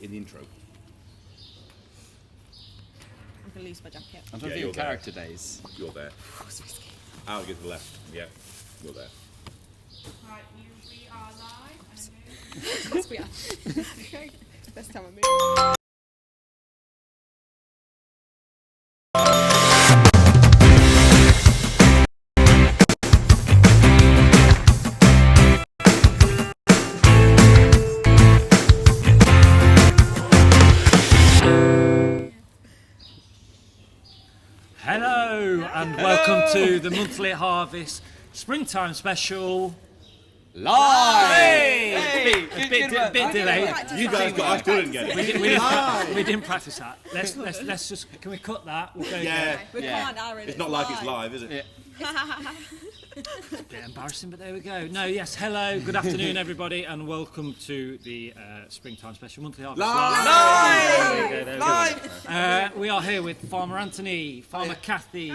in the intro. I'm going to lose my jacket. I'm trying to think of character days. You're there. I'll get to the left. Yeah, you're there. Right, we are live. Yes, we are. Best time I move. Hello and welcome to the Monthly Harvest Springtime Special. Live! Hey! A bit delayed. You guys got. I still didn't get it. We didn't practice that. Let's just. Can we cut that? We'll go Yeah. We can't, Aaron. It's not like it's live, is it? Yeah. A bit embarrassing, but there we go. No, yes. Hello. Good afternoon, everybody, and welcome to the Springtime Special Monthly Harvest. Live! We are here with Farmer Anthony, Farmer Kathy,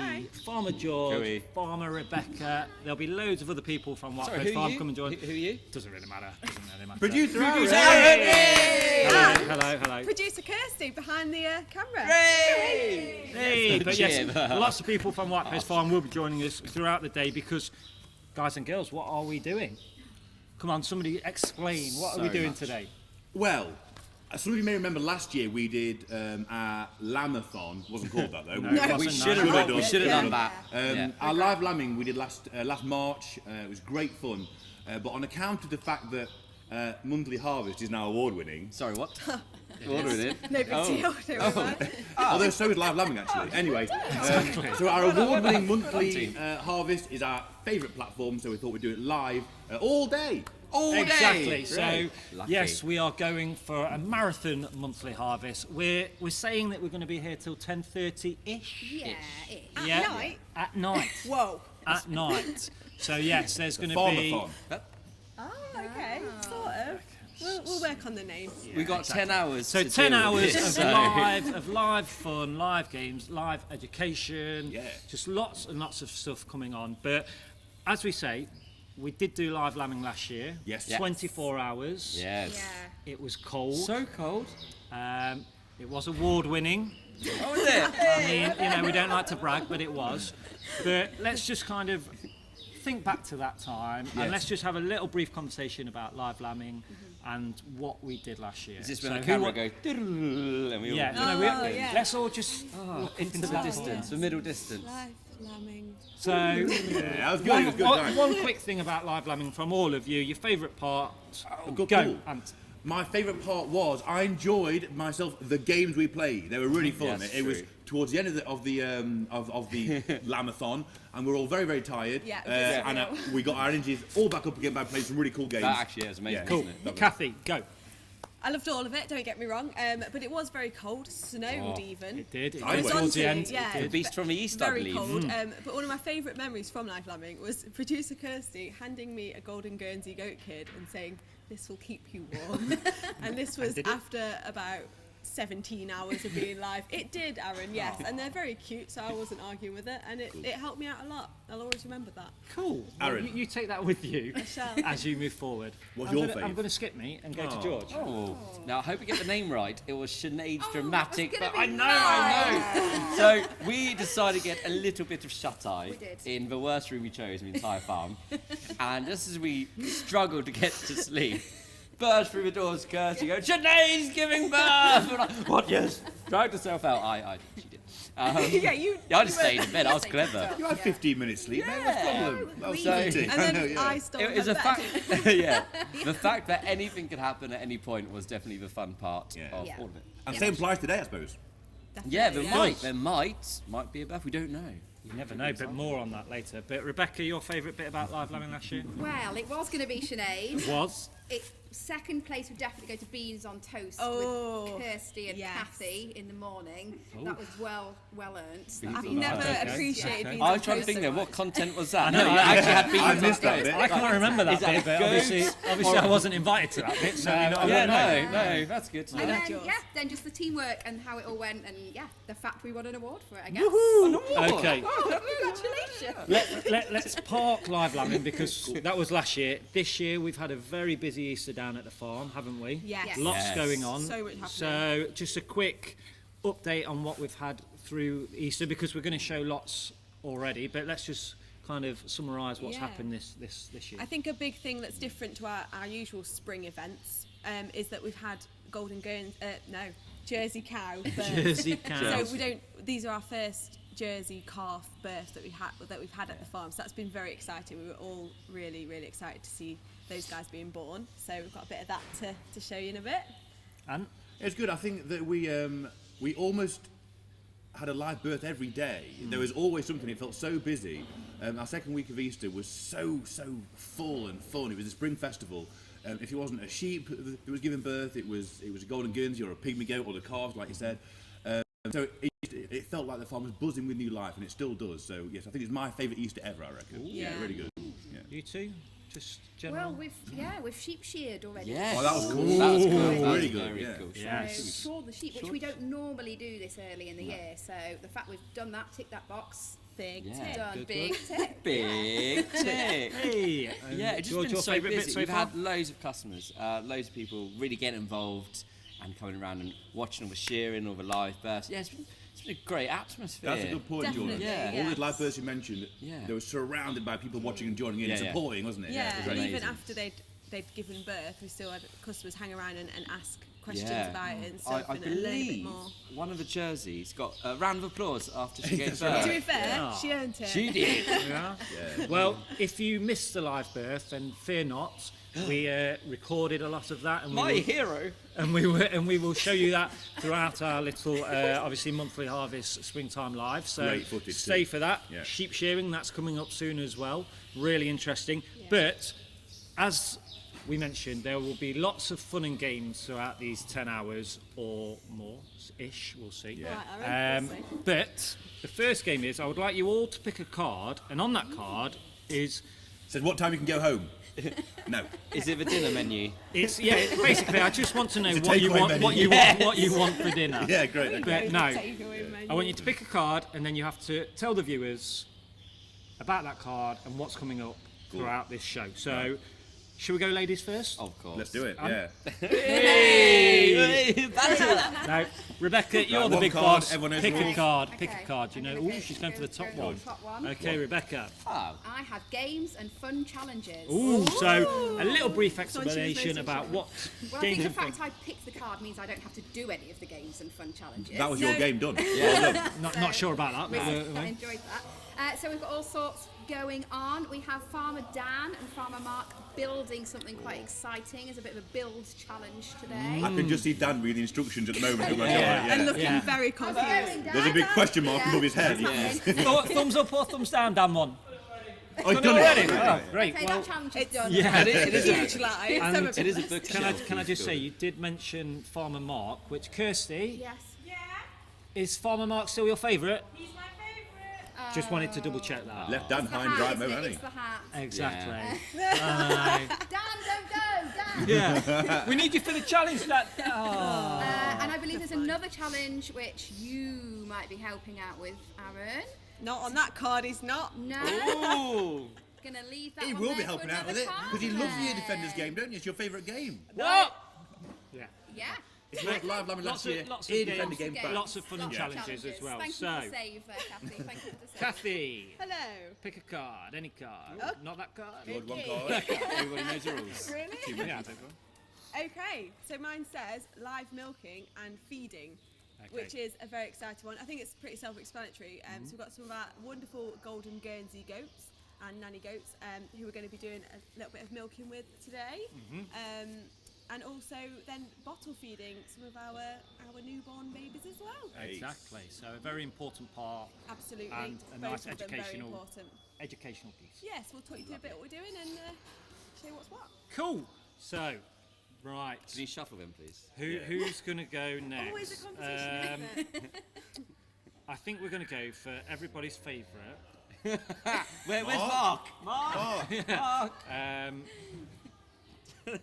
Farmer George, Joey. Farmer Rebecca. There'll be loads of other people from Watford Sorry, who Farm you? come and join. Who are you? Doesn't really matter. Producer Hello. Producer Kirsty behind the camera. Hey, but yes, Jim. lots of people from White Post Farm will be joining us throughout the day because, guys and girls, what are we doing? Come on, somebody explain. What are we So doing much. today? Well, some of you may remember last year we did our Lambathon. Wasn't called that though. We should Should've have done. done that. Our live lambing we did last March. It was great fun, but on account of the fact that Monthly Harvest is now award winning. Sorry, what? Ordering it. No big deal. Don't worry about it. Although so is live lambing actually. Anyway, so our award-winning monthly harvest is our favourite platform. So we thought we'd do it live all day. All day. Exactly. So, Right. Lucky. yes, we are going for a marathon monthly harvest. We're saying that we're going to be here till 10:30-ish. Yeah, it. Yeah. night? At night. Whoa. At night. So yes, there's going to be. Farmathon. Oh, okay. Sort of. We'll work on the name. We got 10 hours. So to 10 deal with hours this, of so- live fun, live games, live education, Yeah. just lots and lots of stuff coming on. But as we say, we did do live lambing last year. Yes. 24 hours. Yes. Yeah. It was cold. So cold. It was award winning. Oh, is it? I mean, we don't like to brag, but it was. But let's just kind of think back to that time and let's just have a little brief conversation about live lambing and what we did last year. Is this when So the who camera wa- goes, and we all Yeah, yeah. let's all just into the distance, the middle distance. Live lambing. So, Yeah, that was good. It was good time. one quick thing about live lambing from all of you. Your favourite part? Good Go, call. Ant. My favourite part was I enjoyed myself the games we played. They were really fun. Yes, It was true. towards the end of the Lamathon, and we were all very very tired. Yeah, and we got our energies all back up again by playing some really cool games. That actually is amazing, Yeah. Cool. isn't it? Lovely. Kathy, go. I loved all of it, don't get me wrong, but it was very cold, snowed even. It did. It I did went. towards the end. Yeah. The Beast from the East, I Very believe. cold, but one of my favourite memories from live lambing was producer Kirsty handing me a golden Guernsey goat kid and saying, "This will keep you warm." And this was did it? after about 17 hours of being live. It did, Aaron, yes, and they're very cute, so I wasn't arguing with it, and it helped me out a lot. I'll always remember that. Cool. Aaron. Well, you take that with you shall. as you move forward. What's I'm your gonna- I'm fave? going to skip me and go to George. Oh. Now I hope you get the name right. It was Sinead's dramatic, it's gonna but I be know, I know. So we decided to get a little bit of shut eye We did. in the worst room we chose in the entire farm, and just as we struggled to get to sleep, burst through the doors, Kirsty goes, "Sinead's giving birth!" We're like, "What? Yes." Dragged herself out. She did. Yeah, you. Yeah, I just stayed in bed. I was clever. You had 15 minutes sleep, mate. What's the problem? That was So- 17. And I know, then yeah. I stole It was her a bed. fact. Yeah, the fact that anything could happen at any point was definitely the fun part Yeah. of Yeah. all of it. And same applies today, I suppose. Yeah, there Definitely. might be a birth. We don't know. You never know, but more on that later. But Rebecca, your favourite bit about live lambing last year? Well, it was going to be Sinead. Was? Second place would definitely go to Beans on Toast Oh, with Kirsty and yes. Kathy in the morning. That was well earned. Beans I've on never Toast. Okay. appreciated Okay. beans I on was trying to toast think so then, what much. content was that? know, No, you I- actually had beans I on missed that toast. bit. I can't remember that Is that bit, but good? obviously I wasn't invited to that bit, so Yeah, no, that's good to know. And then, Yours. then just the teamwork and how it all went, and the fact we won an award for it, I guess. Okay, Congratulations. let's park live lambing because that was last year. This year we've had a very busy Easter down down at the farm, haven't we? Yes. Lots Yes. going on. So much happening. So just a quick update on what we've had through Easter, because we're going to show lots already, but let's just kind of summarise what's Yeah. happened this year. I think a big thing that's different to our usual spring events is that we've had Jersey cow birth. Jersey cows. So we don't. These are our first Jersey calf births that we've had at the farm. So that's been very exciting. We were all really, really excited to see those guys being born. So we've got a bit of that to show you in a bit. And It's good. I think that we almost had a live birth every day. There was always something. It felt so busy. Our second week of Easter was so full and fun. It was a spring festival. If it wasn't a sheep that was giving birth, it was a golden Guernsey or a pygmy goat or the calves, like you said. So it felt like the farm was buzzing with new life, and it still does. So yes, I think it's my favourite Easter ever. I reckon. Yeah, really good. Yeah. you two, just general. Well, we've sheep sheared already. Yes. Oh, that was cool. That was cool. That was Really good, very yeah. cool. Yes. So we saw the sheep, which we don't normally do this early in the year. So the fact we've done that, tick that box, Big Yeah. tip. done, good, big tick. Big tick. Hey, Yeah, it's just George, been your so favourite bit busy. so We've far? had loads of customers, loads of people really getting involved and coming around and watching all the shearing, all the live births. Yeah, it's been a great atmosphere. That's a good point, Jordan. Definitely, Yeah. All yes. the live births you mentioned, Yeah. they were surrounded by people watching and joining in and Yeah, yeah. supporting, wasn't it? Yeah, it was and great. even amazing. after they'd given birth, we still had customers hang around and ask questions Yeah. about it and I stuff and learn a bit believe more. one of the jerseys got a round of applause after she gave To be birth. fair, she earned it. She did. Yeah. Well, if you missed the live birth, then fear not. We recorded a lot of that, and My hero. we will show you that throughout our little, obviously monthly harvest springtime live. So Great footage stay too. for that. Yeah. Sheep shearing, that's coming up soon as well. Really interesting. But as we mentioned, there will be lots of fun and games throughout these 10 hours or more-ish. We'll see. Right, I reckon we'll see. But the first game is, I would like you all to pick a card, and on that card is Said what time you can go home? No. Is it the dinner menu? basically I just want to know It's a what you takeaway want, menu. what you want for dinner. Yeah, great. Okay. But no, Takeaway menu. I want you to pick a card, and then you have to tell the viewers about that card and what's coming up throughout this show. So, should we go ladies first? Of course. Let's do it. Yeah. Hey! Banter! No, Rebecca, you're Right, the one big card, boss. everyone knows Pick the a rules. card. Pick Okay. a card. You know, I'm gonna ooh, she's going for the top go one. top one. Okay, Rebecca. Oh, I have games and fun challenges. Ooh, so a little brief So she was explanation most about what Well, I think games the and fun. fact I picked the card means I don't have to do any of the games and fun challenges. That was your No. game done. Well done. Not sure about that. But, I enjoyed that. So we've got all sorts going on. We have Farmer Dan and Farmer Mark building something quite exciting. It's a bit of a build challenge today. I can just see Dan reading the instructions at the moment. Yeah. And Yeah. looking Yeah. very confused. There's a big question mark Yeah. above his head. thumbs up or thumbs down, Dan one. Oh, he's done Already? it. Oh, great. Okay, Well, that challenge is done. yeah. it is a Huge lie. And it is a book. Can I just say, you did mention Farmer Mark, which Kirsty, Yes. Yeah, is Farmer Mark still your favourite? he's my favourite. Just wanted to double check that. Left Dan It's the high and hat, dry isn't moment, it? hasn't It's he? the hat. Exactly. Dan, don't go, Dan. Yeah. We need you for the challenge. That. Oh. And I believe there's another challenge which you might be helping out with, Aaron. Not on that card, he's not. No. Ooh. Gonna leave that He one will there be for helping out with another it time. because he loves the Defenders game, don't you? It's your favourite game. What? Yeah. Yeah. It's like live lambing last year. Lots of Ear games, Defender game back. lots of fun and Lots of challenges as well. Thank So, you for the save there, Kathy. Thank you for the save. Kathy, Hello. pick a card, any card. Oh. Not that card. Lord, one card. Everybody knows the rules. Really? Yeah. Okay, so mine says live milking and feeding, which is a very exciting one. I think it's pretty self-explanatory. So we've got some of our wonderful golden Guernsey goats and nanny goats who we're going to be doing a little bit of milking with today. And also then bottle feeding some of our newborn babies as well. Exactly. So a very important part, Absolutely. and a Both nice of them very educational important. educational piece. Yes, we'll talk you through a bit what we're doing and show you what's what. Cool. So, right. Can you shuffle them, please? Who's going to go next? Always a competition, isn't it? I think we're going to go for everybody's favourite. Where's Mark? Mark!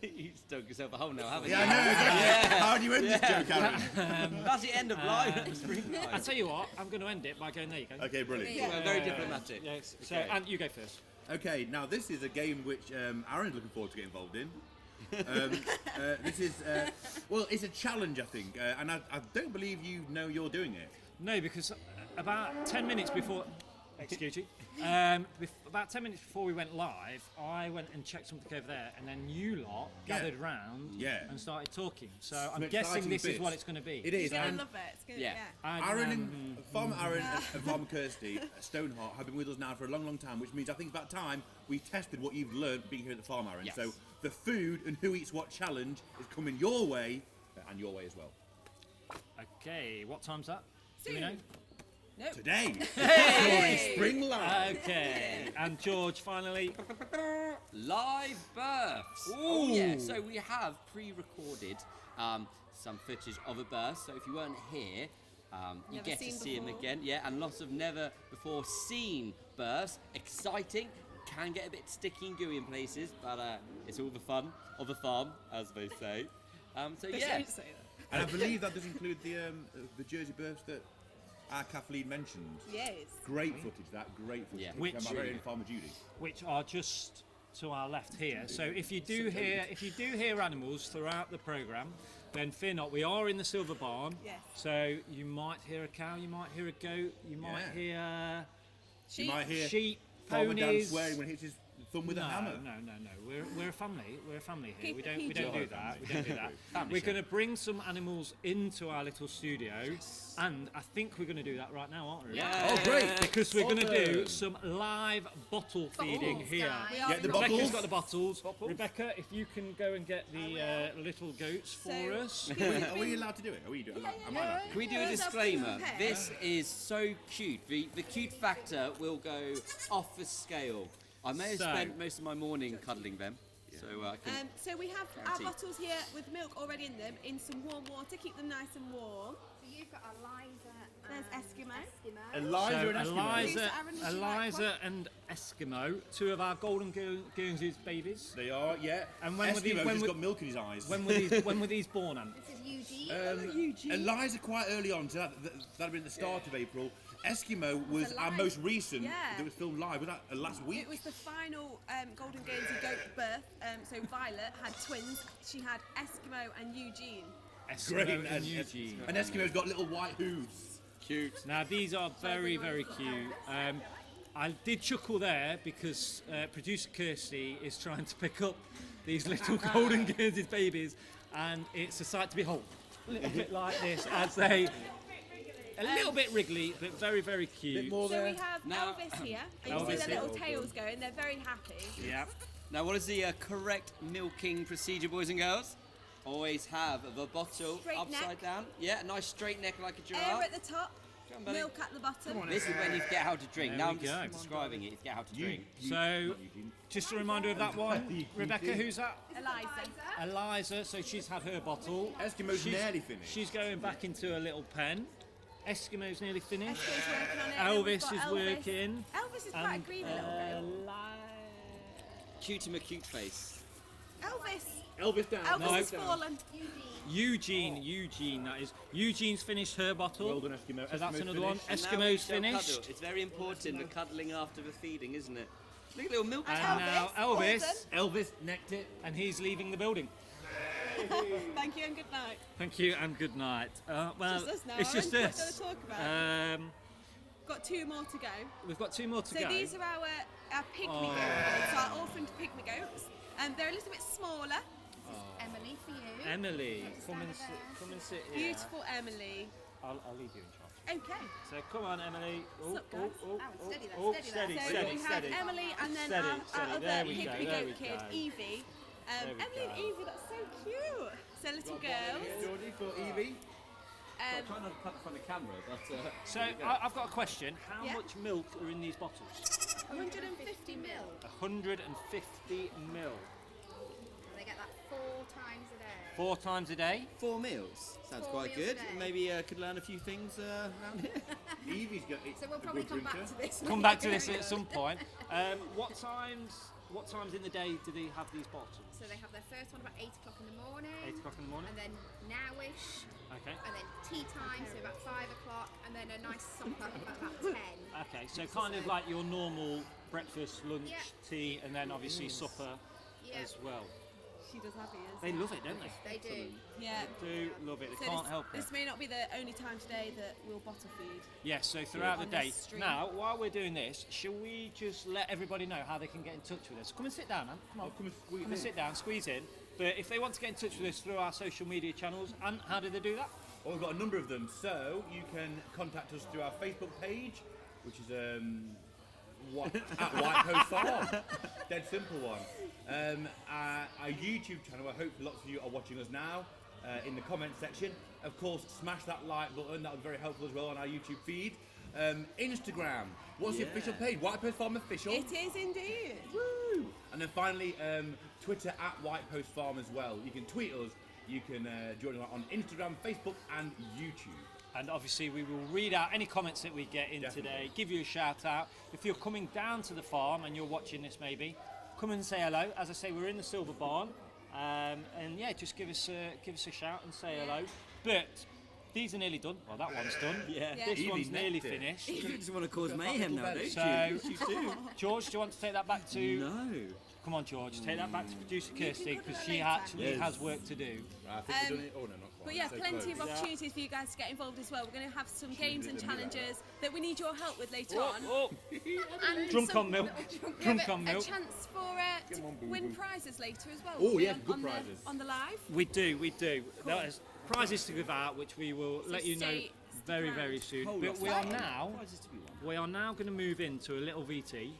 You've dug yourself a hole now, haven't Yeah, you? I know. Exactly. How do you end this joke, Aaron? That's the end of live. Spring I'll tell you what, I'm going to end it by going, there you go. Okay, brilliant. We're very diplomatic. Yes. So, Okay. and you go first. Okay, now this is a game which Aaron's looking forward to get involved in. This is well, it's a challenge, I think, and I don't believe you know you're doing it. No, because about 10 minutes before, excuse you, about 10 minutes before we went live, I went and checked something over there, and then you lot Yeah. gathered round Yeah. and started talking. So I'm Some guessing exciting this is bits. what it's going to be. It is, You're gonna and love it. It's gonna, Yeah. yeah. And, Aaron and Farmer Aaron and Farmer Kirsty Stoneheart have been with us now for a long, long time, which means I think it's about time we tested what you've learned being here at the Farm, Aaron. Yes. So the food and who eats what challenge is coming your way and your way as well. Okay, what time's that? Do we know? No. Today, during Spring Live. Okay, and George, finally. Live births. Oh yeah. So we have pre-recorded some footage of a birth. So if you weren't here, you Never get to seen see them before. again. Yeah, and lots of never before seen births. Exciting. Can get a bit sticky and gooey in places, but it's all the fun of the farm, as they say. So yeah. Don't say that. And I believe that does include the Jersey births that our Kathleen mentioned. Yes. Great footage, that great footage. Yeah. Which Which- came out in Farmer Judy. Which are just to our left here. So if you do hear animals throughout the programme, then fear not. We are in the Silver Barn. Yes. So you might hear a cow, you might hear a goat, you might Yeah. hear You might hear sheep, Farmer Dan ponies. swearing when he hits his thumb with no, a hammer. No. We're a family. We're a family here. Keep We it don't PG. do that. We don't do that. Family We're show. going to bring some animals into our little studio, and I think we're going to do that right now, aren't we? Yeah. Oh, great! Because we're going to do Awesome. some live bottle feeding Bottles, here. guys. We are Get the in bottles. Rebecca's got the bottles. Rebecca, if you can go and get the little goats for So- us. Are we allowed to do it? Are we doing? Am I allowed to? Can we do a Yeah, that's disclaimer? okay. This is so cute. The cute factor will go off the scale. I may have So- spent most of my morning cuddling them, so I can. So we have our Guaranteed. bottles here with milk already in them, in some warm water, keep them nice and warm. So you've got Eliza There's and Eskimo. Eliza So and Eskimo. Eliza, Aaron, would you like Eliza and Eskimo, two of our golden Guernsey's babies. They are, yeah. And when were Eskimo these- when just were- got milk in his eyes. When were these born, Anne? This is Eugene. Eliza quite early on, so that'd been at the start of April. Eskimo was our live. most recent Yeah. that was filmed live. Was that last week? It was the final Golden Guernsey goat birth. So Violet had twins. She had Eskimo and Eugene. Eskimo Great. and Eugene. And Eskimo's got little white hooves. Cute. Now these are very, very cute. I did chuckle there because producer Kirsty is trying to pick up these little golden Guernsey's babies, and it's a sight to behold. A little bit like this as they, a little bit wriggly, but very, very cute. more So there. we have Now- Elvis here. And you Elvis see their here. little tails going. They're very happy. Yeah. Now, what is the correct milking procedure, boys and girls? Always have the bottle Straight upside neck. down. Yeah, a nice straight neck like a Air giraffe. at the top, Come on, buddy. milk at the bottom. This is when you get how to drink. There now we I'm just go. describing it. You get how to drink. So, just a reminder of that one. Rebecca, who's that? Eliza. Eliza, so she's had her bottle. Eskimo's She's- nearly finished. She's going back into a little pen. Eskimo's nearly finished. Eskimo's working on it. Elvis We've got is Elvis. working. Elvis is quite And, green a little bit. Cute him a cute face. Elvis. Elvis down. Elvis No. has fallen. Eugene, that is. Eugene's finished her bottle. Well done, Eskimo. So that's Eskimo's another one. finished. And now we Eskimo's shall finished. cuddle. It's very important, the cuddling after the feeding, isn't it? Look at little milk And tub. now Elvis, Elvis, Elvis necked it. and he's leaving the building. Thank you and good night. Thank you and good night. Well, Just us now, it's just Aaron. What us. do you wanna talk about? Got Got 2 more to go. we've got 2 more to So go. these are our pygmy goats, so our orphaned pygmy goats. They're a little bit smaller. Emily for you. Emily, Just come over and there. come and sit here. Beautiful Emily. I'll leave you in charge. Okay. So come on, Emily. Oh, Sup, guys? steady there, oh, steady steady, there. So steady, we have steady. Emily and then Steady, our steady. other There we go, pygmy there goat we kid, go. Evie. There we Emily and go. Evie, that's so cute. So little girls. Georgie for Evie. Try not to cut from the camera, but. So I've got a question. How Yeah. much milk are in these bottles? 150 mil. 150 mil. And they get that 4 times a day. 4 times a day. 4 meals. Sounds 4 quite meals good. a day. Maybe could learn a few things around here. Evie's got. So we'll probably come back to this. Come back to this at some point. What times in the day do they have these bottles? So they have their first one about 8 o'clock in the morning. 8 o'clock in the morning. And then nowish. Okay. And then tea time, so about 5 o'clock. And then a nice supper at about 10. Okay, so kind of like your normal breakfast, lunch, Yeah. tea, and then obviously supper Yeah. as well. She does have ears. They love it, don't they? They do. Yeah. Do love it. They So can't help it. this may not be the only time today that we'll bottle feed. Yes, so throughout the On day. this stream. Now, while we're doing this, shall we just let everybody know how they can get in touch with us? Come and sit down, man. Come on. Come and squeeze Come and in. sit down, squeeze in. But if they want to get in touch with us through our social media channels, and how do they do that? Well, we've got a number of them, so you can contact us through our Facebook page, which is at White Coast Farm. Dead simple one. Our YouTube channel, I hope lots of you are watching us now, in the comment section. Of course, smash that like button, that was very helpful as well on our YouTube feed. Instagram, what's the official page? White Coast Farm Official. It is indeed. Woo! And then finally, Twitter at White Coast Farm as well. You can tweet us, you can join us on Instagram, Facebook and YouTube. And obviously, we will read out any comments that we get in Definitely. today, give you a shout out. If you're coming down to the farm and you're watching this, maybe come and say hello. As I say, we're in the Silver Barn, and yeah, just give us a shout and say hello. But these are nearly done. Well, that one's done. Yeah. This Evie one's nearly necked it. finished. You just want to cause mayhem now, don't you? So- Yes, you do. George, do you want to take that back to? No. Come on, George, take that back to producer Kirsty put because it she later. actually Yes. has work to do. I think we've done it. Oh no, not quite. But yeah, So plenty close. of opportunities for you guys to get involved as well. We're going to have some games and did a mirror. challenges that we need your help with later Oh, on. oh. And Drunk some- on milk. Yeah, Drunk but on milk. A chance for to win prizes later as well. Oh, We'll be yeah, good on prizes. on the live. We do. There is prizes to give out, which we will let you know stick very, around. very soon. Whole But lot. we are Exciting. now Prizes to be won. going to move into a little VT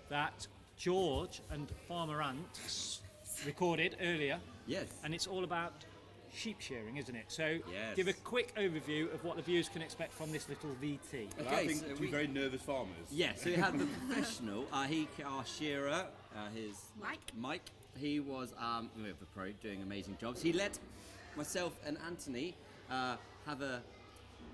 that George and Farmer Ant recorded earlier, Yes. and it's all about sheep shearing, isn't it? So Yes. give a quick overview of what the viewers can expect from this little VT. Well, Okay, I think so two we- very nervous farmers. Yeah, so we had the professional, our shearer, his Mike. He was we have a pro doing amazing jobs. He let myself and Anthony have a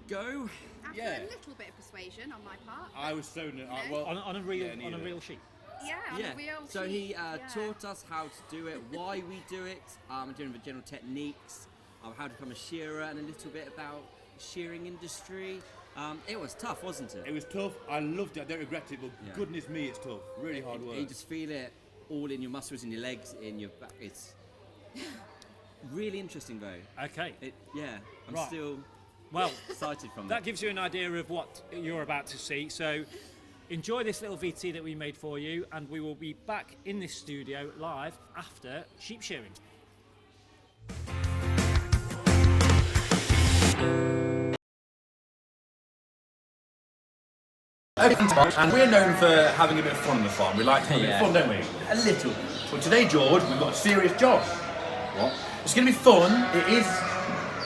go. After Yeah. a little bit of persuasion on my part. I was so nervous. know? Well, On a real yeah, neither. sheep. Yeah, on a real uh, so he sheep, yeah. taught us how to do it, why we do it, doing the general techniques, how to become a shearer, and a little bit about the shearing industry. It was tough, wasn't it? it was tough. I loved it. I don't regret it, but Yeah. goodness me, it's tough. Really hard work. You just feel it all in your muscles, in your legs, in your back. It's really interesting, though. Okay. I'm Right. still Well, excited from that gives you an idea of what you're about to see. So enjoy this little VT that we made for you, and we will be back in this studio live after sheep shearing. And we're known for having a bit of fun on the farm. We like to have a bit of fun, don't we? A little. But today, George, we've got a serious job. What? It's going to be fun. It is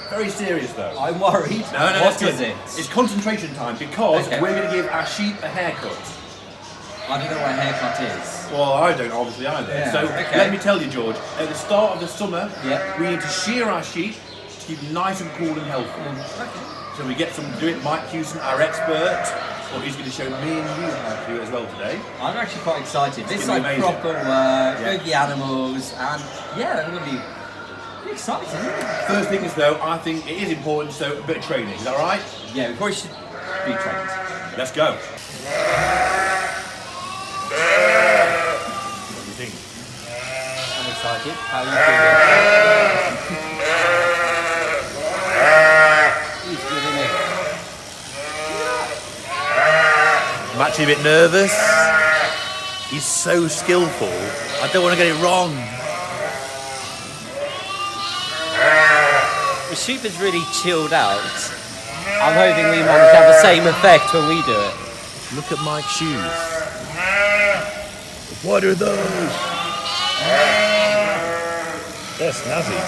very serious, though. I'm worried. No, What that's good. is it? It's concentration time because Okay. we're going to give our sheep a haircut. I don't know what a haircut is. Well, I don't obviously either. Yeah, So okay. let me tell you, George. At the start of the summer, Yeah. we need to shear our sheep to keep them nice and cool and healthy. So we get someone to do it. Mike Hewson, our expert, or he's going to show me and you how to do it as well today. I'm actually quite excited. This is gonna like be amazing. proper work Yeah. with the animals, and yeah, I'm going to be excited. Isn't it? First thing is though, I think it is important. So a bit of training. Is that right? Yeah, we probably should be trained. Let's go. What do you think? I'm excited. How are you feeling? He's good, isn't he? I'm actually a bit nervous. He's so skillful. I don't want to get it wrong. The sheep is really chilled out. I'm hoping we manage to have the same effect when we do it. Look at Mike's shoes. What are those? They're snazzy.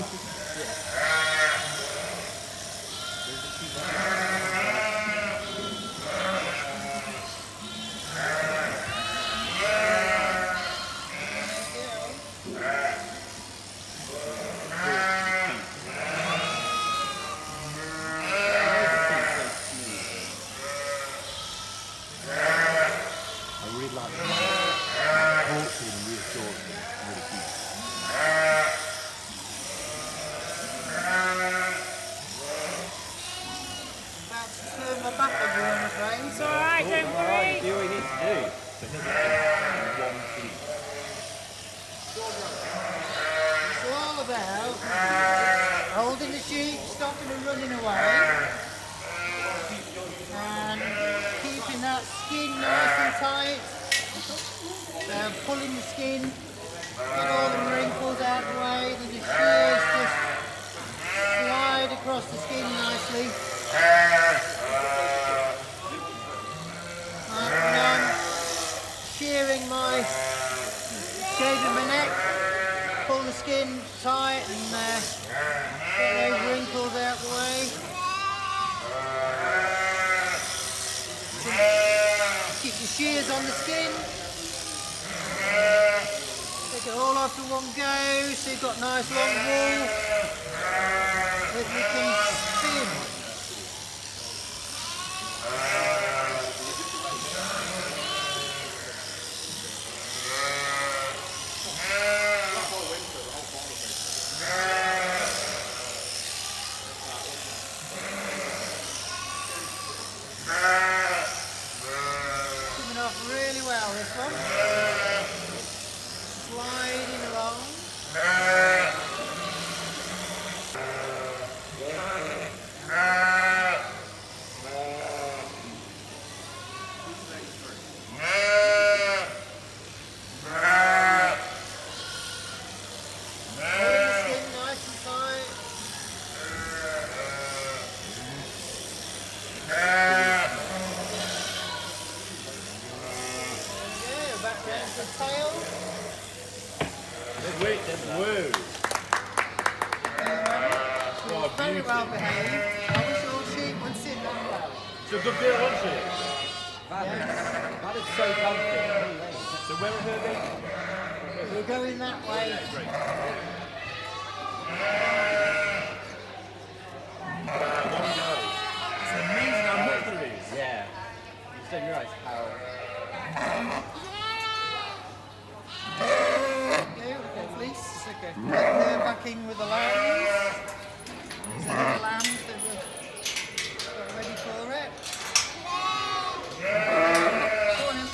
I really like it. Thoughtful and reassuring. Really cute. About to turn my back on you, I'm afraid. It's alright, don't worry. Do what you need to do. It's all about holding the sheep, stopping them running away, and keeping that skin nice and tight, pulling the skin, get all the wrinkles out of the way, then the shears just slide across the skin nicely. And shearing shaving my neck, pull the skin tight and get those wrinkles out the way. Keep the shears on the skin. Take it all off in one go so you've got nice long wool that you can spin. Coming off really well, this one. Sliding along. Holding the skin nice and tight. Yeah, back down to the tail. Wait, whoa. Very well behaved. I wish all sheep would sit down well. It's a good girl, isn't she? That is so comfy. So where are her baby? We're going that way. It's amazing how much there is. Yeah. You just don't realise how. Okay, fleece. Okay. They're back in with the lambs. These are the lambs that were got ready for it. Go on in.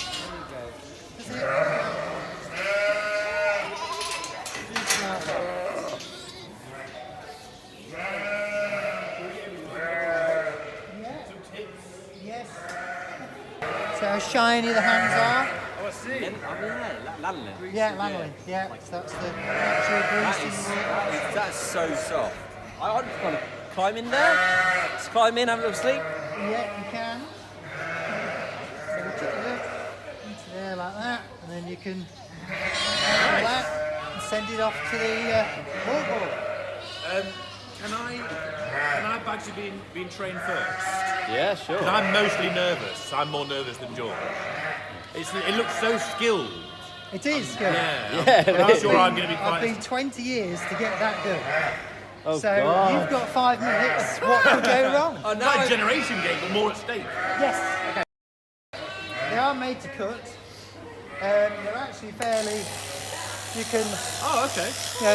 That's it. Just like that. Yes. So how shiny the hands are. Oh, I see. Lanolin. Yeah, lanolin. Yeah, so that's the natural grease in the wool. That's so soft. I'd just want to climb in there. Just climb in, have a little sleep. Yeah, you can. So we took it up into there like that, and then you can pull that and send it off to the wool board. Can I badge you being trained first? Yeah, sure. Because I'm mostly nervous. I'm more nervous than George. It looks so skilled. It is good. I'm sure I'm going to be I've quite. been 20 years to get that good. Oh, So God. you've got 5 minutes. What could go wrong? Oh, It's no. like a generation game, but more at stake. Yes. They are made to cut. They're actually fairly. You can. Oh, okay.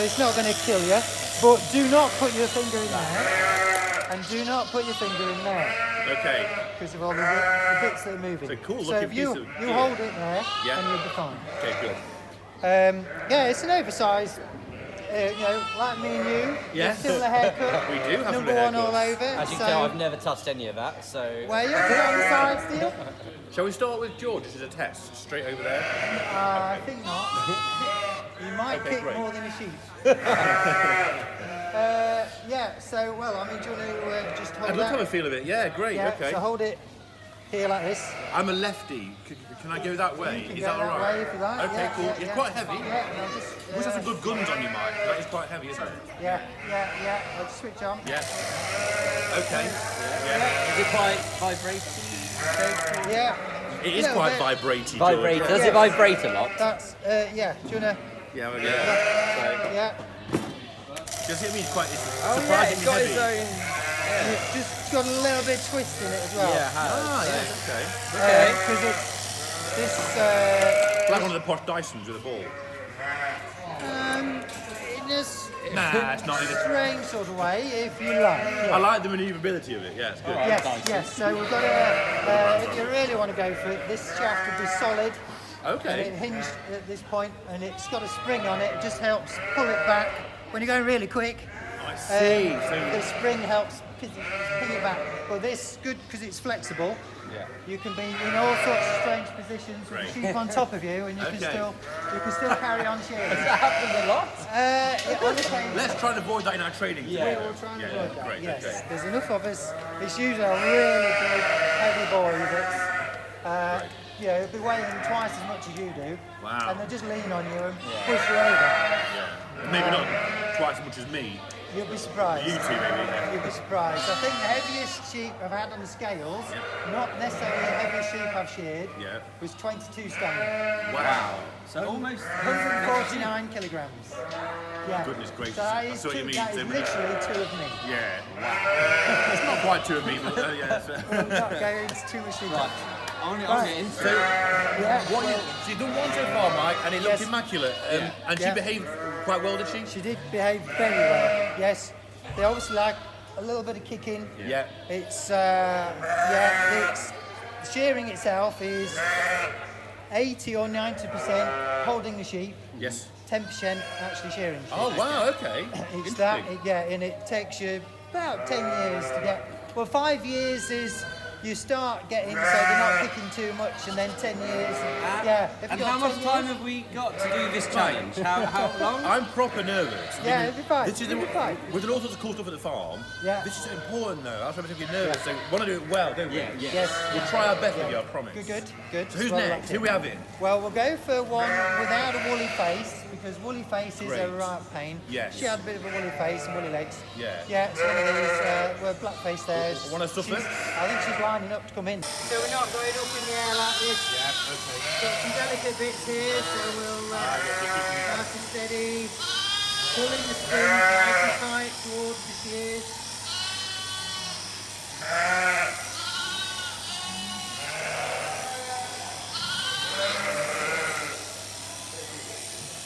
It's not going to kill you, but do not put your finger in there, and do not put your finger in there Okay. because of all the bits that are moving. It's a cool So looking if you piece of you gear. hold it there, Yeah. and you'll be fine. Okay, good. It's an oversized. Like me and you. Yeah. Similar haircut. We do have Number similar one all haircuts. over. As you can tell, I've never touched any of that, so. Where you put it on the sides, deal? Shall we start with George? This is a test. Straight over there. I think not. You might Okay, kick great. more than a sheep. Do you want to just hold I'd love to that? have a feel of it. Yeah, great. Yeah, Okay. so hold it here like this. I'm a lefty. Can I go that way? You can Is go that that alright? way if you like. Okay, Yeah, cool. yeah, It's yeah. quite heavy. Yeah, and I'll just. You must have some good guns on your mic. That is quite heavy, isn't it? Yeah. I'll just switch on. Yeah. Okay. Yeah. Is it quite vibrating? Yeah. It is Little quite bit. vibrating. Vibrate. Does Yeah. it vibrate a lot? That's yeah. Do you wanna? Yeah. Yeah. Does it mean it's quite? It's Oh yeah, surprisingly it's got heavy. its own. It's just got a little bit of twist in it as well. Yeah, it has. Ah, yes. Okay. Okay. Because it's this. Like one of the Posh Dysons with a ball. In this Nah, it's not. strange sort of way, if you like. I like the manoeuvrability of it. Yeah, it's good. Yes. So we've got to. If you really want to go for it, this shaft will be solid. And Okay. it hinged at this point, and it's got a spring on it. It just helps pull it back when you're going really quick. I see. The spring helps ping it back. Well, this good because it's flexible. Yeah. You can be in all sorts of strange positions with Great. the sheep on top of you, and you Okay. can still carry on shearing. That happens a lot. Yeah, on occasion. Let's try and avoid that in our training. We Yeah. will try and Yeah, avoid that. great, Yes, okay. there's enough of us. It's usually a really big, heavy boy that's, it'll be weighing twice as much as you do. Wow. And they just lean on you and push you over. Yeah. Maybe not twice as much as me. You'll be surprised. You two, maybe. Yeah. You'll be surprised. I think the heaviest sheep I've had on the scales, not necessarily the heaviest sheep I've sheared, Yeah. was 22 stone. Wow. So almost 149 kilograms. Yeah. Goodness gracious. So that I is, see what you mean. that is So- literally two of me. Yeah. Wow. It's not quite two of me, but yeah. We'll not go into too much detail. right. I'll get into it. Yeah. What you, so you've done one so far, Mike, and it looked Yes. immaculate. And she Yeah. behaved quite well, did she? She did behave very well. Yes. They obviously like a little bit of kicking. Yeah. It's it's shearing itself is 80 or 90% holding the sheep, Yes. 10% actually shearing sheep. Oh wow. Okay. It's that, and it takes you about 10 years to get. Well, 5 years is you start getting so they're not kicking too much, and then 10 years. If And you've how got much 10 time years- have we got to do this challenge? How long? I'm proper nervous. Yeah, it'll be fine. This is It'll be fine. We've done all sorts of cool stuff at the farm. Yeah. This is so important though. That's why I'm getting nervous. So we want to do it well, don't we? Yeah, yeah. Yes. We'll try our best with you, I promise. Good. So who's Well, next? that's Who it. we have in? Well, we'll go for one without a woolly face, because woolly face is Great. a right pain. Yes. She had a bit of a woolly face and woolly legs. Yeah. Yeah, it's one of these, well, black face there. Wanna suffer? I think she's lining up to come in. So we're not going up in the air like this. Yeah. Okay. Got some delicate bits here, so we'll nice and steady, pulling the string nice and tight towards the shears.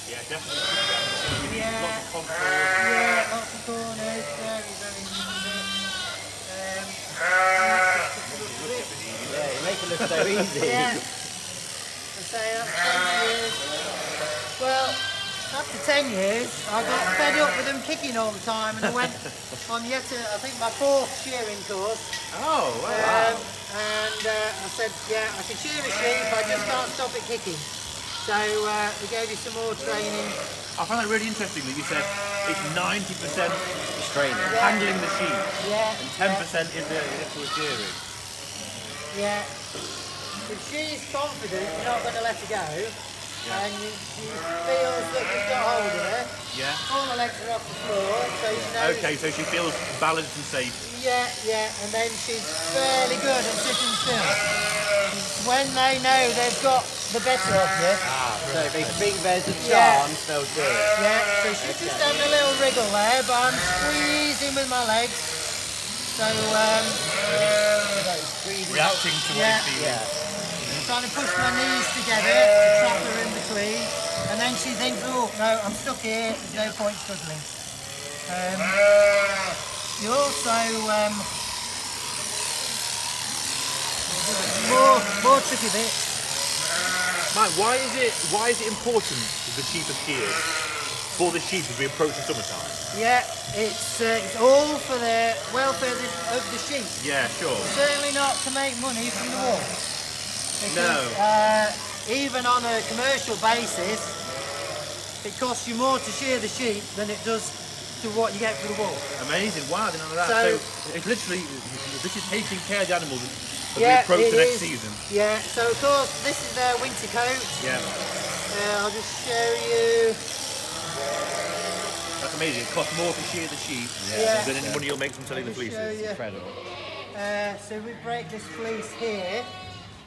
Yeah, definitely. Yeah. Lots of contours. Yeah, lots of corners, very easy. Yeah, you make it look so easy. Yeah. I say that's 10 years. Well, after 10 years, I got fed up with them kicking all the time, and I went on yet, I think, my 4th shearing course. Oh wow. I said, yeah, I can shear a sheep, I just can't stop it kicking. So we gave you some more training. I found that really interesting that you said it's 90% Training. handling the sheep Yeah. and 10% is the actual shearing. Yeah. If she's confident you're not going to let her go, and she feels that you've got hold of her, Yeah. all the legs are off the floor, so she knows. Okay, so she feels balanced and safe. Yeah, and then she's fairly good at sitting still. When they know they've got the better of you, So they think there's a Yeah. chance they'll do it. yeah, so she's just having a little wriggle there, but I'm squeezing with my legs. So, Reacting to what Yeah. he's feeling. trying to push my knees together to trap her in between, and then she thinks, oh no, I'm stuck here, there's no point struggling. You also more tricky bits. Mike, why is it important that the sheep are sheared for the sheep as we approach the summertime? Yeah, it's all for the welfare of the sheep. Yeah, sure. Certainly not to make money from the wool. No. Even on a commercial basis, it costs you more to shear the sheep than it does to what you get for the wool. Amazing. Wow, I didn't know that. So- So it's literally, this is taking care of the animals as we approach it the next is. season. Yeah, so of course this is their winter coat. Yeah, I'll just show you. that's amazing. It costs more to shear the sheep Yeah. than any money you'll make from selling the I'll just fleeces. show you. Incredible. So we break this fleece here.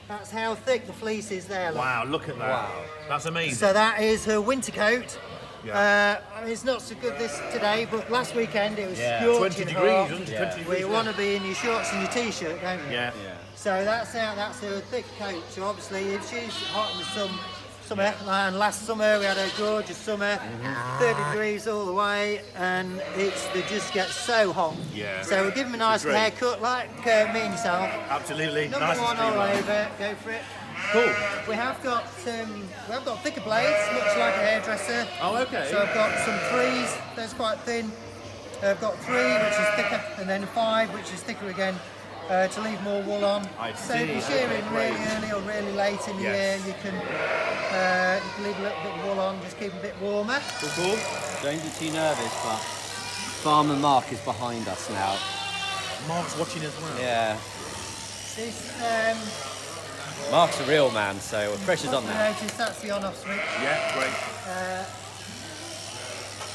That's how thick the fleece is there. Look. Wow, look at that. Wow. That's amazing. So that is her winter coat. Yeah. It's not so good this today, but last weekend it was Yeah, scorching 20 degrees, hot. wasn't it? Yeah. 20 Well, degrees. you want to be in your shorts and your t-shirt, don't you? Yeah. So that's her thick coat. So obviously, if she's hot in the summer, and last summer we had a gorgeous summer, 30 degrees all the way, and they just get so hot. Yeah. So we give them a nice Great. haircut, like me and yourself. Absolutely. Number Nice and one all streamlined. over. Go for it. Cool. We have got thicker blades, much like a hairdresser. Oh, okay. So I've got some 3s, that's quite thin. I've got 3, which is thicker, and then 5, which is thicker again, to leave more wool on. I So if see. you're shearing Okay, really early or really late in the Yes. year, you can leave a little bit of wool on, just keep it a bit warmer. Cool. Don't be too nervous, but Farmer Mark is behind us now. Mark's watching as well. Yeah. This, Mark's a real man, so pressure's on you now. notice that's the on-off switch. Yeah, great.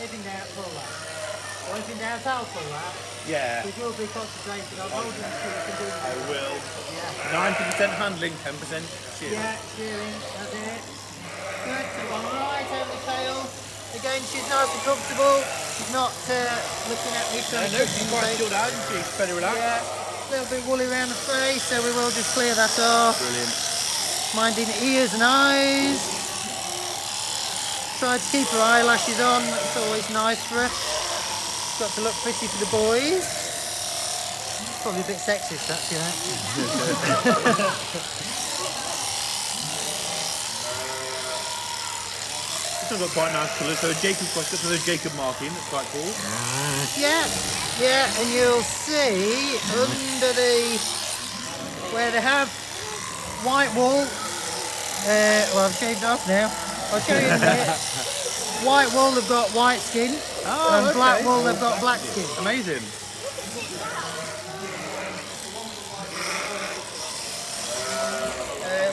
If in doubt, pull that. Or if in doubt, I'll pull that. Yeah. We will be concentrating on holding the switch and doing I the will. Yeah. 90% handling, 10% shearing. Yeah, shearing, that's it. Good, so one right over the tail. Again, she's nice and comfortable. She's not looking at me trying to She's quite chilled out, isn't she? She's fairly relaxed. Yeah, a little bit woolly around the face, so we will just clear that off. Brilliant. Minding ears and eyes. Try to keep her eyelashes on, that's always nice for her. Got to look pretty for the boys. Probably a bit sexist, actually. This one's got quite nice colours. So Jacob's got so there's Jacob marking. That's quite cool. Yeah, and you'll see under where they have white wool. Well, I've shaved off now. I'll show you in a minute. White wool, they've got white skin, and black wool, they've got black skin. Amazing.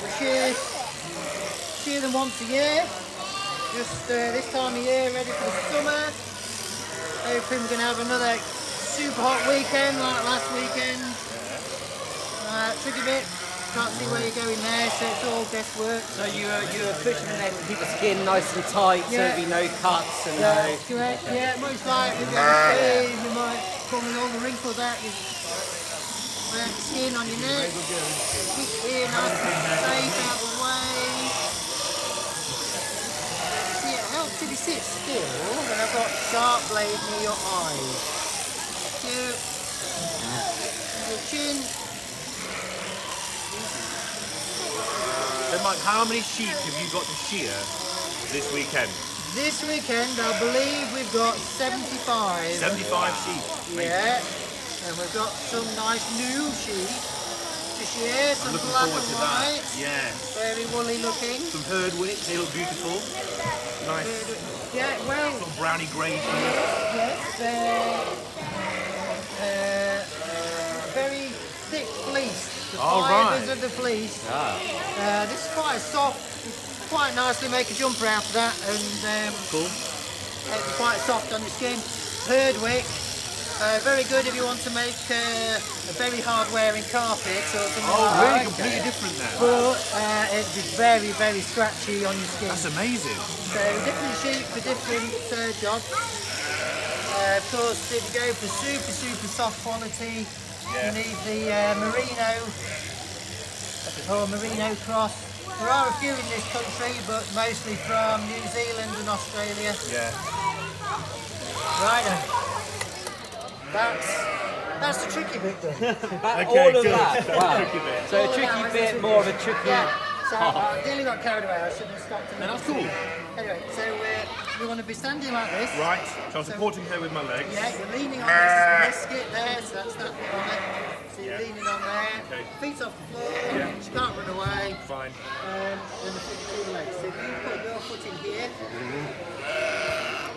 We shear them once a year. Just this time of year, ready for the summer. Hoping we're going to have another super hot weekend like last weekend. Tricky bit, can't see where you're going there, so it's all guesswork. So you're pushing them to keep the skin nice and tight, so Yeah. there'll be no cuts and Yeah, no. correct. Yeah, most likely we've got a shave, you might pull all the wrinkles out your skin on your neck. Keep here nice and safe out of the way. See, it helps if you sit still, then I've got sharp blade near your eyes. Cute. Your chin. So Mike, how many sheep have you got to shear this weekend? This weekend, I believe we've got 75. 75 sheep. Yeah, and we've got some nice new sheep to shear, some Looking black forward and to that. white, Yeah. very woolly looking. Some herd wicks, they look beautiful. Nice. Yeah, well, Some brownie grey sheep. yes, very thick fleece. The All fibres right. of the fleece. Ah. This is quite soft, quite nicely make a jumper out of that, and Cool. it's quite soft on the skin. Herdwick, very good if you want to make a very hard wearing carpet or something Oh, like really? that. Completely different now. But it'd be very, very scratchy on your skin. That's amazing. So different sheep for different jobs. Of course, if you go for super, super soft quality, you need the merino or merino cross. There are a few in this country, but mostly from New Zealand and Australia. Yeah. Right then. That's the tricky bit then. All of good. that. Wow. Tricky bit. So a tricky bit, more of a tricky. Yeah. So I nearly got carried away. I shouldn't have stopped. No, that's cool. Anyway, so we want to be standing like this. Right. So I'm supporting her with my legs. Yeah, you're leaning on this skit there, so that's that bit on it. So you're Yeah. leaning on there, Okay. feet off the floor, Yeah. she can't run away, Fine. and the foot between the legs. So if you put your foot in here,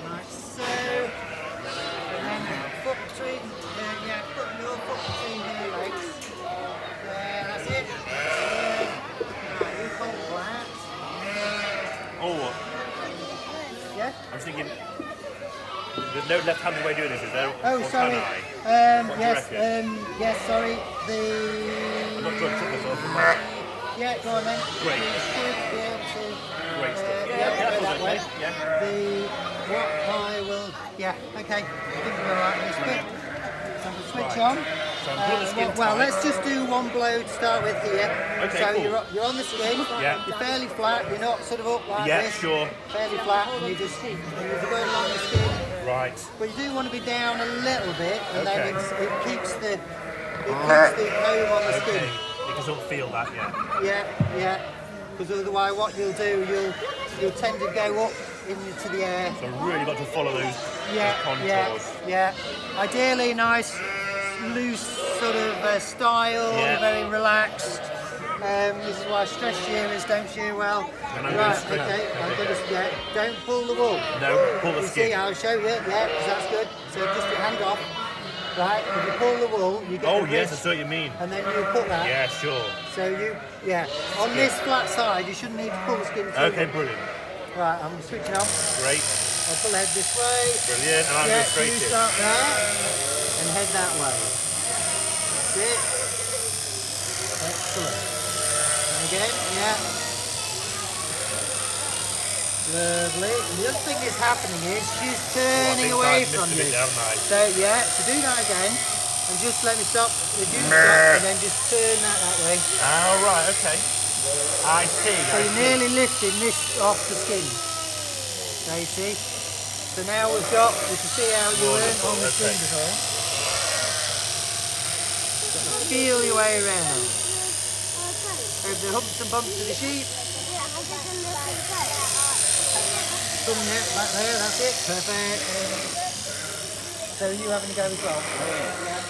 like so, and then foot between, put your foot between her legs. That's it. was thinking, there's no left-handed way of doing this, is there? Oh, Or sorry. Can I? What do you Yes, reckon? yes, sorry. I'm not The trying to trip myself. yeah, go on then. Great. You should be able to. Great stuff. Yeah, that go was that way. okay. Yeah. The what I will. Yeah, okay. I think we're all right with this bit. So I'm gonna switch on. So I'm putting the skin Well, tight. let's just do one blow to start with here. Okay, so cool. you're on the skin. Yeah. You're fairly flat. You're not sort of up like Yeah, this. sure. Fairly flat, and you're going along the skin. Right. But you do want to be down a little bit, and Okay. then it keeps the comb on the skin. Okay. You can sort of feel that, yeah. Yeah, yeah. Because otherwise, what you'll do, you'll tend to go up into the air. So really got to follow those Yeah, contours. yeah, yeah. Ideally, nice, loose sort of style, Yeah. very relaxed. This is why stress shearers don't shear well. And I'm Right, gonna- okay. I'm gonna don't pull the wool. No, pull the You skin. see, I'll show you. Yeah, 'cause that's good. So just your hand off. Right, if you pull the wool, you get Oh, the yes, I wrist, see what you mean. and then you put that. Yeah, sure. So on this flat side, you shouldn't need to pull the skin too. Okay, brilliant. Right, I'm switching on. Great. I'll pull head this way. Brilliant. And I'm Yeah, going straight you in. start there and head that way. That's it. Excellent. And again, yeah. Lovely. And the other thing that's happening is she's turning away from you. So yeah, so do that again. And just let me stop. If you stop, and then just turn that way. Oh, right, okay. I see. So you're nearly lifting this off the skin. So you see? So now we can see how you weren't on the skin Okay. before. Got to feel your way around. Over the humps and bumps of the sheep. Come there, back there, that's it. Perfect. So you having a go as well? Yeah.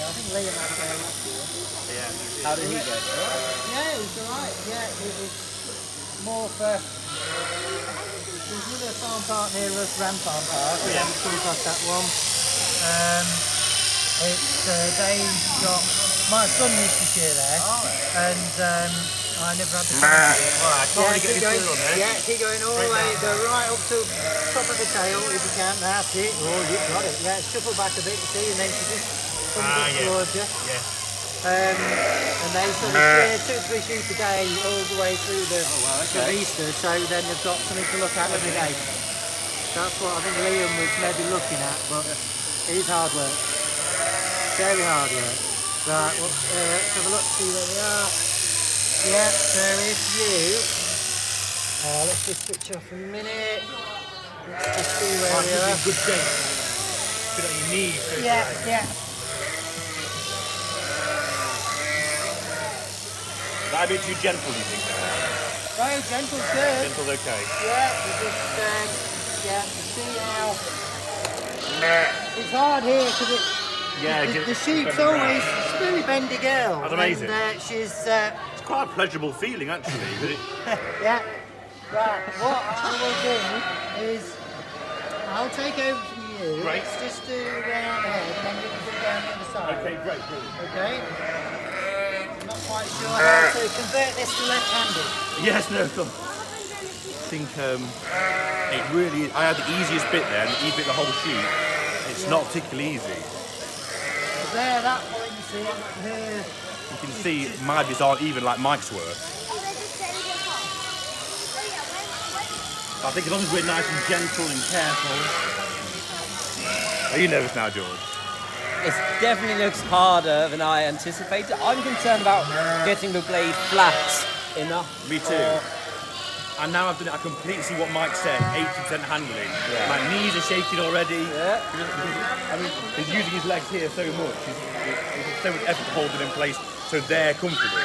I think Liam had a go last year. How did he go? Yeah, it was alright. Yeah, it was more for. There's another farm park near us, Ram Farm Park. We haven't come across that one. They got. My son used to shear there, and I never had the chance. Right, can't really get keep any going. further on there. Yeah, keep going all the way. Go right up to top of the tail if you can. That's it. Oh, you got it. Yeah, shuffle back a bit, you see, and then she just comes up yeah. towards you. Yeah. And they sort of shear 2 or 3 sheep a day all the way through the Easter, so then they've got something to look at every day. That's what I think Liam was maybe looking at, but it is hard work. Very hard work. Right, well, let's have a look, see where we are. Yeah, so if you... let's just switch off a minute. Let's just see where Right, we this are. is a good shape. Good on your knees. straight Yeah, away. yeah. That a bit too gentle, do you think? Right, gentle's good. Gentle's okay. Yeah, we just, see how... It's hard here because Yeah, the sheep's always, she's a very bendy girl. That's amazing. And she's, It's quite a pleasurable feeling, actually. But it, yeah. Right, what I will do is, I'll take over from you. Great. Let's just do round the head and then you can do down the other side. okay, great, brilliant. Okay? I'm not quite sure how to convert this to left-handed. Yes, no, cool. I think it really. I had the easiest bit there, and the bit the whole sheet. It's not particularly easy. But there, that point, you see, her. You can see my bits aren't even like Mike's work. I think as long as we're nice and gentle and careful. Are you nervous now, George? It definitely looks harder than I anticipated. I'm concerned about getting the blade flat enough. Me too. And now I've done it, I completely see what Mike said, 80% handling. Yeah. My knees are shaking already. Yeah. I mean, he's using his legs here so much. There's so much effort to hold them in place so they're comfortable.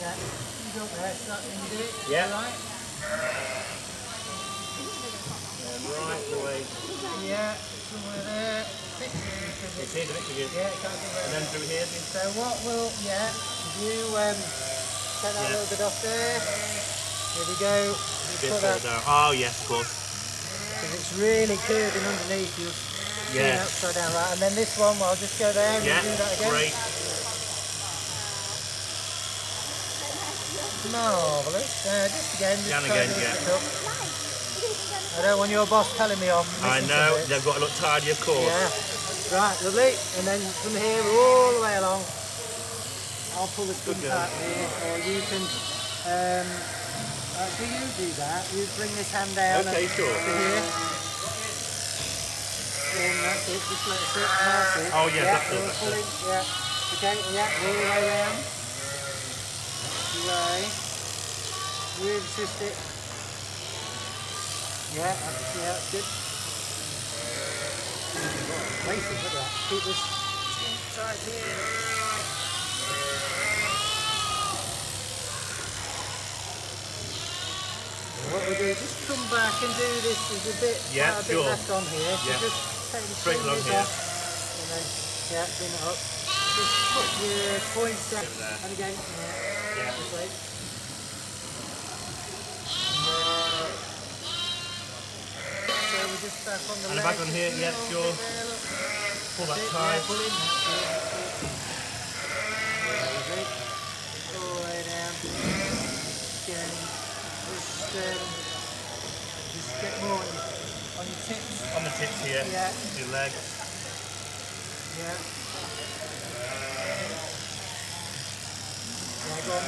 Yeah, you got there, so can you do it? Yeah. All right? Right away. Yeah, somewhere there. It's here, the next again. Yeah, can't see where. And then through here. So what will, you take that little bit off there. There we go. You Bit put further that, down. Oh, yes, of course. because it's really curving underneath you. Yeah. Upside down, right. And then this one, I'll just go there and Yeah, do that again. great. Marvellous. Just again, just Down try again, to yeah. lift it up. I don't want your boss telling me off. I Listen to know, it. they've got to look tidy, of course. Yeah. Right, lovely. And then from here, all the way along. I'll pull the skin part here, or you can. Actually, you do that. You bring this hand down. Okay, and sure. To here. And that's it. Just let it sit. That's it. Oh, yes, that's you're it, that's pulling. Yeah. Okay. Yeah. All the way round. Way. Really twist it. Yeah. That's good. Basic, look at that. Keep this tight here. What we do, just come back and do this. There's a bit, Yeah, quite a bit sure. left on here. So Yeah. just take the Straight along fingers here. off, and then bring it up. Just put your points down, and again, Yeah. this way. So we're just back on the And leg. back on here, yeah, Just sure. there, look. Pull that That's it, tight. yeah, pull in. That's it, that's it. There we go. All the way down. Again, just get more on your tips. On the tips here, Yeah. your legs. Yeah. Yeah, go on.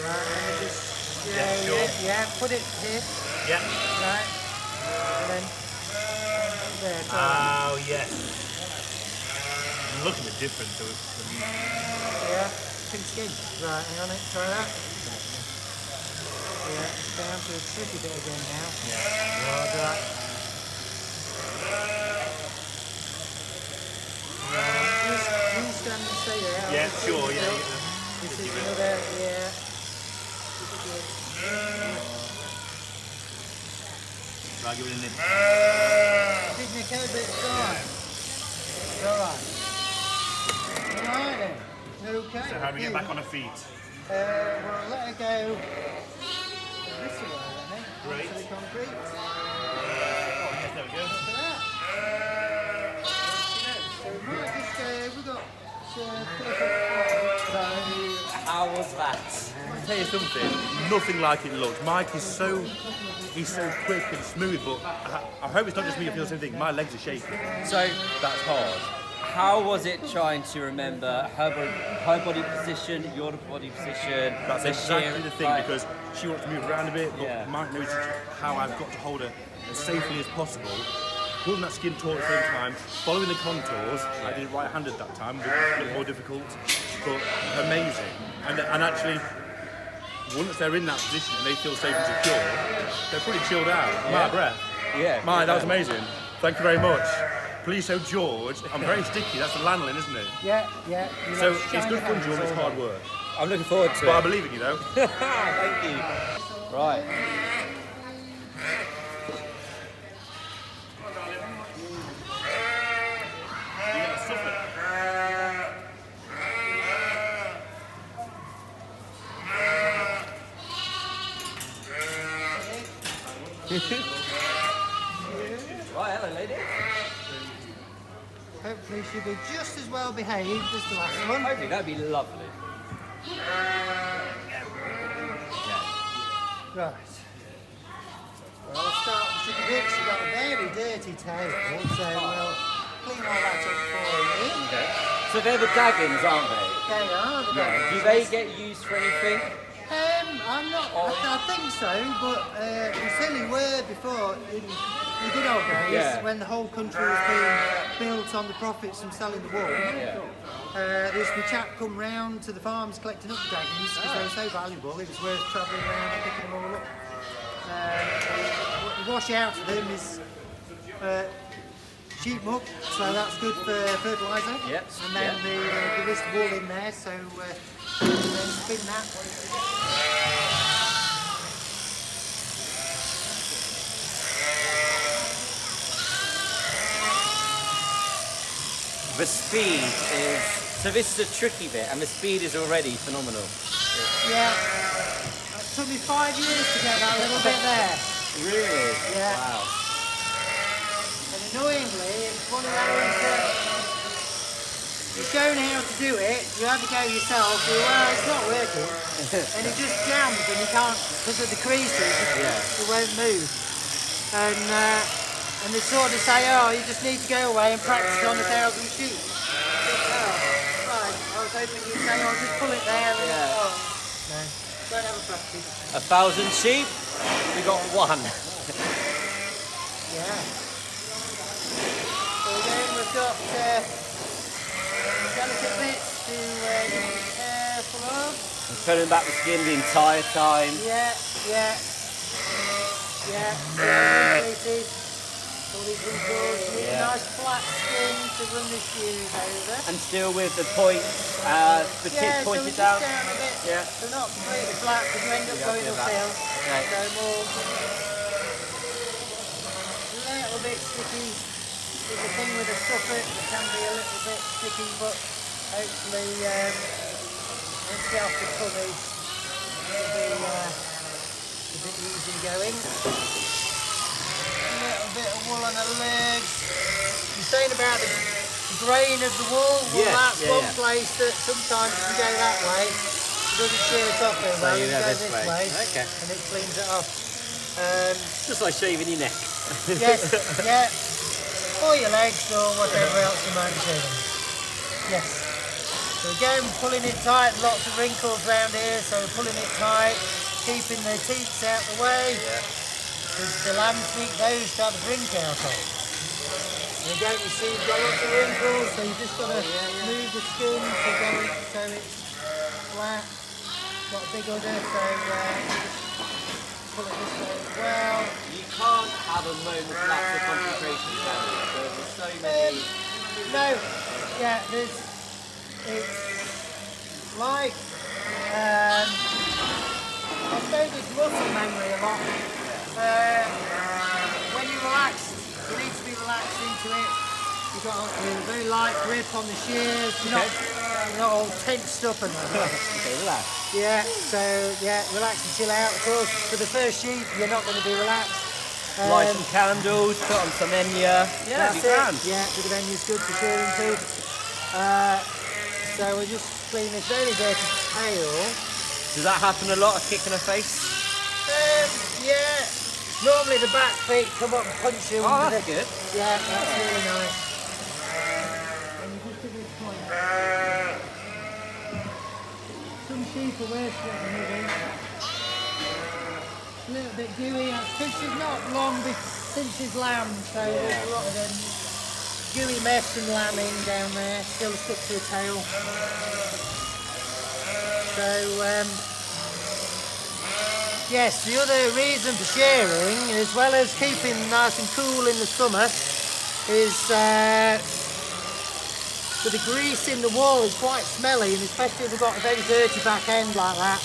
Right, and then just, Yeah, sure. yeah, put it here, Yeah. right, and then, there, try that. Oh, yes. Look at the difference. Yeah, pink skin. Right, hang on it, try that. Yeah, it's down to a tricky bit again now. Yeah. Right, right. You stand and stay there. I'll Yeah, just sure, put yeah. this up. This is another, yeah. Right, give it in there. Did Nick have a bit of time? Alright. Alright then. Okay. So how do we get back on our feet? Well, let her go this way then, eh? Great. Onto the concrete. Oh, yes, there we go. Look at that. So we might just, we've got perfect flow. How was that? I'll tell you something, nothing like it looks. Mike is he's so quick and smooth, but I hope it's not just me who feels the same thing. My legs are shaking. So, That's hard. how was it trying to remember her body position, your body position? That's exactly the thing, like- because she wants to move around a bit, but Yeah. Mike knows how I've got to hold her as safely as possible. Holding that skin taut at the same time, following the contours. I did it right-handed that time, which was a bit more difficult, but amazing. And actually, once they're in that position and they feel safe and secure, they're pretty chilled out. I'm out of breath. Yeah. Mike, that was amazing. Thank you very much. Please show George. I'm very sticky. That's the lanolin, isn't it? Yeah, yeah. You So must it's shine good your fun, hands George. It's all hard day. work. I'm looking forward to But I it. believe in you, though. Thank you. Right. Right, hello, lady. Hopefully she'll be just as well behaved as the last one. Hopefully, that'd be lovely. Right. Well, I'll start with chicken bits. You've got a very dirty tail, so we'll clean all that up for you. Okay. So they're the daggins, aren't they? They are the daggins. Do they get used for anything? I'm not. I think so, but we certainly were before in the good old days Yeah. when the whole country was being built on the profits from selling the wool. Yeah. This the chap come round to the farms collecting up the dragons because they were so valuable. It was worth travelling around and picking them all up. What you wash out of them is sheep muck, so that's good for fertiliser. Yep, And then there is wool in there, so then spin that. The speed is... So this is a tricky bit, and the speed is already phenomenal. Yeah. It took me 5 years to get that little bit there. Really? Yeah. Wow. And annoyingly, it's one of those you're shown how to do it, you have to go yourself, well, it's not working. And it just jams and you can't, because of the creases, it won't move. And they sort of say, oh, you just need to go away and practice on 1,000 sheep. Right, I was hoping you'd say, oh, just pull it there and, oh, no, don't have a practice. 1,000 sheep, we got one. Yeah. So again, we've got delicate bits to be careful of. Pulling back the skin the entire time. Yeah. Wrinkles. All these wrinkles. You need a nice flat skin to run the shears over. And still with the points, the tip pointed so down. down a bit. Yeah. So not completely flat because you end up going uphill. Okay. So more. A little bit sticky. There's a thing with a suffet that can be a little bit sticky, but hopefully once you get off the covers, it'll be a bit easy going. A little bit of wool on the legs. You're saying about the grain of the wool? Well, that's one place that sometimes you can go that way. It doesn't shear it off very well. You go this way, Okay. and it cleans it off. Just like shaving your neck. Yes, yeah. Or your legs or whatever else you might be doing. Yes. So again, pulling it tight, lots of wrinkles around here, so pulling it tight, keeping the teats out the way. Because the lambs need those to have a drink out of. And again, you see you've got lots of wrinkles, so you just got to move the skin so it's flat. Got a big udder, so pull it this way as well. You can't have a moment's lapse of concentration, can you? There's so many. No, yeah, it's like, I suppose it's muscle memory a lot. When you relax, you need to be relaxed into it. You've got a very light grip on the shears. You're not all tensed up and that. Okay, relax. Yeah, so yeah, relax and chill out. Of course, for the first sheep, you're not going to be relaxed. Light some candles, put on some Enya. Yeah, that'd be that's grand. it. Yeah, bit of Enya's good for shearing too. So we'll just clean this very dirty tail. Does that happen a lot, a kick in the face? Yeah. Normally the back feet come up and punch you. Oh, under that's the, good. Yeah, that's really nice. And you just give it a point. Some sheep are worse than others. A little bit gooey. Because she's not long since she's lamb, so there's a lot of them gooey mess and lambing down there, still stuck to the tail. So, yes, the other reason for shearing, as well as keeping nice and cool in the summer, is the grease in the wool is quite smelly, and especially if you've got a very dirty back end like that,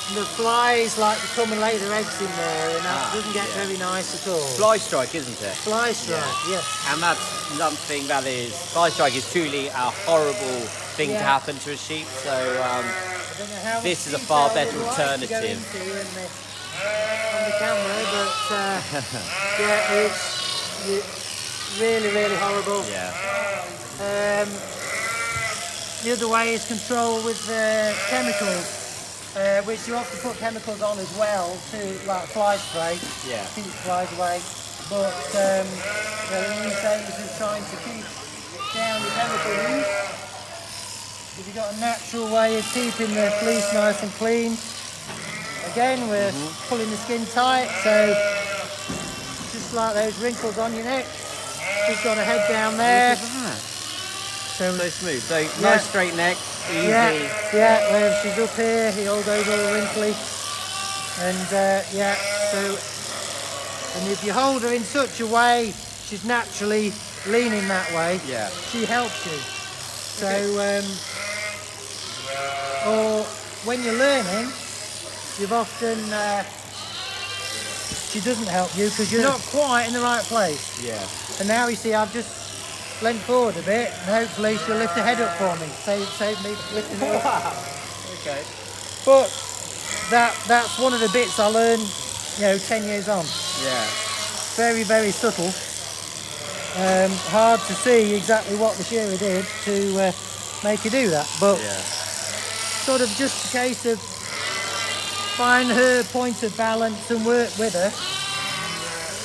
and the flies like to come and lay their eggs in there, and that doesn't get very nice at all. Fly strike, isn't it? Fly strike, yes. And that's something that is, fly strike is truly a horrible thing to happen to a sheep, so I don't know how this much is a far detail better we'd like to go alternative. into on the camera, but yeah, it's really, really horrible. Yeah. The other way is control with chemicals, which you have to put chemicals on as well to like fly spray, keep flies away. But these days are trying to keep down the chemical use. If you've got a natural way of keeping the fleece nice and clean, again we're pulling the skin tight, so just like those wrinkles on your neck, just got to head down there. So smooth. So nice straight neck, easy. Yeah, when she's up here, he all goes all wrinkly. And and if you hold her in such a way, she's naturally leaning that way, she helps you. So, or when you're learning, you've often, she doesn't help you because you're not quite in the right place. Yeah. And now you see I've just leant forward a bit, and hopefully she'll lift her head up for me. Save me lifting her up. Okay. But that's one of the bits I learned, 10 years on. Yeah. Very, very subtle. Hard to see exactly what the shearer did to make her do that. But sort of just a case of find her point of balance and work with her.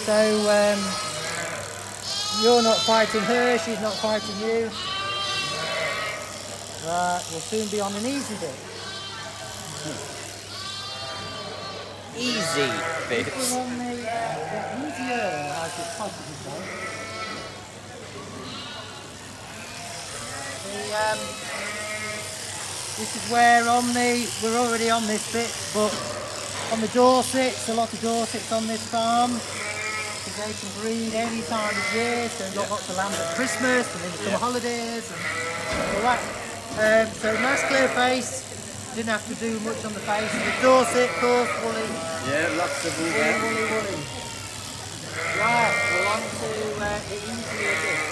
So you're not fighting her, she's not fighting you. Right, we'll soon be on an easy bit. Easy We're bits. on the easier, I should possibly say. This is where we're already on this bit, but on the Dorsets, a lot of Dorsets on this farm. Because they can breed any time of year, so we've got lots of lambs at Christmas and in the summer holidays and all that. So nice clear face, didn't have to do much on the face. The Dorset, of course, woolly. Yeah, lots of wool there. Woolly. Right, we're on to the easier bit.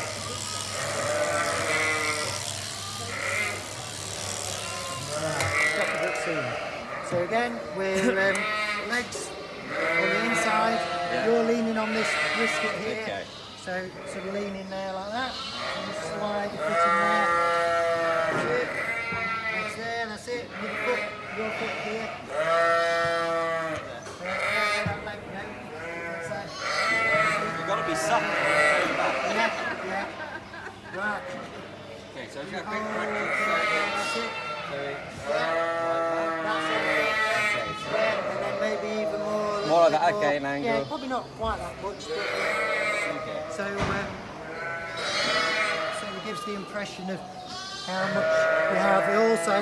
Stop a bit soon. So again, we're legs on the inside. You're leaning on this brisket here. Okay. So sort of lean in there like that. And just slide your foot in there. That's it. That's there, that's it. With your foot here. That leg, no. That's that. You've got to be supple. Yeah. Right. Okay, so if you've got Oh, quick practice. that's it. That's it. Yeah, and then maybe even more. More like that, more- okay, an Yeah, angle. probably not quite that much, but Okay. so it gives the impression of how much you have. It also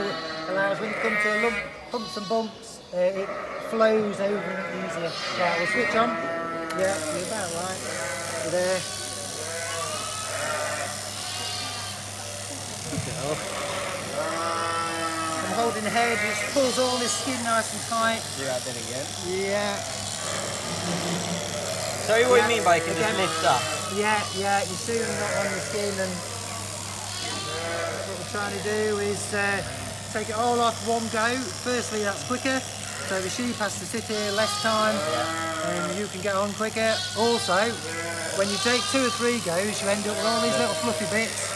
allows when you come to humps and bumps, it flows over it easier. Right, we'll switch on. Yeah, you're about right. You're there. I'm holding the head, which pulls all this skin nice and tight. Do that then again. Yeah, So what you mean by it can just lift up? yeah, you're soon not on the skin, and what we're trying to do is take it all off one go. Firstly, that's quicker, so the sheep has to sit here less time, and you can get on quicker. Also, when you take 2 or 3 goes, you end up with all these little fluffy bits.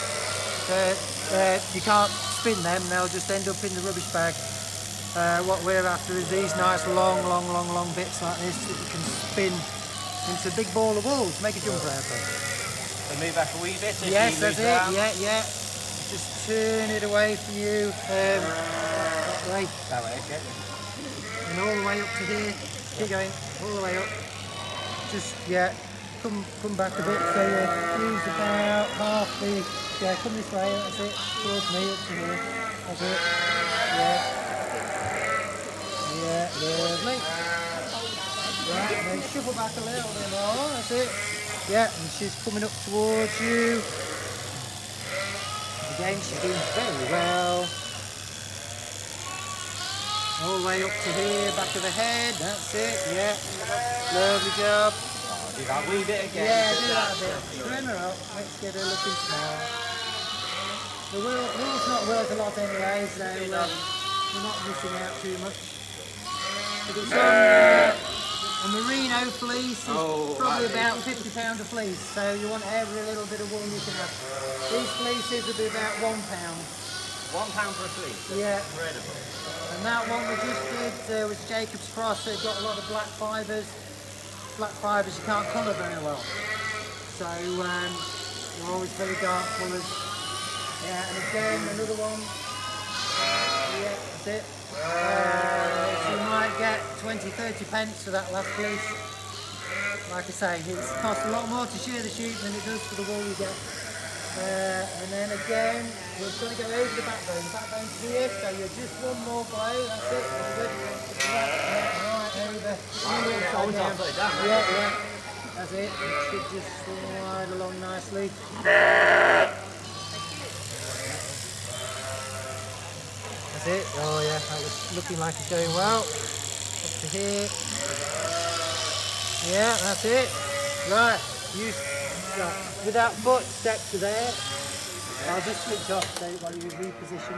You can't spin them; they'll just end up in the rubbish bag. What we're after is these nice long bits like this that you can spin into a big ball of wool to make a jumper out of. So move back a wee bit. If Yes, you that's move it. round. Yeah. Just turn it away from you. That way. That way, okay. And all the way up to here. Keep going. All the way up. Just come back a bit. So you use about half the. Yeah, come this way. That's it. Towards me up to here. That's it. Yeah, lovely. Right, then shuffle back a little bit more, that's it. Yeah, and she's coming up towards you. Again, she's doing very well. All the way up to here, back of the head, that's it, yeah. Lovely job. Do that wee bit again. Yeah, do that a bit. Turn her up, let's get her looking smart. The wool's not worth a lot anyway, so you're not missing out too much. But it's on a merino fleece is probably about £50 a fleece, so you want every little bit of wool you can have. These fleeces will be about £1. £1 for a fleece. Yeah. Incredible. And that one we just did was Jacob's Cross. They've got a lot of black fibres. Black fibres you can't colour very well. So they're always very dark colours. Yeah, and again another one. Yeah, that's it. So you might get 20-30 pence for that last fleece. Like I say, it costs a lot more to shear the sheep than it does for the wool you get. And then again, we're going to go over the backbone. The backbone's here, so you're just one more blow. That's it. That's good. Right over. Upside down. Yeah. That's it. It should just slide along nicely. That's it. Oh yeah, that was looking like it's going well. Up to here. Yeah, that's it. Right. With that foot step to there. I'll just switch off so while you reposition.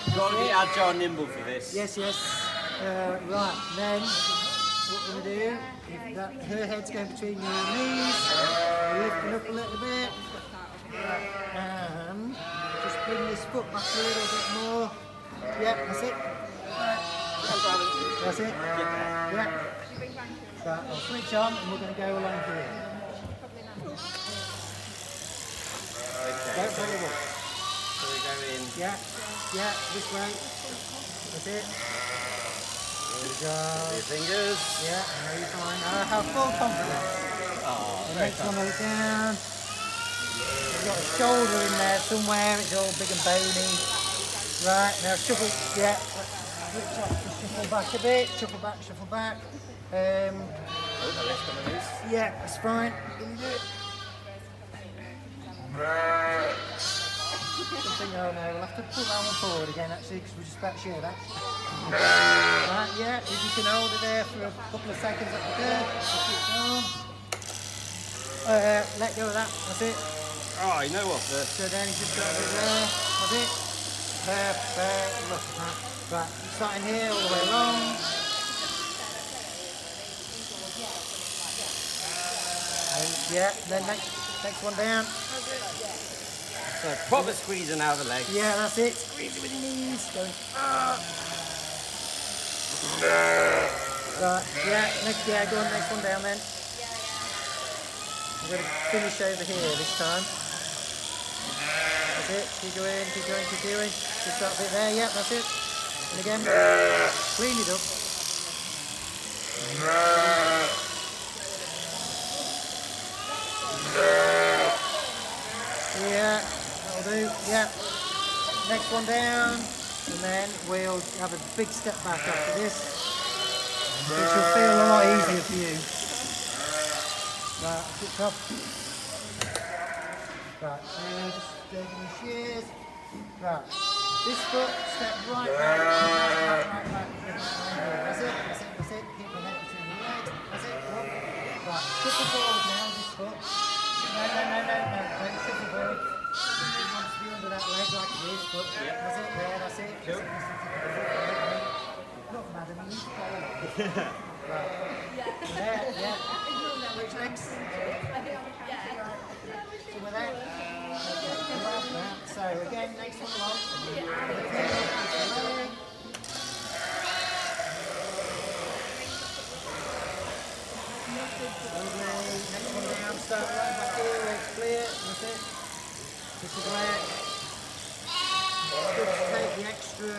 You've got to be agile and nimble for this. Yes. Right. Then what we're going to do is her head's going between your knees. Lifting up a little bit. And just Bring this foot back a little bit more. Yeah, that's it. That's it. Yeah. Right, I'll switch on and we're going to go along here. Don't pull it up. So we go in. Yeah, yeah, this way. That's it. There we go. Your fingers. Yeah, no, you're fine. I have full confidence. The next one goes down. We've got a shoulder in there somewhere. It's all big and bony. Right, now shuffle. Yeah, switch off. Just shuffle back a bit. Shuffle back, shuffle back. Yeah, that's fine. Can you do it? Something, oh no, we'll have to pull that one forward again actually because we're just about to share that. Right, yeah, if you can hold it there for a couple of seconds, that'd be good. Let go of that, that's it. Oh, you know what? So then you just got it there, that's it. Perfect, look at that. Right, starting here all the way along. And yeah, then next one down. So proper squeezing out the legs. Yeah, that's it. Squeeze it with your knees. Going. Right, yeah, go on, next one down then. I'm going to finish over here this time. That's it. Keep going, keep going, keep going. Just that bit there, yeah, that's it. And again, clean it up. Yeah, that'll do, yeah. Next one down, and then we'll have a big step back after this, which will feel a lot easier for you. Right, switch off. Right, just taking the shears. Right, this foot, step right back. That's it, that's it, that's it. Keep the head between the legs. That's it, up. Right, shuffle forward now, this foot. No, don't shuffle forward. It wants to be under that leg like this, but that's it, there, that's it. Look, madam, you need to go along. Right. There, yeah. Which legs? So with that, so again, next one along. Next one down, start right back here, legs clear, that's it. This is where just take the extra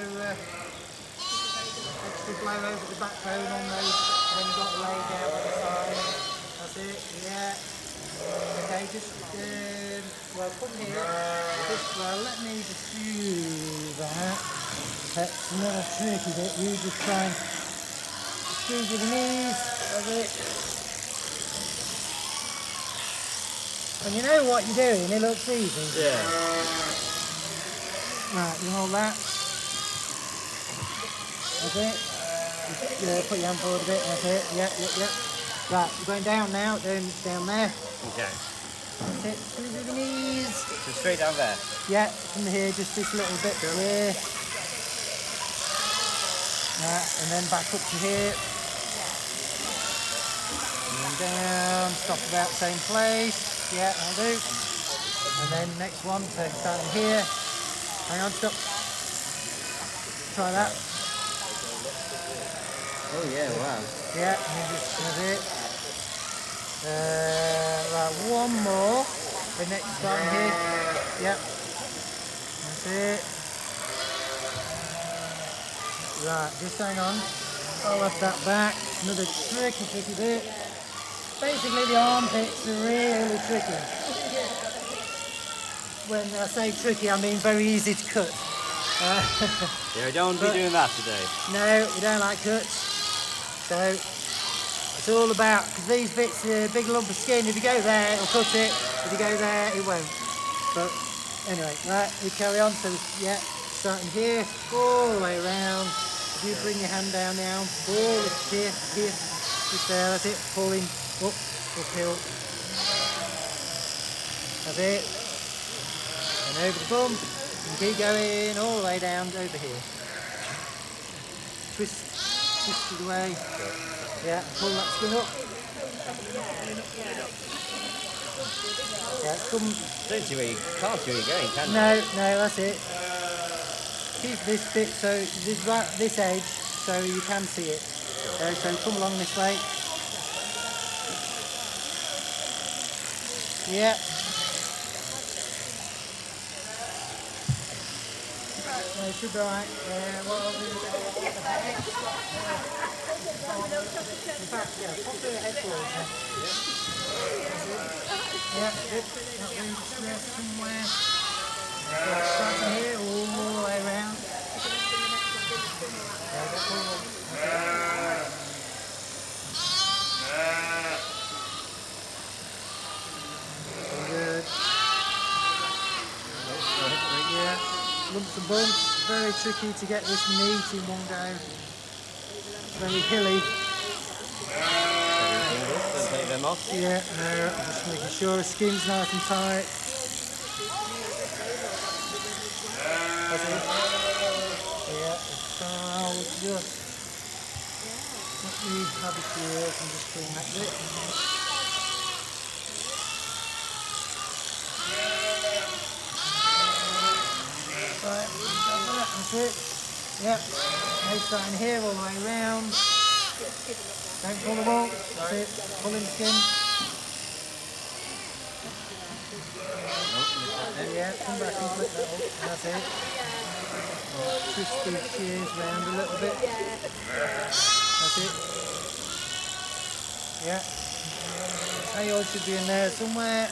blow over the backbone on those, then you've got the leg out on the side. That's it, yeah. Okay, just, well, from here, just, well, let me just do that. That's another tricky bit. You just try and squeeze with the knees, that's it. And you know what you're doing, it looks easy. Yeah. Right, you hold that. That's it. Just, put your hand forward a bit, that's it. Yeah. Right, you're going down now, down there. Okay. That's it, squeeze with the knees. So straight down there. Yeah, from here, just this little bit here. Right, and then back up to here. And then down, stop about the same place. Yeah, I'll do. And then next one, so starting here. Hang on, stop. Try that. Oh yeah, wow. Yeah, and then just that's it. Right, one more. The next starting here. Yep. That's it. Right, just hang on. I'll have that back. Another tricky bit. Basically the armpits are really tricky. When I say tricky, I mean very easy to cut. Yeah, we don't want to be doing that today. No, we don't like cuts. So it's all about, because these bits are a big lump of skin. If you go there, it'll cut it. If you go there, it won't. But anyway, right, we carry on. So yeah, starting here, all the way around. If you bring your hand down now, pull it here, just there, that's it, pulling up, uphill. That's it. And over the bum, and keep going all the way down over here. Twist it away. Yeah, pull that skin up. Yeah, come. Don't see where you can't see where you're going, can you? No, that's it. Keep this bit so this edge so you can see it. So come along this way. Yeah. No, it should be alright. What I'll do is in fact, yeah, pop the head forward. Yeah, good. That way, just rest somewhere. Start from here all the way around. Yeah, that's all. Good. Yeah, lumps and bumps. Very tricky to get this neat in one go. It's very hilly. Don't take them off. Yeah, no, just making sure the skin's nice and tight. That's it. Yeah, so I'll just let me have it here and just clean that bit. Right, that's it. Yep, no starting here all the way around. Don't pull the wall, that's it, pulling the skin. Yeah, come back and flip that up, that's it. Twist these shears round a little bit. That's it. Yeah. Yours should be in there somewhere.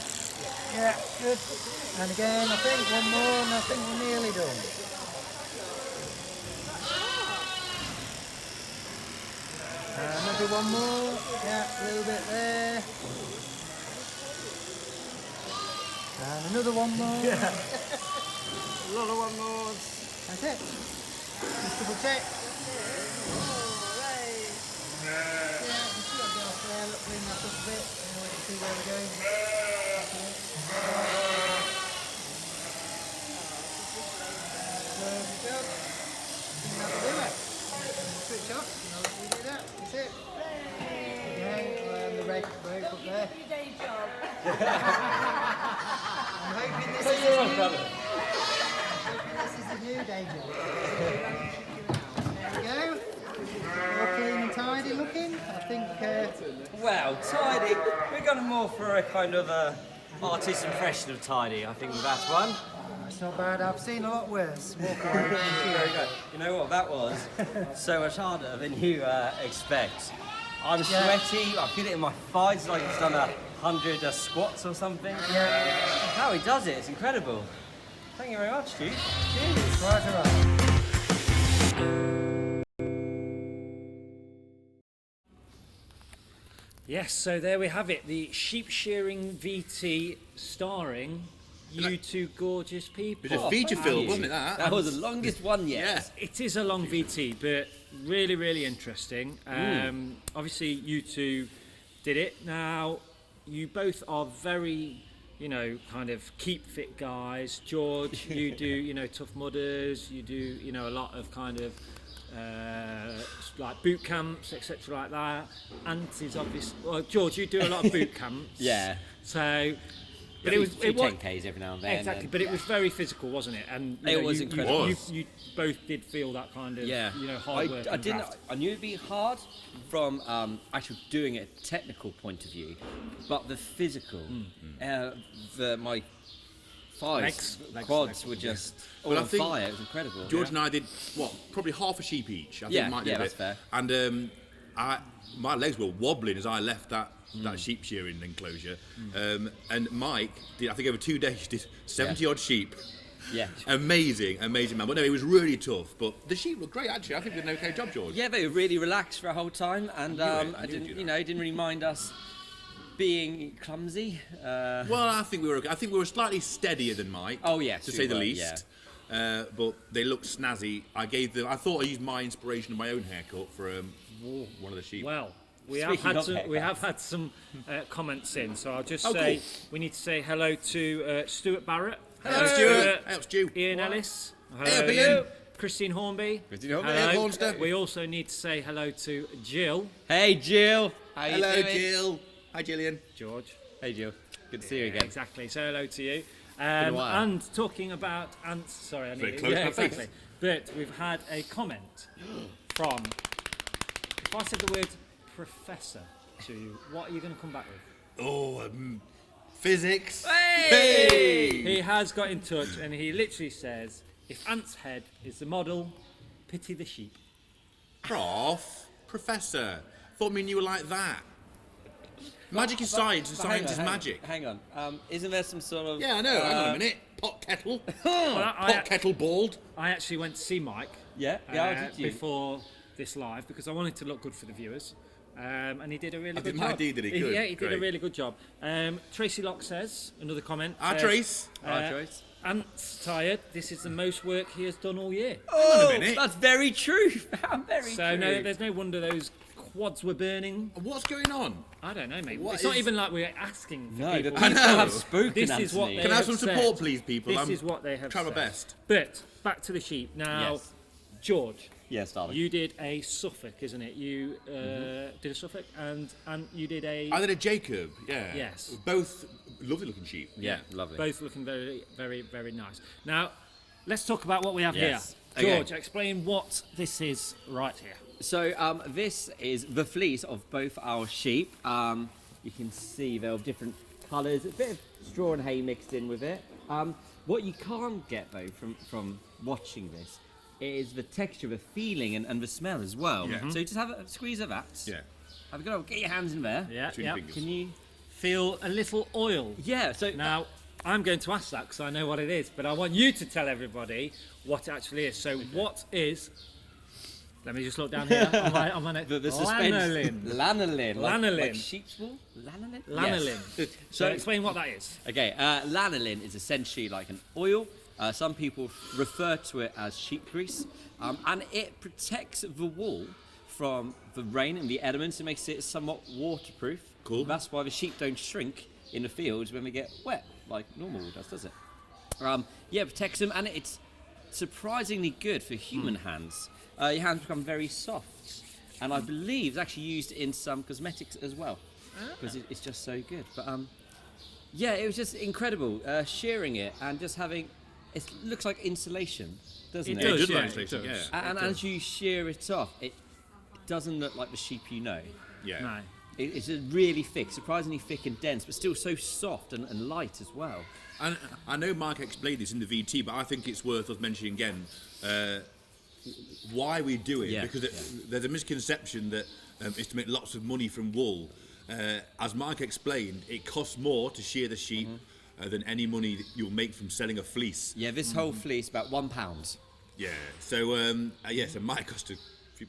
Yeah, good. And again, I think one more and I think we're nearly done. Maybe one more. Yeah, a little bit there. And another one more. Yeah. Another one more. That's it. Just double check. Yeah, just got to get off there, look, clean that up a bit. You know, see where we're going. There we go. And that'll do it. Switch off. You know, we do that. That's it. Okay, and the brake up there. Everyday job. I'm hoping this is a new day job. There we go. All clean and tidy looking. I think. Well, tidy. We're going more for a kind of artist impression of tidy. I think that's one. It's not bad. I've seen a lot worse. Walk away. Very good. You know what? That was so much harder than you expect. I'm sweaty. I feel it in my thighs like it's done 100 squats or something. Yeah. How he does it, it's incredible. Thank you very much, Stu. Cheers. Right around. Yes, so there we have it, the sheep shearing VT starring you two gorgeous people. It was a feature film, wasn't it? That was the longest one yet. It is a long VT, but really, really interesting. Obviously, you two did it. Now, you both are very, kind of keep fit guys. George, you do, Tough Mudders. You do, a lot of kind of like boot camps, etc. like that. Anti's obviously. Well, George, you do a lot of boot camps. Yeah. So. But it was 10Ks every now and then. Exactly, but it was very physical, wasn't it? And it was incredible. You both did feel that kind of hard work. I didn't. I knew it'd be hard from actually doing it technical point of view, but the physical, my thighs, quads were just all on fire. It was incredible. George and I did probably half a sheep each. I think might be a bit. That's fair. And my legs were wobbling as I left that sheep shearing enclosure. And Mike did, I think over 2 days, did 70 odd sheep. Yeah. Amazing man. But no, it was really tough. But the sheep looked great actually. I think we did an okay job, George. Yeah, they were really relaxed for a whole time, and I didn't, didn't really mind us being clumsy. Well, I think we were okay. I think we were slightly steadier than Mike. Oh yes, to say the least. Yeah. But they looked snazzy. I thought I used my inspiration of my own haircut for one of the sheep. Well. We have had some comments in, so I'll just say we need to say hello to Stuart Barrett. Hello, Stuart. Hello, Stu. Ian Ellis. Hello, Ian. Christine Hornby. Hello. Hello. We also need to say hello to Jill. Hey, Jill. Hello, Jill. Hi, Gillian. George. Hey, Jill. Good to see you again. Exactly. So hello to you. Been a while. And talking about ants, sorry, I Very need close to my face. exactly. But we've had a comment from. If I said the word professor to you, what are you going to come back with? Oh, physics. He has got in touch and he literally says, if Ant's head is the model, pity the sheep. Professor. Thought me and you were like that. Magic is science and science is magic. Hang on. Isn't there some sort of... Yeah, I know. Hang on a minute. Pot kettle. Well, Pot kettle bald. I actually went to see Mike Yeah? Yeah, did you? before this live because I wanted to look good for the viewers. And he did a really I good think job. Mike did he? Good. Yeah, he did a Great. really good job. Tracy Locke says, another comment. Our says, Trace. Our Trace. Ant's tired. This is the most work he has done all year. Oh, a minute. that's very true. Very So true. no, there's no wonder those quads were burning. What's going on? I don't know, mate. What It's not is- even like we're asking for No, the people. people know. have spoken, This is what Anthony. they Can I have some said. support, please, people? This I'm is what they have trying my said. best. But back to the sheep. Now, Yes. George, Yes, darling. you did a Suffolk, isn't it? You did a Suffolk and you did a... I did a Jacob, yeah. Yes. Both lovely looking sheep. Yeah, lovely. Both looking very, very, very nice. Now, let's talk about what we have Yes. here. Okay. George, explain what this is right here. So this is the fleece of both our sheep. You can see they're of different colours, a bit of straw and hay mixed in with it. What you can't get though from watching this is the texture, the feeling, and the smell as well. Yeah. So just have a squeeze of that. Yeah. Have a go. Get your hands in there. Yeah, Between yeah. fingers. Can you? Feel a little oil. Yeah. So Now, I'm going to ask that because I know what it is, but I want you to tell everybody what it actually is. So, what is? Let me just look down here. on my the suspense. lanolin. Lanolin. Lanolin. Like sheep's wool. Lanolin. Lanolin. Yes. So, explain what that is. Okay, lanolin is essentially like an oil. Some people refer to it as sheep grease, and it protects the wool from the rain and the elements. It makes it somewhat waterproof. Cool. That's why the sheep don't shrink in the fields when they get wet, like normal wool does it? Yeah, it protects them, and it's surprisingly good for human hands. Your hands become very soft, and I believe it's actually used in some cosmetics as well, because it's just so good. But yeah, it was just incredible shearing it and just having. It looks like insulation, doesn't it? It does, Good yeah, legislation, it does. yeah. And as you shear it off, it doesn't look like the sheep you know. Yeah. No. It's a really thick, surprisingly thick and dense, but still so soft and light as well. And I know Mark explained this in the VT, but I think it's worth us mentioning again why we do it. Yeah, Because there's a misconception that it's to make lots of money from wool. As Mark explained, it costs more to shear the sheep than any money that you'll make from selling a fleece. Yeah, this whole fleece about £1. Yeah. So so it might cost a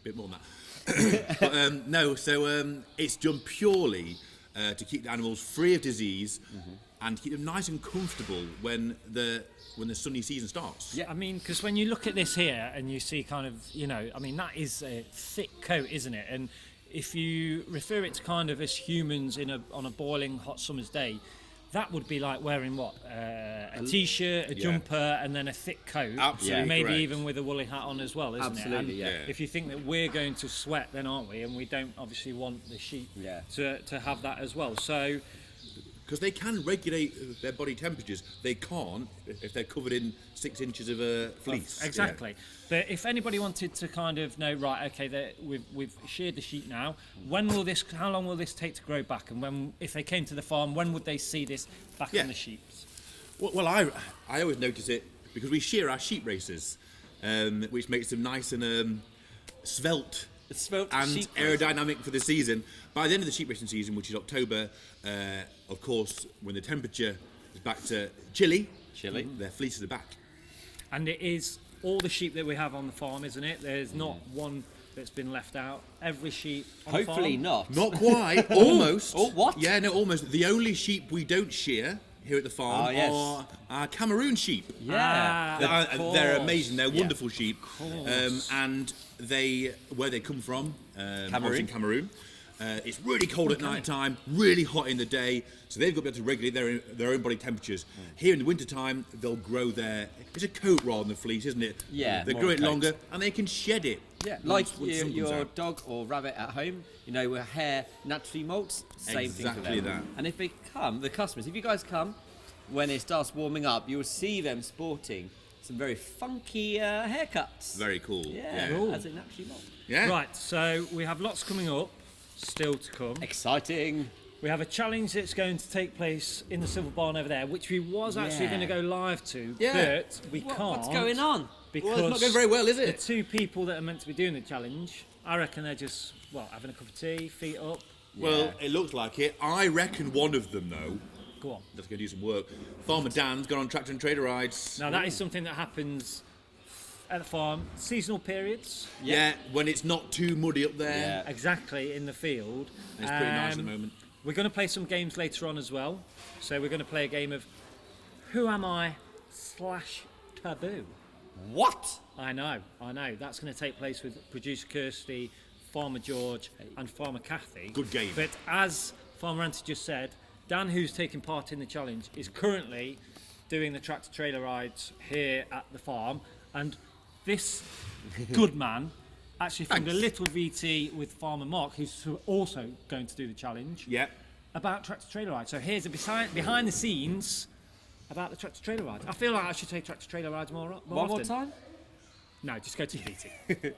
bit more than that. But no, so it's done purely to keep the animals free of disease and keep them nice and comfortable when the sunny season starts. Yeah. I mean, because when you look at this here and you see kind of, I mean, that is a thick coat, isn't it? And if you refer it to kind of as humans on a boiling hot summer's day, that would be like wearing what? A t-shirt, a jumper, and then a thick coat. Absolutely Maybe correct. even with a woolly hat on as well, isn't Absolutely, it? And yeah. if you think that we're going to sweat, then aren't we? And we don't obviously want the sheep Yeah. to have that as well. So, Because they can regulate their body temperatures. They can't if they're covered in 6 inches of fleece. exactly. But if anybody wanted to kind of know, right, okay, we've sheared the sheep now. How long will this take to grow back? And when, if they came to the farm, when would they see this back Yeah. on the sheep? Well, I always notice it because we shear our sheep races, which makes them nice and svelte Svelte and sheep aerodynamic for the season. By the end of the sheep racing season, which is October, of course, when the temperature is back to chilly, their fleeces are back. And it is all the sheep that we have on the farm, isn't it? There's not one that's been left out. Every sheep on the Hopefully farm. not. Not quite, almost. Oh, what? Yeah, no, almost. The only sheep we don't shear here at the farm are our Cameroon sheep. Yeah. They're amazing. They're Yeah. wonderful sheep, and where they come from, obviously in Cameroon. It's really cold at night time, really hot in the day, so they've got to be able to regulate their own body temperatures. Here in the winter time, they'll grow it's a coat rather than a fleece, isn't it? Yeah, They more grow a it coat. longer and they can shed it. Yeah, once like the sun comes your out. dog or rabbit at home, where hair naturally molts, same thing for Exactly them. that. And if they come, the customers, if you guys come, when it starts warming up, you'll see them sporting some very funky haircuts. Very cool. Yeah, Cool. as it naturally molts. Yeah. Right, so we have lots coming up, still to come. Exciting. We have a challenge that's going to take place in the Silver Barn over there, which we was actually Yeah. going to go live to, Yeah. but we can't. What's going on? Because Well, it's not going very well, is the it? two people that are meant to be doing the challenge, I reckon they're just, having a cup of tea, feet up. Well, it looks like it. I reckon one of them, though, Go on. let's go do some work. Farmer Dan's gone on tractor and trailer rides. Now, that is something that happens at the farm, seasonal periods, Yeah, when it's not too muddy up there. Yeah. exactly, in the field. It's pretty nice at the moment. We're going to play some games later on as well. So we're going to play a game of Who Am I / Taboo. What? I know. That's going to take place with producer Kirsty, Farmer George, and Farmer Kathy. Good game. But as Farmer Auntie just said, Dan, who's taking part in the challenge, is currently doing the tractor trailer rides here at the farm. And this good man actually filmed a Thanks. little VT with Farmer Mark, who's also going to do the challenge, Yeah. about tractor trailer rides. So here's a behind the scenes about the tractor trailer rides. I feel like I should take tractor trailer rides more One often. more time? No, just go to VT.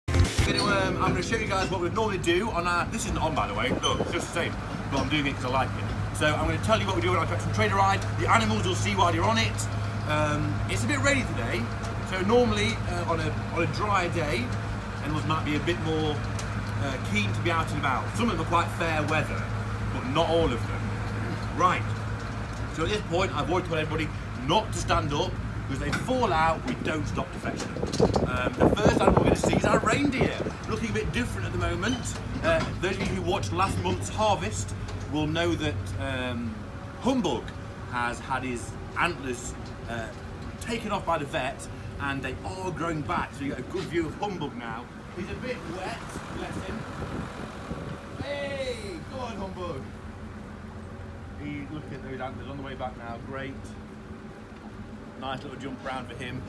I'm going to show you guys what we normally do on our... This isn't on, by the way. Look, it's just the same. But I'm doing it because I like it. So I'm going to tell you what we do on our tractor and trailer ride. The animals you'll see while you're on it. It's a bit rainy today. So normally on a dry day, animals might be a bit more keen to be out and about. Some of them are quite fair weather, but not all of them. Right. So at this point, I've already told everybody not to stand up, because they fall out, we don't stop to fetch them. The first animal we're going to see is our reindeer, looking a bit different at the moment. Those of you who watched last month's harvest will know that Humbug has had his antlers taken off by the vet, and they are growing back, so you get a good view of Humbug now. He's a bit wet, bless him. Hey, go on Humbug. Look at those antlers on the way back now, great. Nice little jump around for him.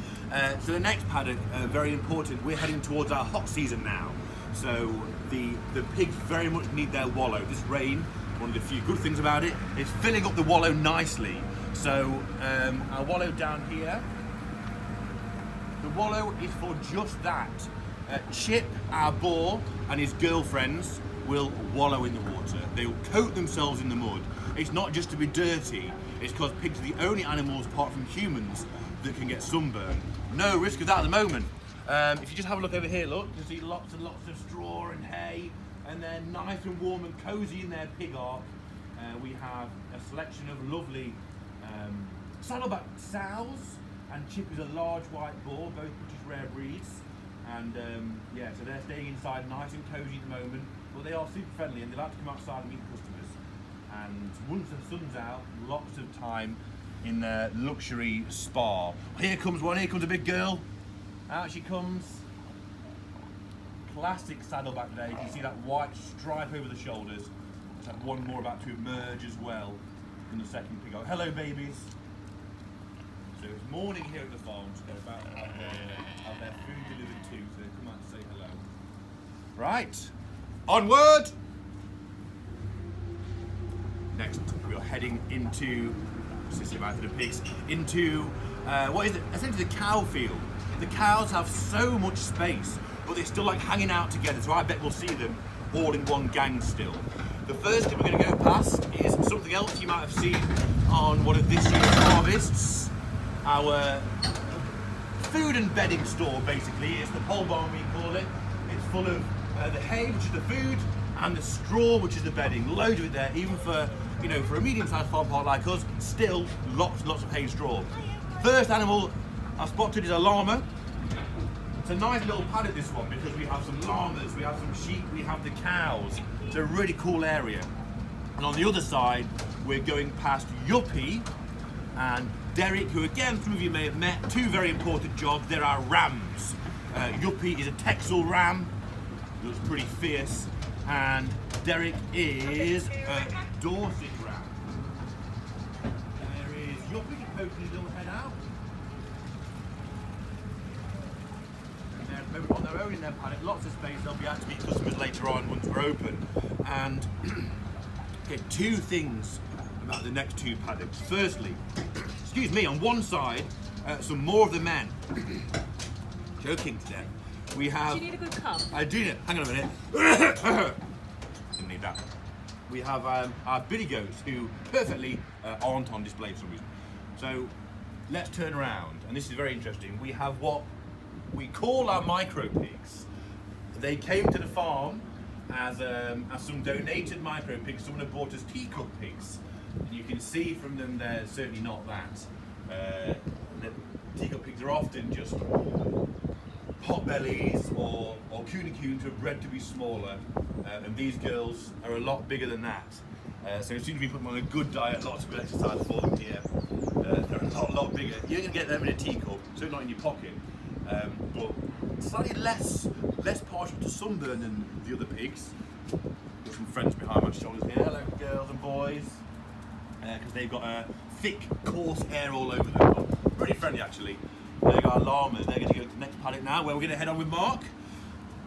So the next paddock, very important, we're heading towards our hot season now. So the pigs very much need their wallow. This rain, one of the few good things about it, is filling up the wallow nicely. So our wallow down here, the wallow is for just that. Chip, our boar, and his girlfriends will wallow in the water. They will coat themselves in the mud. It's not just to be dirty, it's because pigs are the only animals, apart from humans, that can get sunburn. No risk of that at the moment. If you just have a look over here, look, you see lots and lots of straw and hay, and they're nice and warm and cosy in their pig ark. We have a selection of lovely saddleback sows, and Chip is a large white boar, both British rare breeds. And yeah, so they're staying inside nice and cosy at the moment, but they are super friendly and they like to come outside and meet customers. And once the sun's out, lots of time in their luxury spa. Here comes one, here comes a big girl. Out she comes. Classic saddleback there. You can see that white stripe over the shoulders. Let's have one more about to emerge as well in the second pig. Hello babies. So it's morning here at the farm, so they're about to have their food delivered too, so come out to say hello. Right, onward! Next, we are heading into, about the pigs, into, what is it? Essentially the cow field. The cows have so much space, but they still like hanging out together, so I bet we'll see them all in one gang still. The first thing we're going to go past is something else you might have seen on one of this year's harvests. Our food and bedding store, basically. It's the pole barn, we call it. It's full of the hay, which is the food, and the straw, which is the bedding. Loads of it there, even for, you know, for a medium-sized farm park like us, still lots and lots of hay and straw. First animal I've spotted is a llama. It's a nice little paddock, this one, because we have some llamas, we have some sheep, we have the cows. It's a really cool area. And on the other side, we're going past Yuppie and Derek, who again, some of you may have met, two very important jobs. They're our rams. Yuppie is a Texel ram, looks pretty fierce, and Derek is a Dorset ram. There is Yuppie poking his little head out. And they're on their own in their paddock, lots of space. They'll be out to meet customers later on once we're open. And okay, two things about the next two paddocks. Firstly, excuse me, on one side, some more of the men. Joking to death. We have. Do you need a good cup? I do need. Hang on a minute. Didn't need that. We have our biddy goats who perfectly aren't on display for some reason. So let's turn around, and this is very interesting. We have what we call our micro pigs. They came to the farm as some donated micro pigs. Someone had bought us teacup pigs. And you can see from them they're certainly not that. The teacup pigs are often just potbellies or coons who are bred to be smaller, and these girls are a lot bigger than that. So as soon as we put them on a good diet, lots of good exercise for them here, they're a lot bigger. You're going to get them in a teacup, so not in your pocket, but slightly less partial to sunburn than the other pigs. Got some friends behind my shoulders here. Hello, girls and boys. Because they've got a thick, coarse hair all over them. Pretty friendly, actually. They've got our llamas. They're going to go to the next paddock now, where we're going to head on with Mark,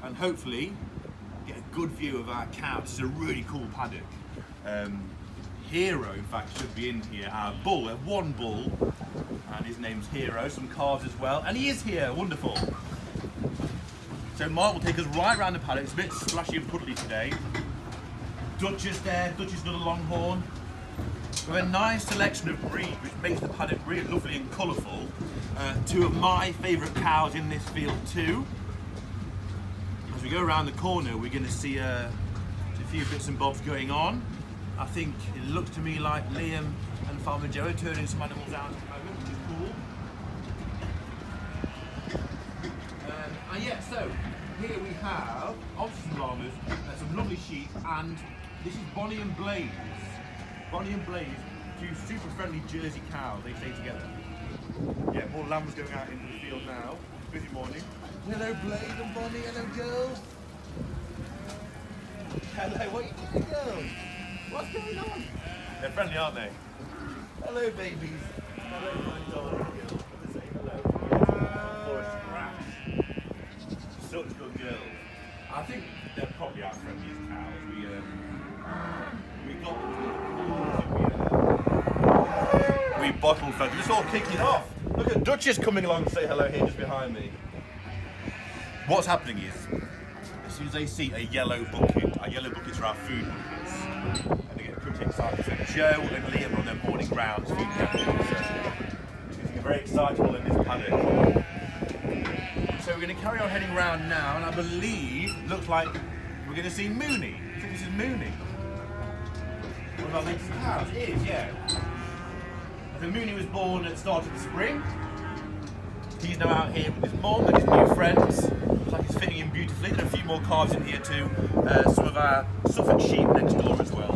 and hopefully get a good view of our cows. It's a really cool paddock. Hero, in fact, should be in here. Our bull, we have one bull, and his name's Hero. Some calves as well, and he is here. Wonderful. So Mark will take us right around the paddock. It's a bit splashy and puddly today. Duchess there. Duchess is another longhorn. We have a nice selection of breeds, which makes the paddock really lovely and colourful. Two of my favourite cows in this field too. As we go around the corner, we're going to see a few bits and bobs going on. I think it looks to me like Liam and Farmer Joe are turning some animals out at the moment, which is cool. Yeah, so here we have obviously some llamas, some lovely sheep, and this is Bonnie and Blaze. Bonnie and Blaze, two super friendly Jersey cows, they stay together. Yeah, more lambs going out into the field now. Busy morning. Hello Blaze and Bonnie, hello girls. Hello, what are you doing girls? What's going on? They're friendly, aren't they? Hello babies. Hello my darling girls. Let's say hello. For a scratch. Such good girls. I think they're probably our friendliest cows. We got them. We bottle fed. Just all kicking off. Look at Duchess coming along to say hello here just behind me. What's happening is, as soon as they see a yellow bucket, our yellow buckets are our food buckets, and they get pretty excited. So Joe and Liam are on their morning rounds feeding animals. It's getting very excitable in this paddock. So we're going to carry on heading round now, and I believe, looks like we're going to see Mooney. I think this is Mooney. One of our latest cows. It is, yeah. So Mooney was born at the start of the spring. He's now out here with his mom and his new friends. Looks like he's fitting in beautifully. There are a few more calves in here too. Some of our Suffolk sheep next door as well.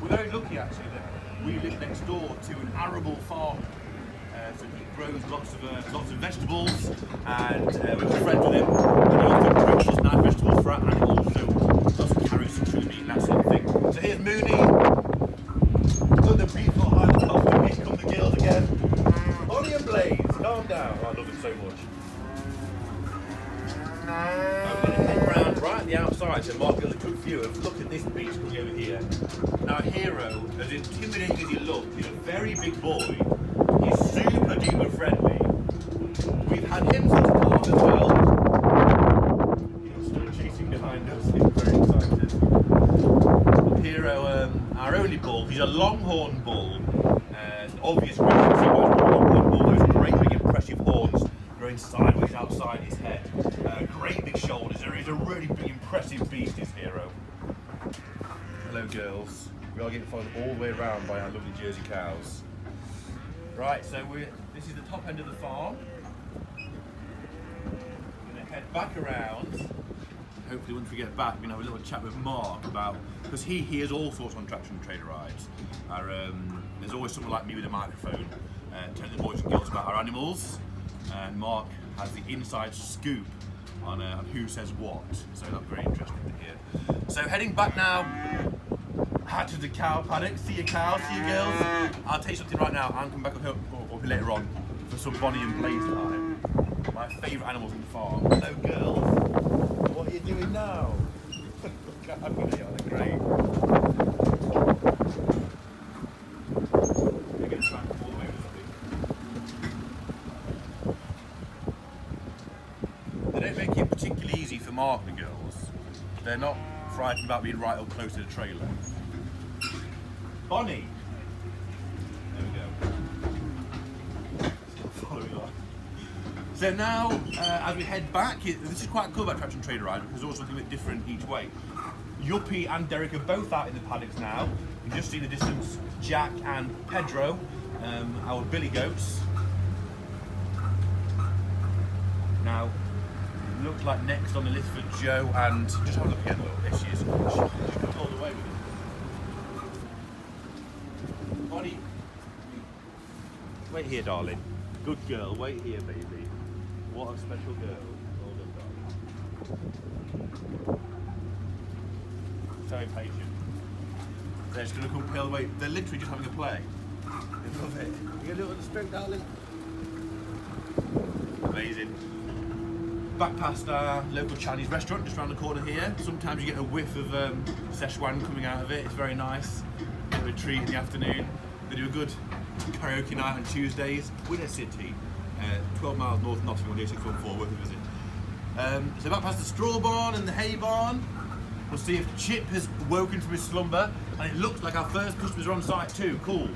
We're very lucky actually that we live next door to an arable farm. So he grows lots of vegetables, and we're good friends with him. And he often brings us nice vegetables for our animals, so lots of carrots and chili and that sort of thing. So here's Mooney. Look at the beautiful Highland costume. Here come the girls again. Bonnie and Blaze, calm down. Oh, I love it so much. I'm going to head round right at the outside so Mark gets a good view of, look at this beach coming over here. Now Hero, as intimidating as he looks, he's a very big boy. He's super duper friendly. We've had him since part as well. He's still chasing behind us. He's very excited. Hero, our only bull, he's a longhorn bull. Obvious reason so much for a longhorn bull, those great big impressive horns growing sideways outside his head. Great big shoulders. He's a really big impressive beast, this Hero. Hello girls. We are getting followed all the way around by our lovely Jersey cows. Right, so this is the top end of the farm. We're going to head back around. Hopefully once we get back, we're going to have a little chat with Mark about, because he hears all sorts on Traction Trader rides. There's always someone like me with a microphone telling the boys and girls about our animals. And Mark has the inside scoop on who says what. So that's very interesting to hear. So heading back now out to the cow paddock. See your cows, see your girls. I'll tell you something right now. I'm coming back up here later on for some Bonnie and Blaze time. My favourite animals on the farm. Hello, girls. What are you doing now? Look how good they are. They're great. They're going to try and pull away with something. They don't make it particularly easy for Mark and the girls. They're not frightened about being right up close to the trailer. Bonnie! There we go. Still following on. So now, as we head back, this is quite cool about Traction Trader Ride because there's always something a bit different each way. Yuppie and Derek are both out in the paddocks now. You can just see in the distance Jack and Pedro, our billy goats. Now, looks like next on the list for Joe and just have a look at her. There she is. She's coming all the way with it. Bonnie, wait here, darling. Good girl. Wait here, baby. What a special girl. Well done, darling. So impatient. They're just going to come peel away. They're literally just having a play. They love it. You gonna do it on the stroke, darling? Amazing. Back past our local Chinese restaurant just around the corner here. Sometimes you get a whiff of Szechuan coming out of it. It's very nice. Bit of a treat in the afternoon. They do a good karaoke night on Tuesdays. Winner City, 12 miles north of Nottingham, 614, worth a visit. So back past the straw barn and the hay barn. We'll see if Chip has woken from his slumber, and it looks like our first customers are on site too. Cool.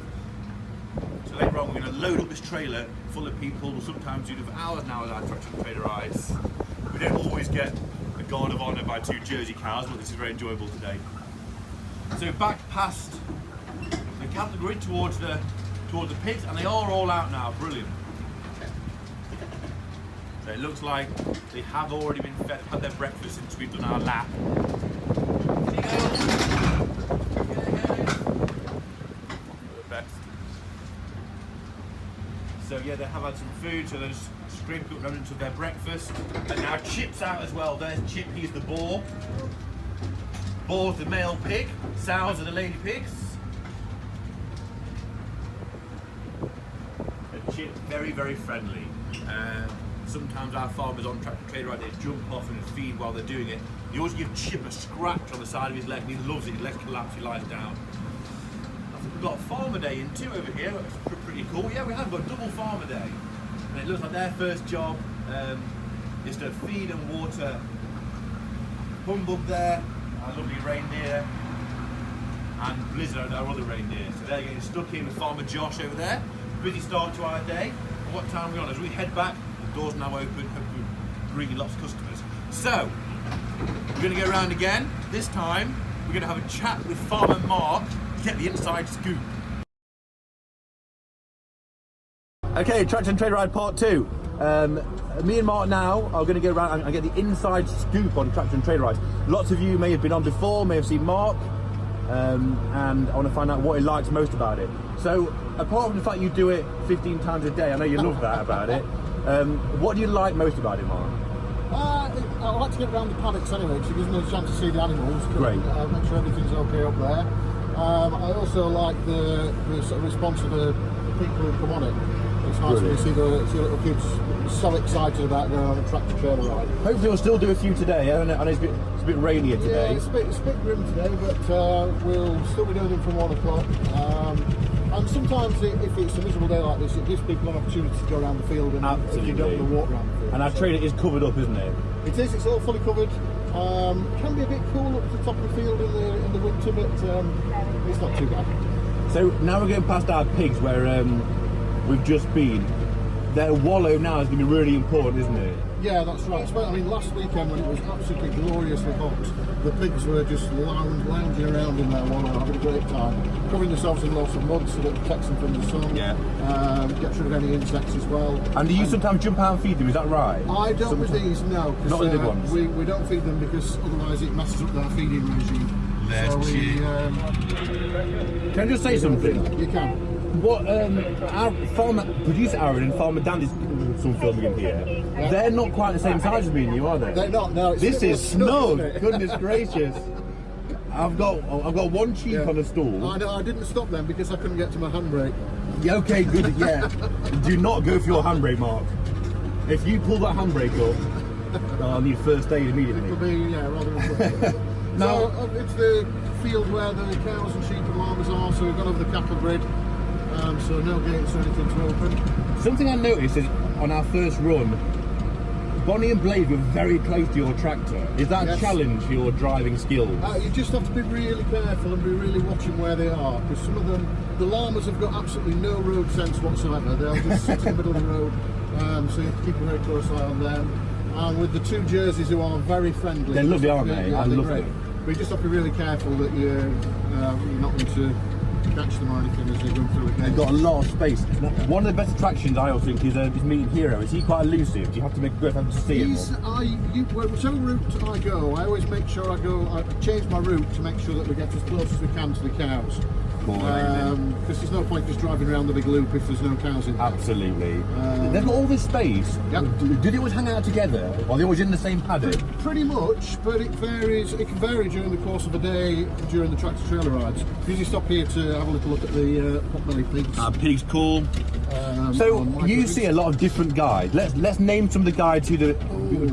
So later on, we're going to load up this trailer full of people. We'll sometimes do it for hours and hours at Traction Trader Rides. We don't always get a guard of honour by 2 Jersey cows, but this is very enjoyable today. So back past the cattle grid towards the pigs, and they are all out now. Brilliant. So it looks like they have already been fed, had their breakfast since we've done our lap. So yeah, they have had some food, so they're just scraping up remnants of their breakfast. And now Chip's out as well. There's Chip, he's the boar. Boar's the male pig, sows are the lady pigs. And Chip, very, very friendly. Sometimes our farmers on Traction Trader Ride, they jump off and feed while they're doing it. You always give Chip a scratch on the side of his leg, and he loves it. His legs collapse, he lies down. I think we've got a farmer day in too over here. It's pretty cool. Yeah, we have got a double farmer day, and it looks like their first job is to feed and water Humbug there, our lovely reindeer, and Blizzard, our other reindeer. So they're getting stuck in with Farmer Josh over there. Busy start to our day. And what time are we on? As we head back, the door's now open. Hopefully bringing lots of customers. So we're going to go around again. This time we're going to have a chat with Farmer Mark to get the inside scoop. Okay, Traction Trader Ride Part 2. Me and Mark now are going to go around and get the inside scoop on Traction Trader Rides. Lots of you may have been on before, may have seen Mark, and I want to find out what he likes most about it. So, apart from the fact you do it 15 times a day, I know you love that about it, what do you like most about it, Mark? I like to get around the paddocks anyway, because it gives me a chance to see the animals. Great. Make sure everything's okay up there. I also like the sort of response of the people who come on it. It's nice when you see the little kids so excited about going on a Tractor Trailer ride. Hopefully we'll still do a few today. I know it's a bit rainier today. Yeah, it's a bit grim today, but we'll still be doing them from 1 o'clock. And sometimes if it's a miserable day like this, it gives people an opportunity to go around the field, and if you don't want to walk around the field. And our trailer is covered up, isn't it? It is, it's all fully covered. Can be a bit cool up at the top of the field in the winter, but it's not too bad. So now we're going past our pigs where we've just been. Their wallow now is going to be really important, isn't it? Yeah, that's right. I mean, last weekend when it was absolutely gloriously hot, the pigs were just lounging around in their wallow, having a great time, covering themselves in lots of mud so that it protects them from the sun. Yeah. Gets rid of any insects as well. And do you sometimes jump out and feed them? Is that right? I don't with these, no. Not with the big ones. We don't feed them because otherwise it messes up their feeding regime. There's so Can I just say something? You can. What our farmer producer Aaron and Farmer Dan some filming in here. They're not quite the same size as me and you, are they? They're not, no. It's a This bit is more snug. isn't it? Goodness gracious. I've got one cheek Yeah. on a stool. I know, I didn't stop them because I couldn't get to my handbrake. Yeah, okay, good. Yeah. Do not go for your handbrake, Mark. If you pull that handbrake up, I'll need first aid immediately. It'll be, yeah, rather unfortunate. Now- So, it's the field where the cows and sheep and llamas are, so we've gone over the cattle grid. So no gates or anything to open. Something I noticed is on our first run, Bonnie and Blaze were very close to your tractor. Is that Yes. a challenge for your driving skills? You just have to be really careful and be really watching where they are, because some of them, the llamas have got absolutely no road sense whatsoever. They'll just sit in the middle of the road, so you have to keep a very close eye on them. And with the two Jerseys who are very friendly. They're lovely, aren't Yeah, they? yeah, I they're love great. them. But you just have to be really careful that you're not going to catch them or anything as they go through They've again. got a lot of space. One of the best attractions I always think is meeting Hero. Is he quite elusive? Do you have to make a good effort to see him? Whichever route I go, I always make sure I change my route to make sure that we get as close as we can to the cows. Because there's no point just driving around the big loop if there's no cows in there. Absolutely. They've got all this space. Yep. Do they always hang out together? Or are they always in the same paddock? Pretty much, but it varies. It can vary during the course of a day during the tractor trailer rides. We usually stop here to have a little look at the potbelly pigs. Pigs cool. So on my you cousins. see a lot of different guides. Let's name some of the guides who the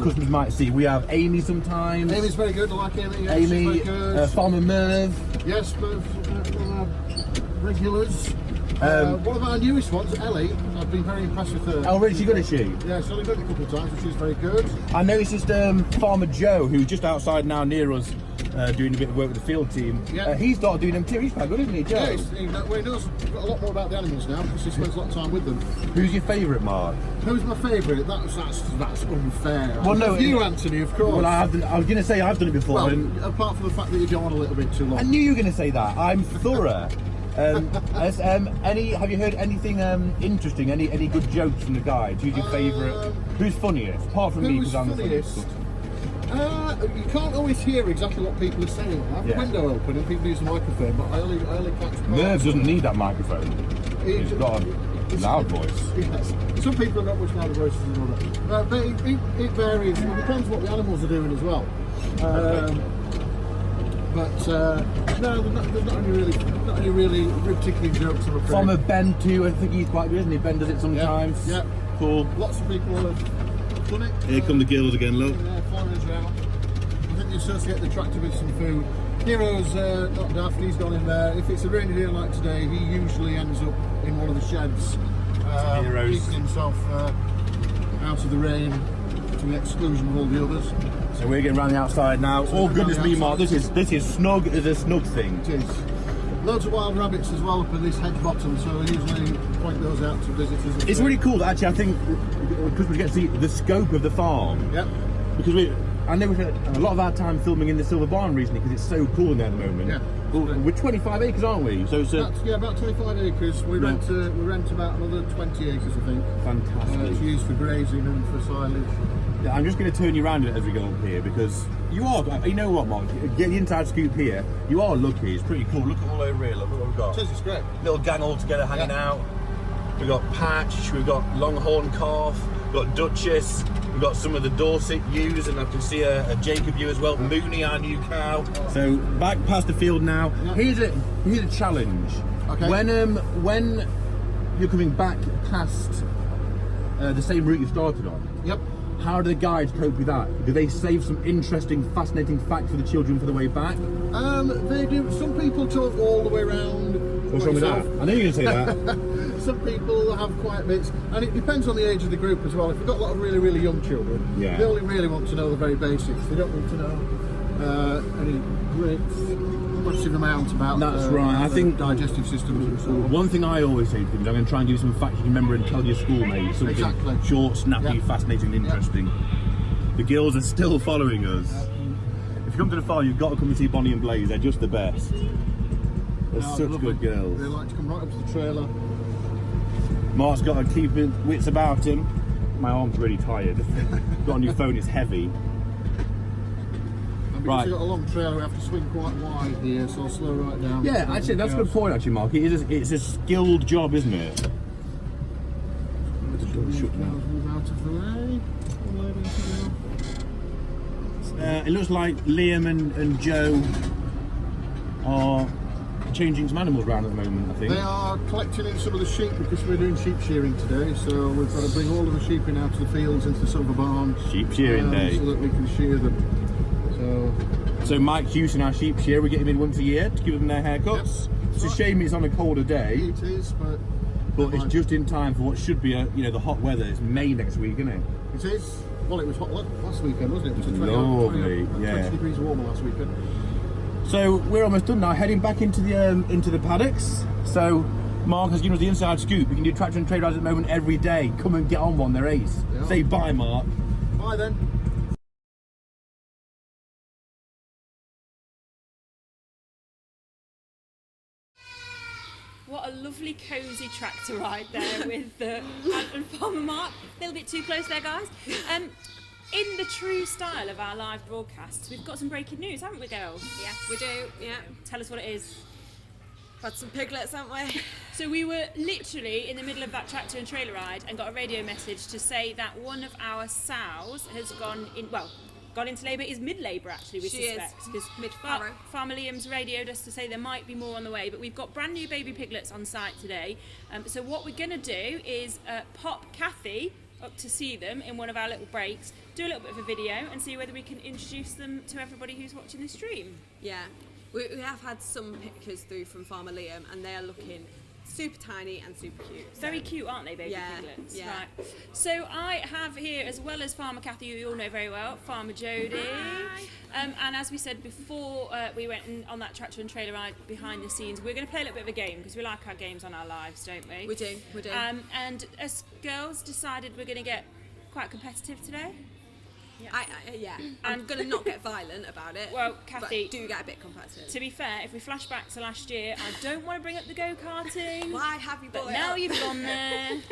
customers might see. We have Amy sometimes. Amy's very good. I like Amy. Yes, she's Amy, very good. Farmer Merv. Yes, but regulars. One of our newest ones, Ellie. I've been very impressed with her. Oh, really? She good, is she? Yeah, she's only done it a couple of times, but she's very good. I noticed Farmer Joe, who's just outside now near us, doing a bit of work with the field team. Yeah. He started doing them too. He's quite good, isn't he, Joe? Yeah, he knows a lot more about the animals now because he spends a lot of time with them. Who's your favourite, Mark? Who's my favourite? That's unfair. Well, no, you, Anthony, of course. Well, I was going to say I've done it before. Well, and apart from the fact that you go on a little bit too long. I knew you were going to say that. I'm thorough. Have you heard anything interesting? Any good jokes from the guides? Who's your favourite? Who's funniest? Apart from me, Who's because I'm the funniest? funniest. You can't always hear exactly what people are saying. I have Yeah. the window open and people use the microphone, but I only catch parts. Merv doesn't need that microphone. He He's ju- got a loud voice. Yes. Some people have got much louder voices than others. But it varies. It depends what the animals are doing as well. No, there's not any really particularly jokes, I'm afraid. Farmer Ben too. I think he's quite good, isn't he? Ben does it sometimes. Yeah. Cool. Lots of people have done it. Here come the gills again. Look. Yeah, foreigners around. I think you associate the tractor with some food. Hero's not daft, he's gone in there. If it's a rainy day like today, he usually ends up in one of the sheds, Heroes. keeping himself out of the rain to the exclusion of all the others. So we're getting around the outside now. So Oh we're goodness around the me, Mark! outside. This is snug as a snug thing. It is. Loads of wild rabbits as well up in this hedge bottom, so we usually point those out to visitors. It's really cool that actually I think customers get to see the scope of the farm. Yep. Because I know we've had a lot of our time filming in the Silver Barn recently because it's so cool in there at the moment. Yeah. Well, we're 25 acres, aren't we? So it's About 25 acres. We Yeah. rent about another 20 acres, I think. fantastic. It's used for grazing and for silage. Yeah, I'm just going to turn you around as we go up here because you know what, Mark? Get the inside scoop here. You are lucky. It's pretty cool. Look at all over here. Look what we've got. It's great. Little gang all together hanging Yeah. out. We've got Patch, we've got Longhorn Calf, we've got Duchess, we've got some of the Dorset ewes, and I can see a Jacob ewe as well. Mooney, our new cow. So back past the field now. Yeah. Here's a challenge. Okay. When you're coming back past the same route you started on, Yep. how do the guides cope with that? Do they save some interesting, fascinating facts for the children for the way back? They do. Some people talk all the way around. What's wrong with that? I knew you were going to say that. Some people have quiet bits, and it depends on the age of the group as well. If you've got a lot of really, really young children, Yeah. they only really want to know the very basics. They don't want to know any great, massive amount about That's right. I the think digestive systems and so on. One thing I always say to them is I'm going to try and give you some facts you can remember and tell your schoolmates. Something Exactly. short, snappy, Yeah. fascinating, and interesting. The girls are still following us. If you come to the farm, you've got to come and see Bonnie and Blaze. They're just the best. They're No, such lovely. good girls. They like to come right up to the trailer. Mark's got to keep his wits about him. My arm's really tired. Got on your phone, it's heavy. And because Right. we've got a long trailer, we have to swing quite wide here, so I'll slow right down. Yeah, actually, that's a good point, actually, Mark. It's a skilled job, isn't it? Move out out of the way. It looks like Liam and Joe are changing some animals around at the moment, I think. They are collecting in some of the sheep because we're doing sheep shearing today, so we've got to bring all of the sheep in out of the fields into the silver barn. Sheep shearing day. So that we can shear them. So Mike Hewson, our sheep shearer, we get him in once a year to give them their haircuts. Yep. It's a shame it's on a colder day, It is, but it's just in time for what should be the hot weather. It's May next week, isn't it? it is. Well, it was hot last weekend, wasn't it? It was Lovely, 20 degrees warmer last weekend. So we're almost done now, heading back into the paddocks. So Mark has given us the inside scoop. We can do tractor and trade rides at the moment every day. Come and get on one, they're ace. Yeah. Say bye, Mark. Bye then. What a lovely cosy tractor ride there with Ant and Farmer Mark. A little bit too close there, guys. In the true style of our live broadcasts, we've got some breaking news, haven't we, girls? Yeah, we do. Yeah, Tell us what it is. had some piglets, haven't we? So we were literally in the middle of that tractor and trailer ride and got a radio message to say that one of our sows has gone into labour. Is mid-labour actually, we She suspect. is. Because Mid-farrow. Farmer Liam's radioed us to say there might be more on the way, but we've got brand new baby piglets on site today. So what we're going to do is pop Kathy up to see them in one of our little breaks, do a little bit of a video and see whether we can introduce them to everybody who's watching the stream. Yeah, we have had some pictures through from Farmer Liam, and they are looking super tiny and super cute. Very cute, aren't they, baby Yeah, piglets? yeah. Right. So I have here, as well as Farmer Kathy, who you all know very well, Farmer Jodie. And as we said before, we went on that tractor and trailer ride behind the scenes. We're going to play a little bit of a game because we like our games on our lives, don't we? We do. And us girls decided we're going to get quite competitive today. I'm going to not get violent about it. Well, Kathy, but do get a bit competitive. To be fair, if we flash back to last year, I don't want to bring up the go-karting. Why have you brought But it now up? you've gone there.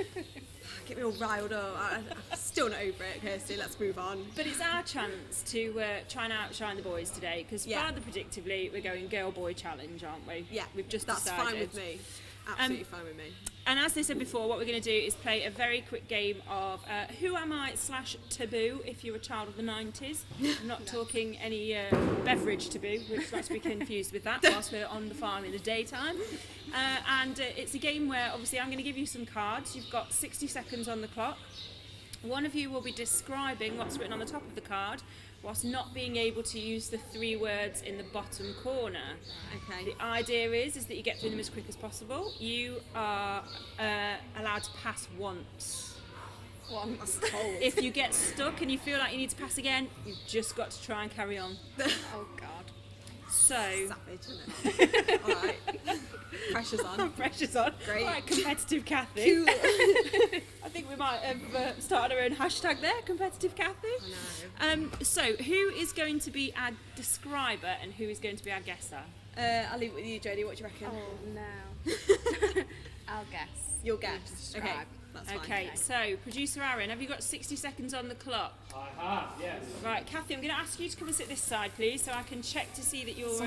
Get me all riled up. I'm still not over it, Kirsty. Let's move on. But it's our chance to try and outshine the boys today, because rather predictably, we're going girl-boy challenge, aren't we? Yeah, we've just that's decided. fine with me. Absolutely fine with me. And as they said before, what we're going to do is play a very quick game of Who Am I / Taboo, if you're a child of the 90s. I'm not talking any beverage taboo, which not to be confused with that, whilst we're on the farm in the daytime. And it's a game where, obviously, I'm going to give you some cards. You've got 60 seconds on the clock. One of you will be describing what's written on the top of the card, whilst not being able to use the 3 words in the bottom corner. Okay. The idea is that you get through them as quick as possible. You are allowed to pass once. That's cold. If you get stuck and you feel like you need to pass again, you've just got to try and carry on. Oh God. So Savage, isn't it? All right. Pressure's on. pressure's on. Great. Right, competitive Kathy. Cool. I think we might have started our own hashtag there, competitive Kathy. I know. So who is going to be our describer and who is going to be our guesser? I'll leave it with you, Jodie. What do you reckon? Oh no. I'll guess. You'll guess. Okay. Describe. That's fine. Okay, so producer Aaron, have you got 60 seconds on the clock? I have, yes. Right, Kathy, I'm going to ask you to come and sit this side, please, so I can check to see that you're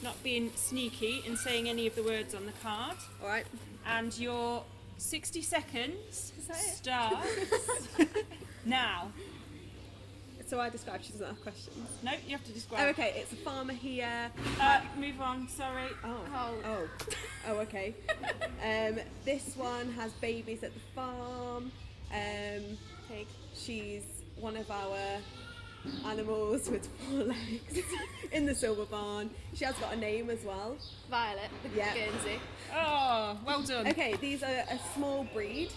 not being sneaky and saying any of the words on the card. All right. And your 60 seconds starts now. So I describe. She doesn't have questions. No, you have to describe. Oh, okay. It's a farmer here. Move on, sorry. Oh, okay. This one has babies at the farm. Pig. She's one of our animals with 4 legs in the silver barn. She has got a name as well. Violet. The Yeah. Guernsey. Oh, well done. Okay, these are a small breed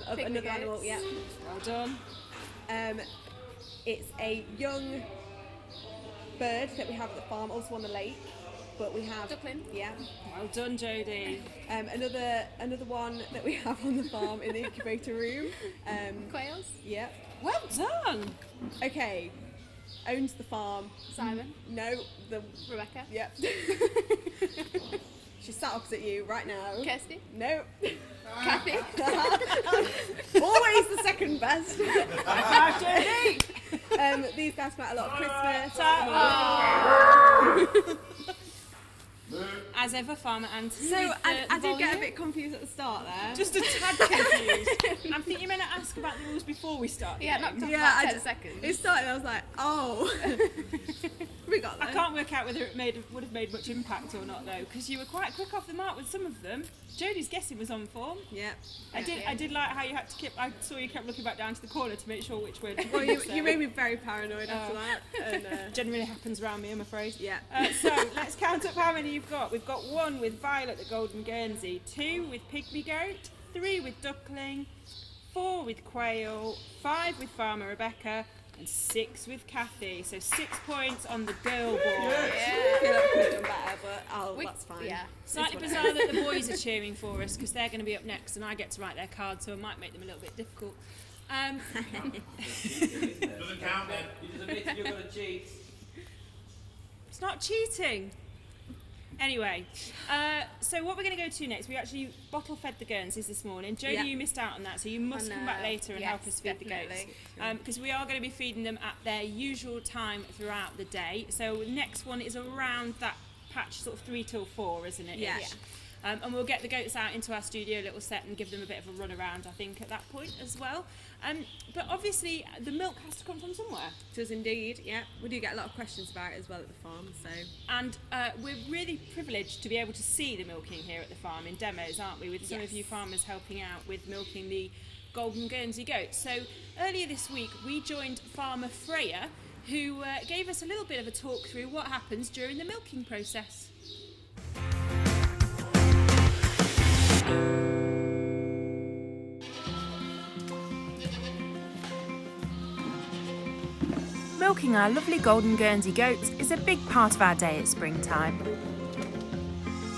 of Pygmy another animal. goats. Yeah. Well done. It's a young bird that we have at the farm, also on the lake. But we have Duckling. Yeah. Well done, Jodie. Another one that we have on the farm in the incubator room. Quails. Yeah. Well done. Okay. Owns the farm. Simon. No, the Rebecca. Yep. She's sat opposite you right now. Kirsty. No. Kathy. Always the second best. These guys come out a lot of Christmas. As ever, Farmer Anthony. So with I the did get a volume. bit confused at the start there. Just a tad confused. I think you meant to ask about the rules before we start. the Yeah, game. knocked off Yeah, about I 10 d- seconds. It started, I was like, oh. We got I there. can't work out whether it would have made much impact or not though, because you were quite quick off the mark with some of them. Jodie's guessing was on form. Yeah. I did like how you had to keep. I saw you kept looking back down to the corner to make sure which word. Well, you you made me very paranoid after that. And, Generally happens around me, I'm afraid. yeah. So let's count up how many you've got. We've got 1 with Violet the Golden Guernsey, 2 with Pygmy Goat, 3 with Duckling, 4 with Quail, 5 with Farmer Rebecca, and 6 with Kathy. So 6 points on the girl board. I feel like I could have done better, but that's fine. Yeah. Slightly bizarre that the boys are cheering for us because they're going to be up next and I get to write their cards, so it might make them a little bit difficult. Doesn't count then. You just admitted you're going to cheat. It's not cheating. Anyway, so what we're going to go to next, we actually bottle fed the Guernseys this morning. Jodie, Yeah. you missed out on that, so you must come back later and help us feed the goats. Because we are going to be feeding them at their usual time throughout the day. So the next one is around that patch, sort of 3 till 4, isn't it? Yeah. Ish? And we'll get the goats out into our studio little set and give them a bit of a run around, I think, at that point as well. But obviously, the milk has to come from somewhere. Does indeed, yeah. We do get a lot of questions about it as well at the farm, so. And we're really privileged to be able to see the milking here at the farm in demos, aren't we? With some of you farmers helping out with milking the Golden Guernsey goats. So earlier this week, we joined Farmer Freya, who gave us a little bit of a talk through what happens during the milking process. Milking our lovely Golden Guernsey goats is a big part of our day at springtime.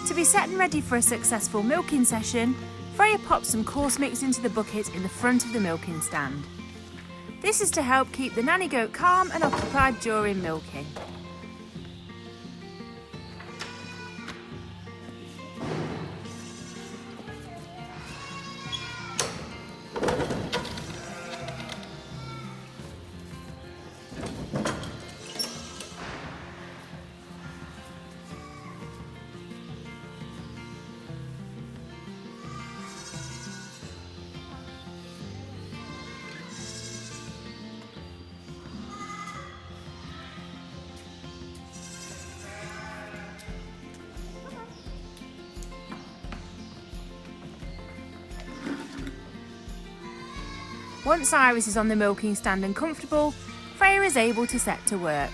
To be set and ready for a successful milking session, Freya pops some coarse mix into the bucket in the front of the milking stand. This is to help keep the nanny goat calm and occupied during milking. Once Iris is on the milking stand and comfortable, Freya is able to set to work.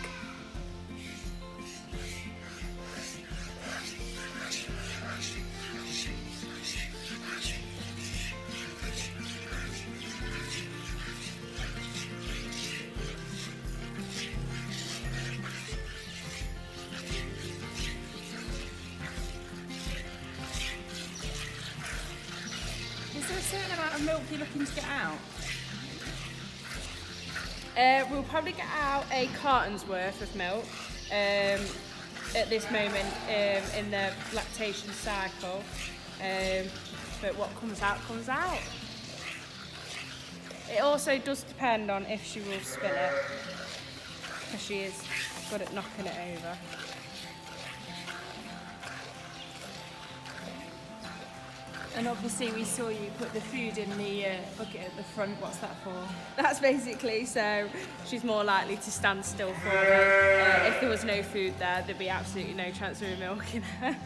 Is there a certain amount of milk you're looking to get out? We'll probably get out a carton's worth of milk at this moment in the lactation cycle. But what comes out comes out. It also does depend on if she will spill it, because she is good at knocking it over. And obviously we saw you put the food in the bucket at the front. What's that for? That's basically so she's more likely to stand still for it. If there was no food there, there'd be absolutely no chance of milking her.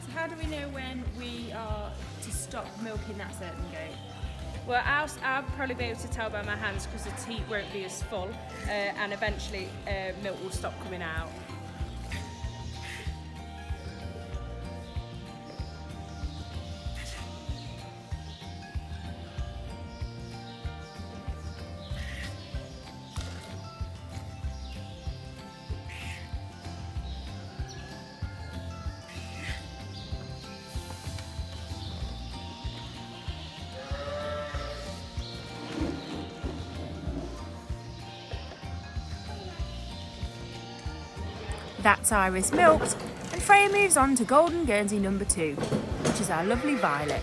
So how do we know when we are to stop milking that certain goat? Well, I'll probably be able to tell by my hands because the teat won't be as full, and eventually milk will stop coming out. That's Iris milked, and Freya moves on to Golden Guernsey number 2, which is our lovely Violet.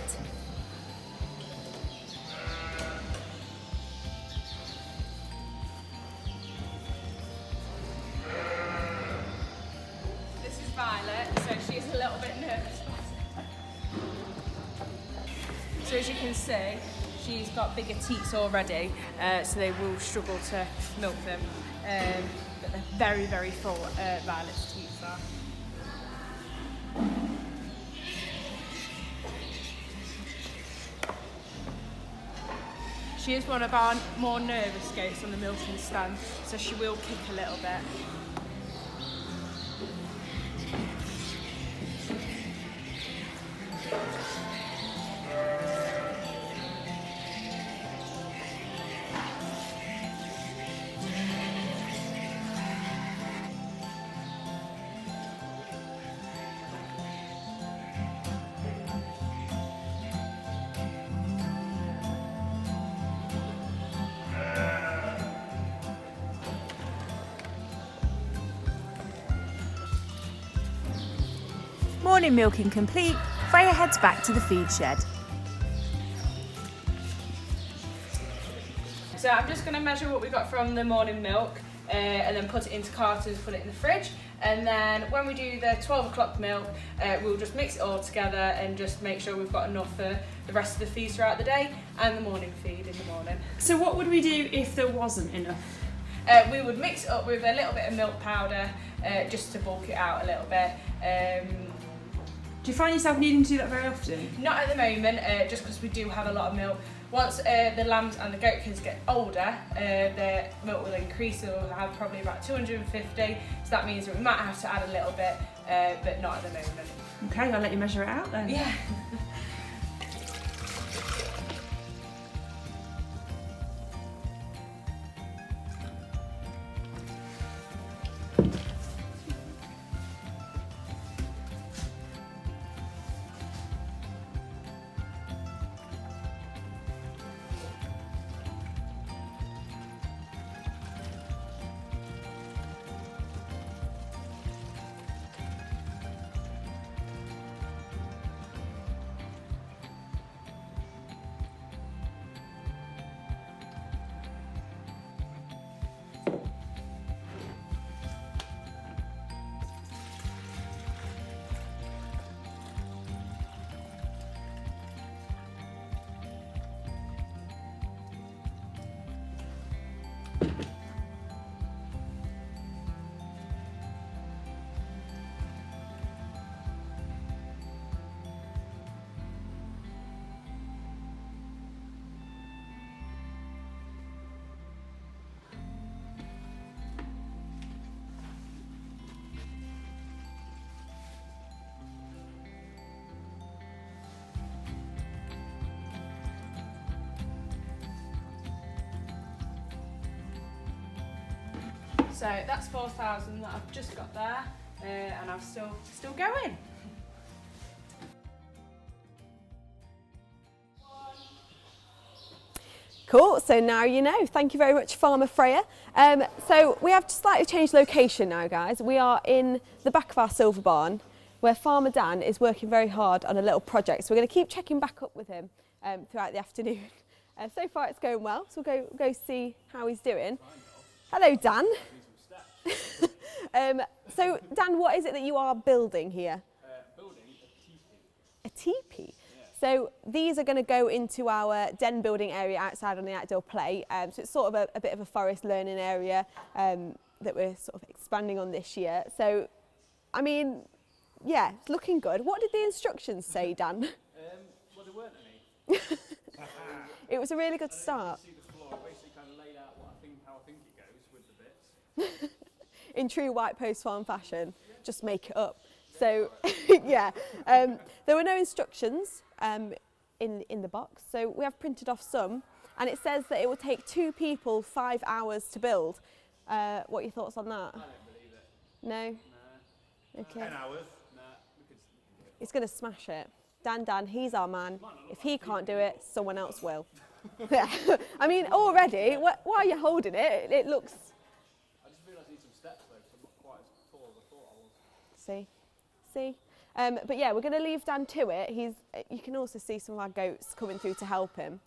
This is Violet, so she's a little bit nervous. So as you can see, she's got bigger teats already, so they will struggle to milk them. But they're very, very full, Violet's teats are. She is one of our more nervous goats on the milking stand, so she will kick a little bit. Morning milking complete, Freya heads back to the feed shed. So I'm just going to measure what we got from the morning milk and then put it into cartons, put it in the fridge, and then when we do the 12 o'clock milk we'll just mix it all together and just make sure we've got enough for the rest of the feed throughout the day and the morning feed in the morning. So what would we do if there wasn't enough? We would mix it up with a little bit of milk powder just to bulk it out a little bit. Do you find yourself needing to do that very often? Not at the moment, just because we do have a lot of milk. Once the lambs and the goatkins get older, the milk will increase, so we'll have probably about 250, so that means that we might have to add a little bit, but not at the moment. Okay, I'll let you measure it out then. Yeah. So that's 4,000 that I've just got there, and I'm still going. Cool, so now you know. Thank you very much, Farmer Freya. So we have slightly changed location now, guys. We are in the back of our silver barn, where Farmer Dan is working very hard on a little project. So we're going to keep checking back up with him throughout the afternoon. So far it's going well, so we'll go see how he's doing. Hello, Dan. So Dan, what is it that you are building here? Building a teepee. A teepee? Yeah. So these are going to go into our den building area outside on the outdoor play. So it's sort of a bit of a forest learning area that we're sort of expanding on this year. So, I mean, yeah, it's looking good. What did the instructions say, Dan? Well, there weren't any. It was a really good start. You can see the floor. I basically kind of laid out how I think it goes with the bits. In true White Post Farm fashion, just make it up. So, yeah, there were no instructions in the box, so we have printed off some, and it says that it will take 2 people 5 hours to build. What are your thoughts on that? I don't believe it. No? No. Okay. 10 hours? Nah, we could do it. He's going to smash it. Dan, he's our man. If he can't do it, someone else will. I mean, already, why are you holding it? It looks... I just realised I need some steps though, because I'm not quite as tall as I thought I See? But yeah, we're going to leave Dan to it. You can also see some of our goats coming through to help him.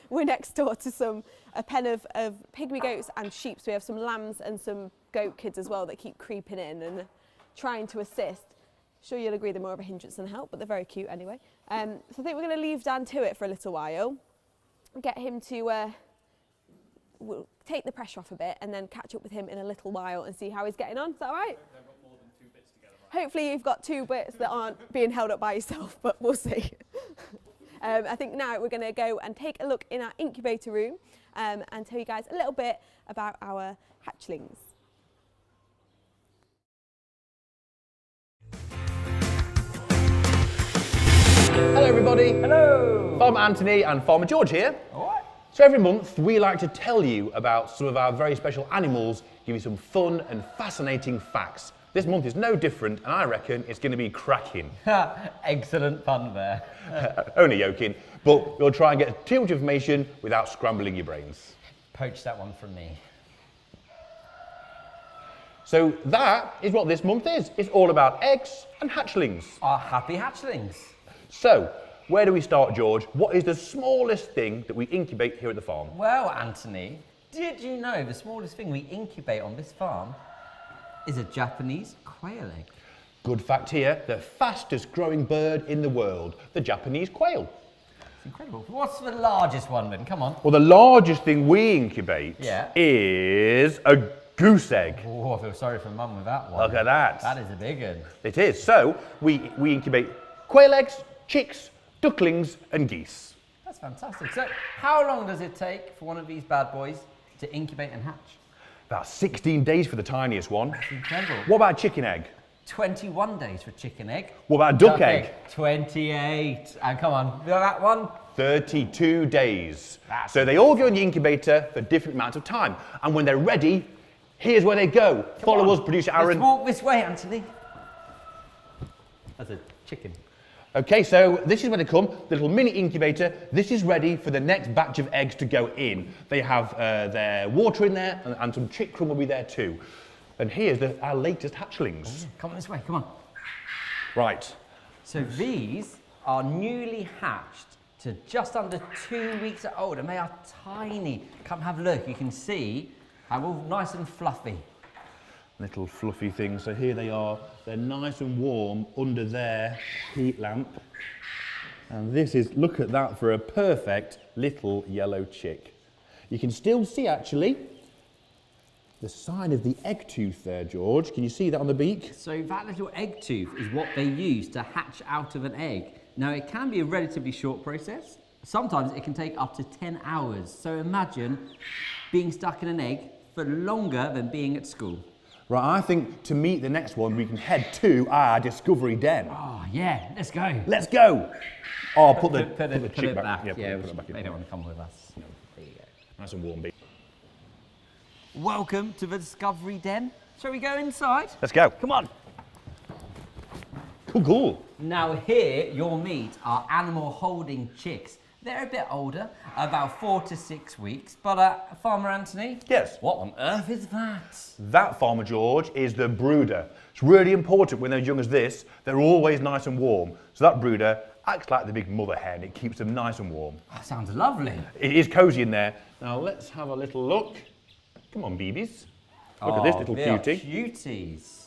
We're next door to a pen of pygmy goats and sheep. So we have some lambs and some goat kids as well that keep creeping in and trying to assist. Sure, you'll agree they're more of a hindrance than help, but they're very cute anyway. So I think we're going to leave Dan to it for a little while, get him to we'll take the pressure off a bit, and then catch up with him in a little while and see how he's getting on. Is that all right? Hopefully you've got 2 bits that aren't being held up by yourself, but we'll see. I think now we're going to go and take a look in our incubator room and tell you guys a little bit about our hatchlings. Hello everybody. Hello. Farmer Anthony and Farmer George here. All right. So every month we like to tell you about some of our very special animals, give you some fun and fascinating facts. This month is no different, and I reckon it's going to be cracking. Excellent fun there. Only joking, but we'll try and get too much information without scrambling your brains. Poach that one from me. So that is what this month is. It's all about eggs and hatchlings. Our happy hatchlings. So, where do we start, George? What is the smallest thing that we incubate here at the farm? Well, Anthony, did you know the smallest thing we incubate on this farm is a Japanese quail egg? Good fact here, the fastest growing bird in the world, the Japanese quail. It's incredible. What's the largest one then? Come on. Well, the largest thing we incubate Yeah. is a goose egg. Oh, I feel sorry for Mum with that one. Look at that. That is a big one. It is. So, we incubate quail eggs, chicks, ducklings and geese. That's fantastic. So, how long does it take for one of these bad boys to incubate and hatch? About 16 days for the tiniest one. That's incredible. What about a chicken egg? 21 days for chicken egg. What about a duck egg? 28. And come on, that one? 32 days. So they all go in the incubator for different amounts of time. And when they're ready, here's where they go. Follow us, producer Aaron. Let's walk this way, Anthony. That's a chicken. Okay, so this is where they come, the little mini incubator. This is ready for the next batch of eggs to go in. They have their water in there, and some chick crumb will be there too. And here's our latest hatchlings. Oh, come on this way, come on. Right. So these are newly hatched to just under 2 weeks old, and they are tiny. Come have a look, you can see how all nice and fluffy. Little fluffy things. So here they are. They're nice and warm under their heat lamp. And this is, look at that for a perfect little yellow chick. You can still see actually the sign of the egg tooth there, George. Can you see that on the beak? So that little egg tooth is what they use to hatch out of an egg. Now it can be a relatively short process. Sometimes it can take up to 10 hours. So imagine being stuck in an egg for longer than being at school. Right, I think to meet the next one, we can head to our discovery den. Oh, yeah, let's go. Let's go. Oh, put the Put chick it back. Yeah, Yeah, put it back in. they don't want to come with us. There you go. Nice and warm, beak. Welcome to the Discovery Den. Shall we go inside? Let's go. Come on. Cool, cool. Now here you'll meet our animal holding chicks. They're a bit older, about 4 to 6 weeks. But Farmer Anthony? Yes. What on earth is that? That, Farmer George, is the brooder. It's really important when they're as young as this, they're always nice and warm. So that brooder acts like the big mother hen. It keeps them nice and warm. That sounds lovely. It is cosy in there. Now let's have a little look. Come on, babies. Look at this little they are cutie. cuties.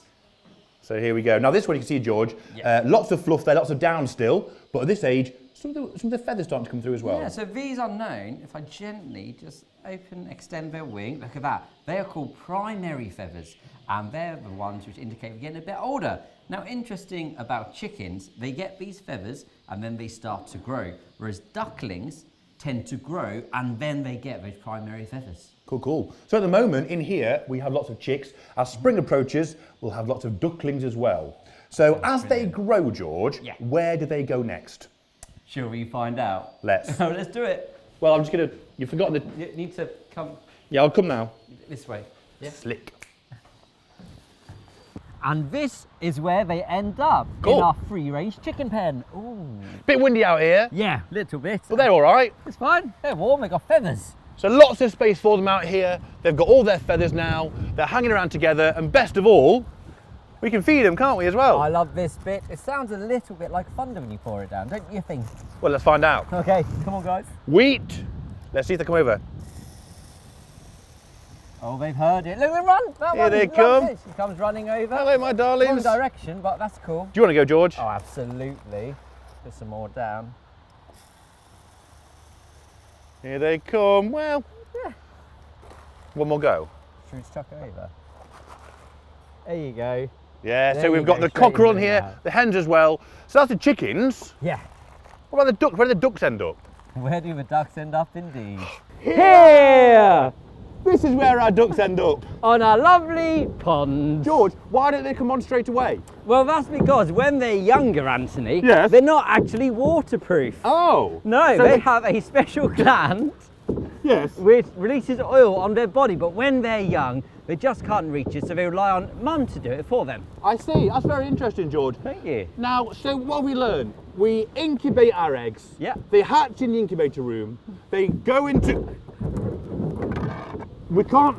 So here we go. Now this one you can see, George, Yeah. lots of fluff there, lots of down still, but at this age, some of the feathers starting to come through as well. Yeah, so these are known, if I gently just extend their wing, look at that. They are called primary feathers, and they're the ones which indicate we're getting a bit older. Now, interesting about chickens, they get these feathers and then they start to grow, whereas ducklings tend to grow and then they get those primary feathers. Cool, cool. So at the moment, in here, we have lots of chicks. As spring approaches, we'll have lots of ducklings as well. So as they grow, George, where do they go next? Shall we find out? Let's. Oh, let's do it. Well, I'm just going to... You've forgotten the... You need to come Yeah, I'll come now. this way. Yeah. Slick. And this is where they end up, Cool. in our free-range chicken pen. Ooh. Bit windy out here, Yeah, little bit. but they're all right. It's fine. They're warm. They got feathers. So lots of space for them out here. They've got all their feathers now. They're hanging around together. And best of all, We can feed them, can't we, as well? I love this bit. It sounds a little bit like thunder when you pour it down, don't you think? Well, let's find out. Okay, come on, guys. Wheat. Let's see if they come over. Oh, they've heard it. Look, they run. That Here one they runs come. it. She comes running over. Hello, my darlings. Wrong direction, but that's cool. Do you want to go, George? Oh, absolutely. Put some more down. Here they come. Well, yeah. One more go. Should we just chuck it over? There you go. Yeah, There so we've you got go, the cockerel straight on in here, there. the hens as well. So that's the chickens. Yeah. What about the ducks? Where do the ducks end up? Where do the ducks end up indeed? Here! This is where our ducks end up. On a lovely pond. George, why don't they come on straight away? Well, that's because when they're younger, Anthony, Yes. they're not actually waterproof. Oh. No, So they they- have a special gland Yes. which releases oil on their body, but when they're young, they just can't reach it, so they rely on mum to do it for them. I see. That's very interesting, George. Thank you. Now, so what have we learned? We incubate our eggs. Yeah. They hatch in the incubator room. They go into... We can't...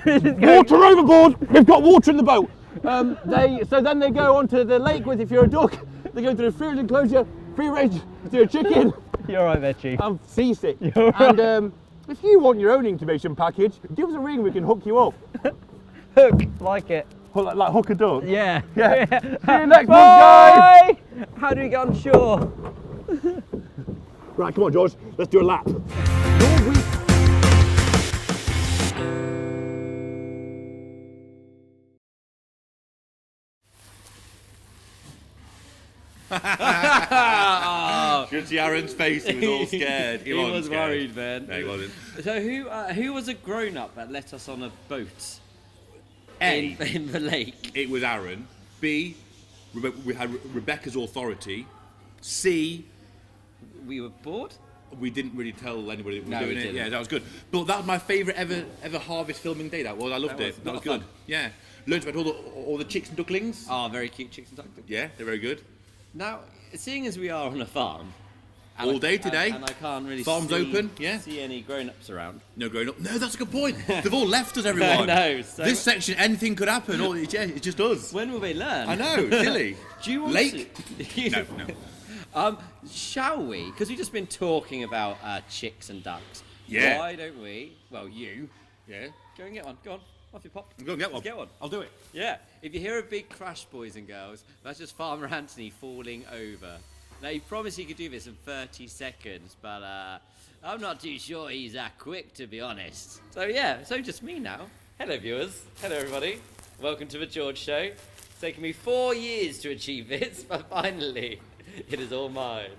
Water overboard! We've got water in the boat. So then they go onto the lake with, if you're a duck, they go through a free range enclosure, free range if you're a chicken. You're right there, Chief. I'm seasick. You're And if you want your own incubation package, give us a ring, we can hook you up. Hook, like it. Like hook a duck? Yeah. Yeah. See you next month, guys! Bye! How do we get on shore? Right, come on, George, let's do a lap. Should see Aaron's face, he was all scared. He wasn't was scared. worried, man. No, he wasn't. So who was a grown-up that let us on a boat A, in the lake? it was Aaron. B, we had Rebecca's authority. C, We were bored? we didn't really tell anybody that we were No, doing we it. didn't. Yeah, that was good. But that was my favourite ever harvest filming day. That was. I loved That was it. a That lot was of good. fun. Yeah, learned about all the chicks and ducklings. Oh, very cute chicks and ducklings. Yeah, they're very good. Now, seeing as we are on a farm, All day today. and I can't really Farm's open, yeah. see any grown-ups around. No growing up. No, that's a good point. They've all left us, everyone. I know. So This section, anything could happen. Or it's just us. when will they learn? I know, silly. Do you want Lake? to? No, no. Shall we? Because we've just been talking about chicks and ducks. Yeah. Why don't we? Well, you. Yeah. Go and get one. Go on. Off you pop. Go and get one. Let's get one. I'll do it. Yeah. If you hear a big crash, boys and girls, that's just Farmer Anthony falling over. Now, he promised he could do this in 30 seconds, but I'm not too sure he's that quick, to be honest. So, yeah, so just me now. Hello, viewers. Hello, everybody. Welcome to the George Show. It's taken me 4 years to achieve this, but finally, it is all mine.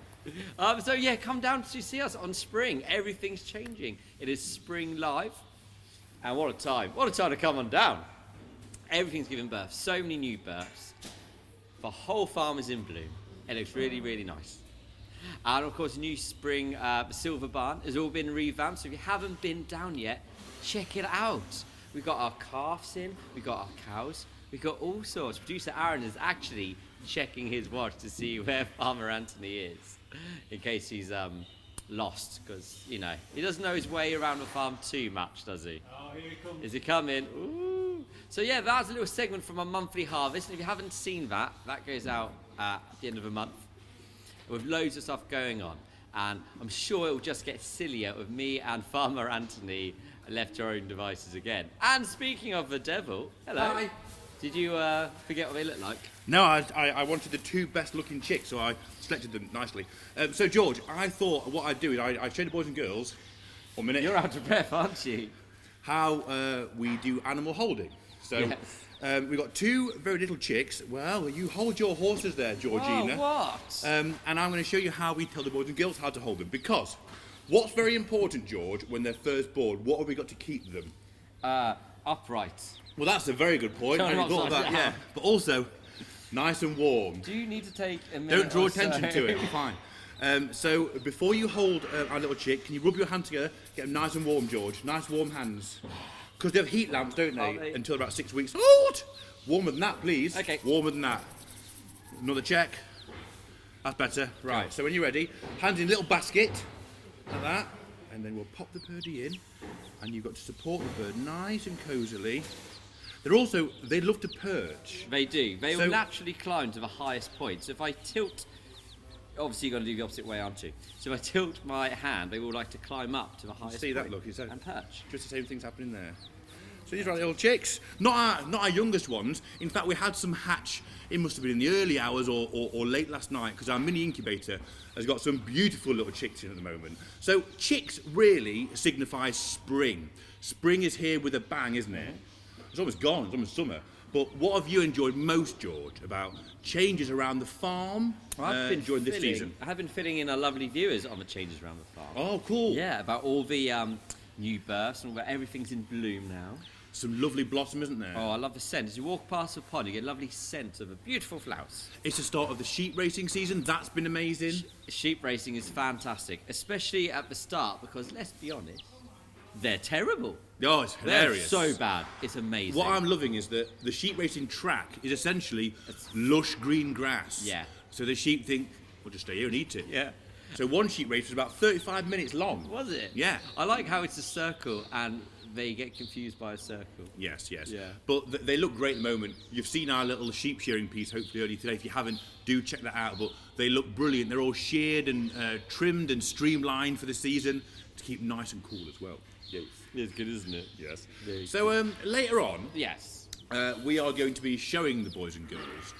So, yeah, come down to see us on Spring. Everything's changing. It is Spring Live. And what a time. What a time to come on down. Everything's giving birth. So many new births. The whole farm is in bloom. It looks really, really nice. And of course, new spring, the Silver Barn has all been revamped. So if you haven't been down yet, check it out. We've got our calves in, we've got our cows, we've got all sorts. Producer Aaron is actually checking his watch to see where Farmer Anthony is, in case he's lost, because, you know, he doesn't know his way around the farm too much, does he? Oh, here he comes. Is he coming? Ooh. So yeah, that's a little segment from our monthly harvest. And if you haven't seen that, that goes out at the end of the month with loads of stuff going on. And I'm sure it will just get sillier with me and Farmer Anthony left to our own devices again. And speaking of the devil, hello. Hi. Did you forget what they look like? No, I wanted the two best looking chicks, so I selected them nicely. So, George, I thought what I'd do is I'd show the boys and girls, 1 minute, You're out of breath, aren't you? how we do animal holding. So, Yes. we've got two very little chicks. Well, you hold your horses there, Georgina. Oh, what? And I'm going to show you how we tell the boys and girls how to hold them. Because what's very important, George, when they're first born, what have we got to keep them? Upright. Well, that's a very good point. Turn I them hadn't thought of upside that, yeah. down. But also, nice and warm. Do you need to take a minute? Don't draw or attention so? to it. Fine. So before you hold our little chick, can you rub your hand together, get them nice and warm, George? Nice warm hands. Because they have heat lamps, don't they? Are they? Until about 6 weeks old. Warmer than that, please. Okay. Warmer than that. Another check. That's better. Right. So when you're ready, hands in a little basket like that, and then we'll pop the birdie in, and you've got to support the bird nice and cosily. they love to perch. They do. They So- will naturally climb to the highest point. So if I tilt, obviously you're going to do the opposite way, aren't you? So if I tilt my hand, they will like to climb up to the highest See point. that look? Is that and perch. just the same things happening there? So these are our little chicks. Not our youngest ones. In fact, we had some hatch. It must have been in the early hours or late last night because our mini incubator has got some beautiful little chicks in at the moment. So chicks really signify spring. Spring is here with a bang, isn't it? It's almost gone. It's almost summer. But what have you enjoyed most, George, about changes around the farm during this season? I have been filling in our lovely viewers on the changes around the farm. Oh, cool. Yeah, about all the new births and about everything's in bloom now. Some lovely blossom, isn't there? Oh, I love the scent. As you walk past the pond, you get a lovely scent of a beautiful flowers. It's the start of the sheep racing season. That's been amazing. Sheep racing is fantastic, especially at the start, because let's be honest, they're terrible. Oh, it's hilarious. They're so bad. It's amazing. What I'm loving is that the sheep racing track is essentially lush green grass. Yeah. So the sheep think, we'll just stay here and eat it. Yeah. So one sheep race was about 35 minutes long. Was it? Yeah. I like how it's a circle and they get confused by a circle. Yes, yes. Yeah. But they look great at the moment. You've seen our little sheep shearing piece hopefully earlier today. If you haven't, do check that out. But they look brilliant. They're all sheared and trimmed and streamlined for the season to keep nice and cool as well. Yes. It's good, isn't it? Yes. Very So later on, yes, we are going to be showing the boys and girls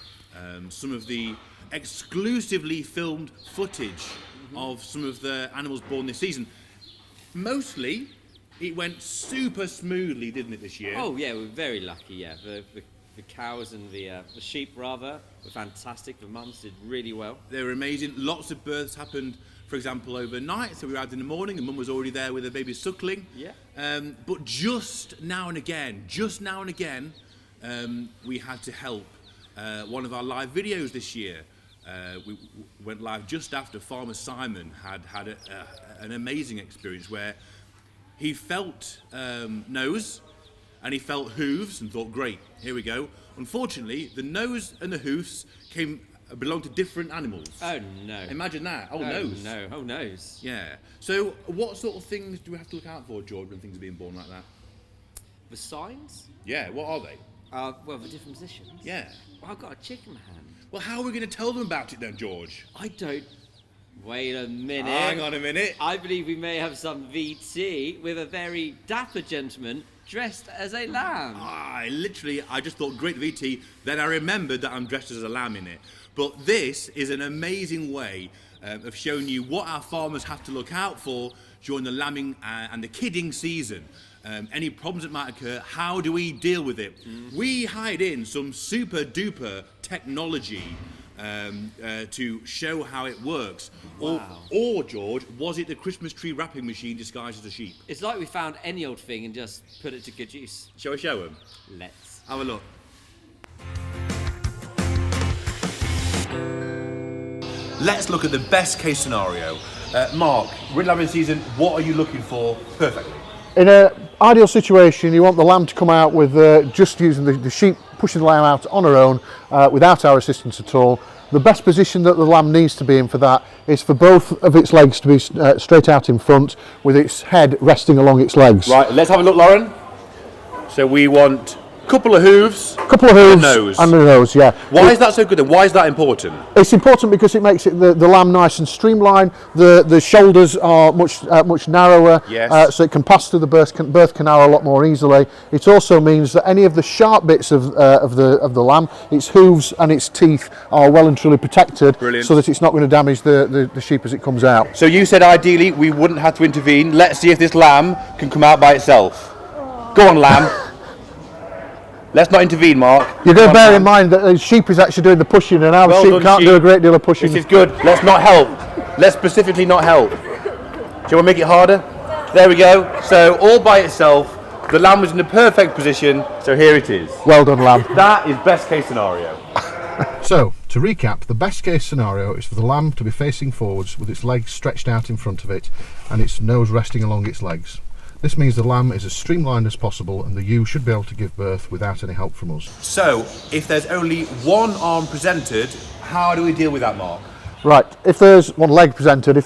some of the exclusively filmed footage of some of the animals born this season. Mostly, it went super smoothly, didn't it, this year? Oh yeah, we're very lucky. Yeah, the cows and the sheep rather were fantastic. The mums did really well. They were amazing. Lots of births happened, for example, overnight. So we arrived in the morning and mum was already there with her baby suckling. Yeah. But just now and again, we had to help one of our live videos this year. We went live just after Farmer Simon had an amazing experience where he felt nose and he felt hooves and thought, great, here we go. Unfortunately, the nose and the hoofs belong to different animals. Oh no. Imagine that. Oh, Oh nose. no. Oh nose. Yeah. So what sort of things do we have to look out for, George, when things are being born like that? The signs? Yeah, what are they? Well, the different positions. Yeah. Well, I've got a chick in my hand. Well, how are we going to tell them about it then, George? I don't. Wait a minute. Hang on a minute. I believe we may have some VT with a very dapper gentleman dressed as a lamb. I just thought, great VT, then I remembered that I'm dressed as a lamb in it. But this is an amazing way of showing you what our farmers have to look out for during the lambing and the kidding season. Any problems that might occur, how do we deal with it? We hide in some super duper technology to show how it works. Wow. Or, George, was it the Christmas tree wrapping machine disguised as a sheep? It's like we found any old thing and just put it to good use. Shall we show them? Let's. Have a look. Let's look at the best case scenario. Mark, we're in lambing season, what are you looking for perfectly? In an ideal situation, you want the lamb to come out with just using the sheep pushing the lamb out on her own without our assistance at all. The best position that the lamb needs to be in for that is for both of its legs to be straight out in front with its head resting along its legs. Right, let's have a look, Lauren. So we want a couple of hooves, and a nose, yeah. Why is that so good then? Why is that important? It's important because it makes it the lamb nice and streamlined. The shoulders are much narrower, Yes. so it can pass through the birth canal a lot more easily. It also means that any of the sharp bits of the lamb, its hooves and its teeth, are well and truly protected. Brilliant. So that it's not going to damage the sheep as it comes out. So you said ideally we wouldn't have to intervene. Let's see if this lamb can come out by itself. Go on, lamb. Let's not intervene, Mark. You've got to bear in mind that the sheep is actually doing the pushing, and our Well sheep done, can't sheep. do a great deal of pushing. This is good. Let's not help. Let's specifically not help. Shall we make it harder? There we go. So all by itself, the lamb was in the perfect position. So here it is. Well done, lamb. That is best case scenario. So, to recap, the best case scenario is for the lamb to be facing forwards with its legs stretched out in front of it and its nose resting along its legs. This means the lamb is as streamlined as possible and the ewe should be able to give birth without any help from us. So if there's only one arm presented, how do we deal with that, Mark? Right, if there's one leg presented,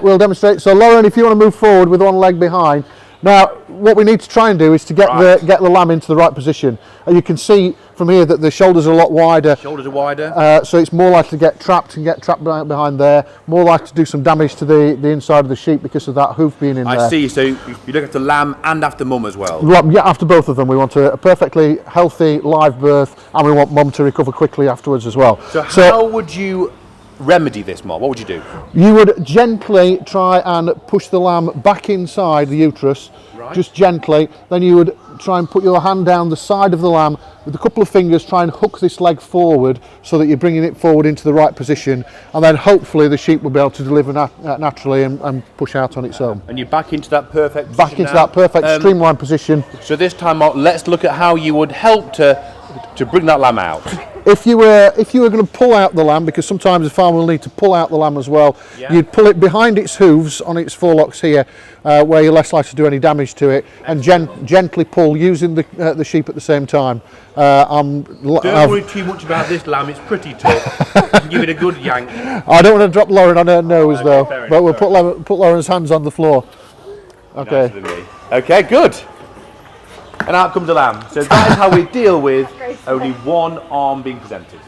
we'll demonstrate. So Lauren, if you want to move forward with one leg behind, Now, what we need to try and do is to get the lamb into the right position. You can see from here that the shoulders are a lot wider. Shoulders are wider. So it's more likely to get trapped behind there. More likely to do some damage to the inside of the sheep because of that hoof being in there. I see. So you look after lamb and after mum as well. Yeah, after both of them. We want a perfectly healthy live birth, and we want mum to recover quickly afterwards as well. So how would you remedy this, Mark? What would you do? You would gently try and push the lamb back inside the uterus, just gently. Then you would try and put your hand down the side of the lamb with a couple of fingers, try and hook this leg forward so that you're bringing it forward into the right position, and then hopefully the sheep will be able to deliver naturally and push out on its own. And you're back into that perfect position Back into that perfect streamlined position. So this time, Mark, let's look at how you would help to bring that lamb out. If you were going to pull out the lamb, because sometimes the farmer will need to pull out the lamb as well, you'd pull it behind its hooves on its forelocks here, where you're less likely to do any damage to it, and gently pull using the sheep at the same time. Don't worry too much about this lamb, it's pretty tough. Give it a good yank. I don't want to drop Lauren on her nose though, but we'll put Lauren's hands on the floor. Okay. Okay, good. And out comes the lamb. So that is how we deal with only one arm being presented.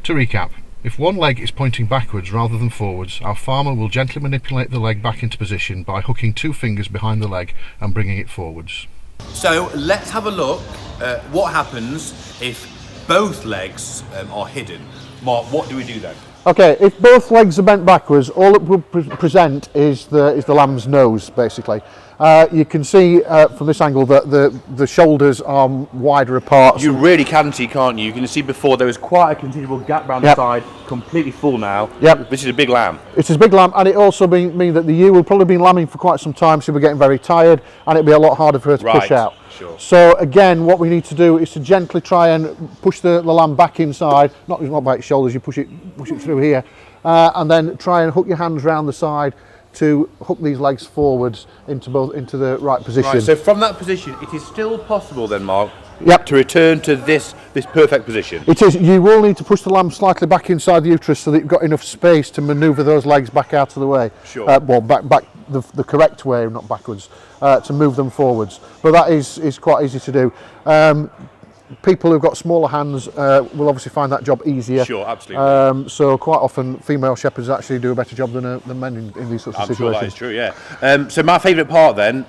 To recap, if one leg is pointing backwards rather than forwards, our farmer will gently manipulate the leg back into position by hooking 2 fingers behind the leg and bringing it forwards. So let's have a look at what happens if both legs are hidden. Mark, what do we do then? Okay, if both legs are bent backwards, all it will present is the lamb's nose, basically. You can see from this angle that the shoulders are wider apart. You really can see, can't you? You can see before there was quite a considerable gap round the side, completely full now. Yep. This is a big lamb. It's a big lamb, and it also means that the ewe will probably been lambing for quite some time, so we're getting very tired, and it'll be a lot harder for her to push out. Sure. So again, what we need to do is to gently try and push the lamb back inside, not by its shoulders, you push it through here, and then try and hook your hands round the side to hook these legs forwards into the right position. Right, so from that position, it is still possible then, Mark, Yep. to return to this perfect position. It is. You will need to push the lamb slightly back inside the uterus so that you've got enough space to manoeuvre those legs back out of the way. Sure. Well, back the correct way, not backwards, to move them forwards. But that is quite easy to do. People who've got smaller hands will obviously find that job easier. Sure, absolutely. So quite often female shepherds actually do a better job than men in these sorts of situations. I'm sure that is true, yeah. So my favourite part then,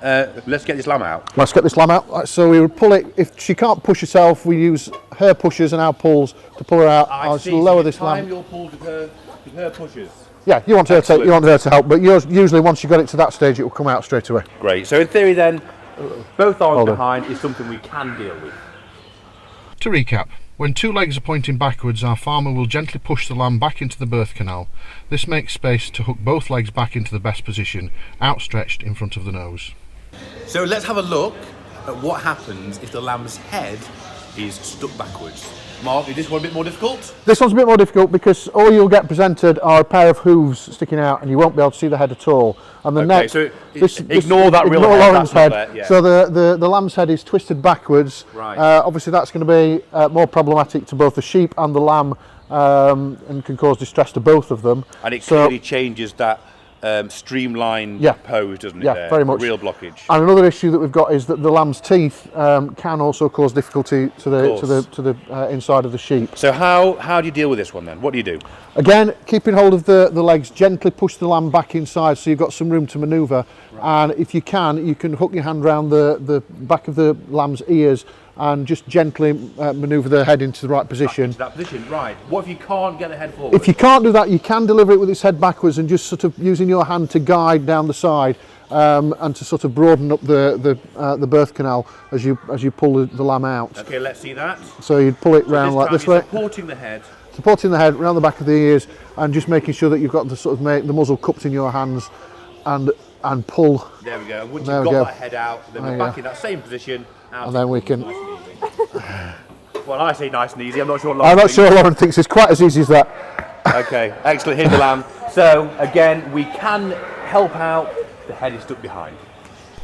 let's get this lamb out. Let's get this lamb out. So we would pull it. If she can't push herself, we use her pushers and our pulls to pull her out. I'll just lower this lamb. Your pulls with her pushers. Yeah, you want her to help, but usually once you got it to that stage, it will come out straight away. Great. So in theory then, both arms behind is something we can deal with. To recap, when 2 legs are pointing backwards, our farmer will gently push the lamb back into the birth canal. This makes space to hook both legs back into the best position, outstretched in front of the nose. So let's have a look at what happens if the lamb's head is stuck backwards. Mark, is this one a bit more difficult? This one's a bit more difficult because all you'll get presented are a pair of hooves sticking out, and you won't be able to see the head at all. And the neck. So ignore that real head. Lauren's head. So the lamb's head is twisted backwards. Right. Obviously, that's going to be more problematic to both the sheep and the lamb, and can cause distress to both of them. And it clearly changes that streamlined pose, doesn't it? Yeah, very much. Real blockage. And another issue that we've got is that the lamb's teeth can also cause difficulty to the inside of the sheep. So how do you deal with this one then? What do you do? Again, keeping hold of the legs, gently push the lamb back inside so you've got some room to manoeuvre. Right. And if you can hook your hand around the back of the lamb's ears and just gently manoeuvre the head into the right position. That position, right. What if you can't get the head forward? If you can't do that, you can deliver it with its head backwards and just sort of using your hand to guide down the side and to sort of broaden up the birth canal as you pull the lamb out. Okay, let's see that. So you'd pull it round like this way. Supporting the head. Supporting the head around the back of the ears and just making sure that you've got the sort of the muzzle cupped in your hands and pull. There we go. Once you've got that head out, then we're back in that same position. And then we can. Well, I say nice and easy. I'm not sure. Lauren thinks it's quite as easy as that. Okay, excellent. Here's the lamb. So again, we can help out. The head is stuck behind.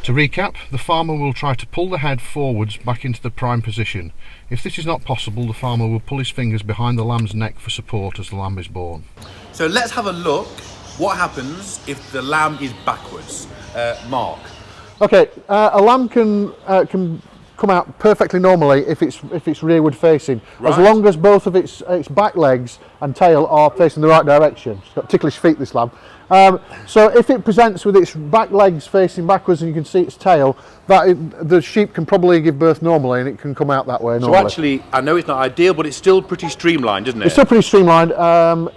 To recap, the farmer will try to pull the head forwards back into the prime position. If this is not possible, the farmer will pull his fingers behind the lamb's neck for support as the lamb is born. So let's have a look. What happens if the lamb is backwards? Mark. Okay, a lamb can come out perfectly normally if it's rearward facing, as long as both of its back legs and tail are facing the right direction. It's got ticklish feet, this lamb. So if it presents with its back legs facing backwards and you can see its tail, the sheep can probably give birth normally and it can come out that way normally. So actually, I know it's not ideal, but it's still pretty streamlined, isn't it? It's still pretty streamlined.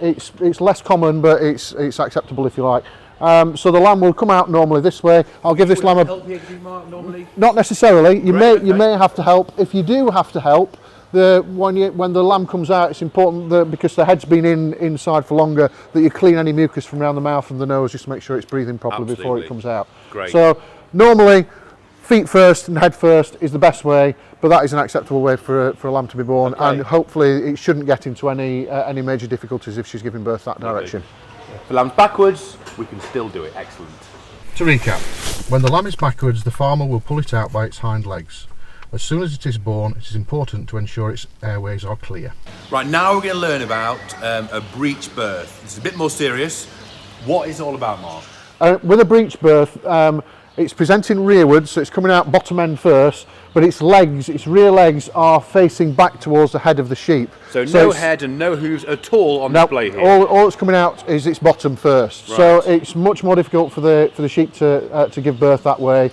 It's less common, but it's acceptable if you like. So the lamb will come out normally this way. I'll give this lamb a... Help here, Mark, normally? Not necessarily. You may have to help. If you do have to help, when the lamb comes out, it's important that, because the head's been inside for longer, that you clean any mucus from around the mouth and the nose just to make sure it's breathing properly before it comes out. Great. So normally, feet first and head first is the best way, but that is an acceptable way for a lamb to be born, and hopefully it shouldn't get into any major difficulties if she's giving birth that direction. If the lamb's backwards, we can still do it. Excellent. To recap, when the lamb is backwards, the farmer will pull it out by its hind legs. As soon as it is born, it is important to ensure its airways are clear. Right, now we're going to learn about a breech birth. It's a bit more serious. What is it all about, Mark? With a breech birth, it's presenting rearwards, so it's coming out bottom end first, but its rear legs are facing back towards the head of the sheep. So no head and no hooves at all on display here? All that's coming out is its bottom first. Right. So it's much more difficult for the sheep to give birth that way.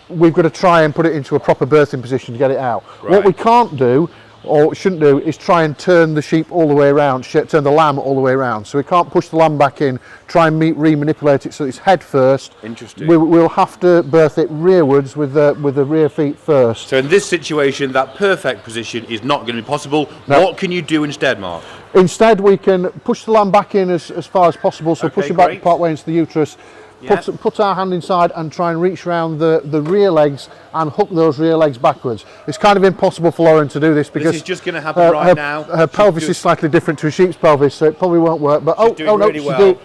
We've got to try and put it into a proper birthing position to get it out. Right. What we can't do, or shouldn't do, is try and turn the sheep all the way around, turn the lamb all the way around. So we can't push the lamb back in, try and re-manipulate it so it's head first. Interesting. We'll have to birth it rearwards with the rear feet first. So in this situation, that perfect position is not going to be possible. No. What can you do instead, Mark? Instead, we can push the lamb back in as far as possible, so push it back part way into the uterus. Put our hand inside and try and reach around the rear legs and hook those rear legs backwards. It's kind of impossible for Lauren to do this because this is just going to happen right now. Her pelvis is slightly different to a sheep's pelvis, so it probably won't work. But no, well.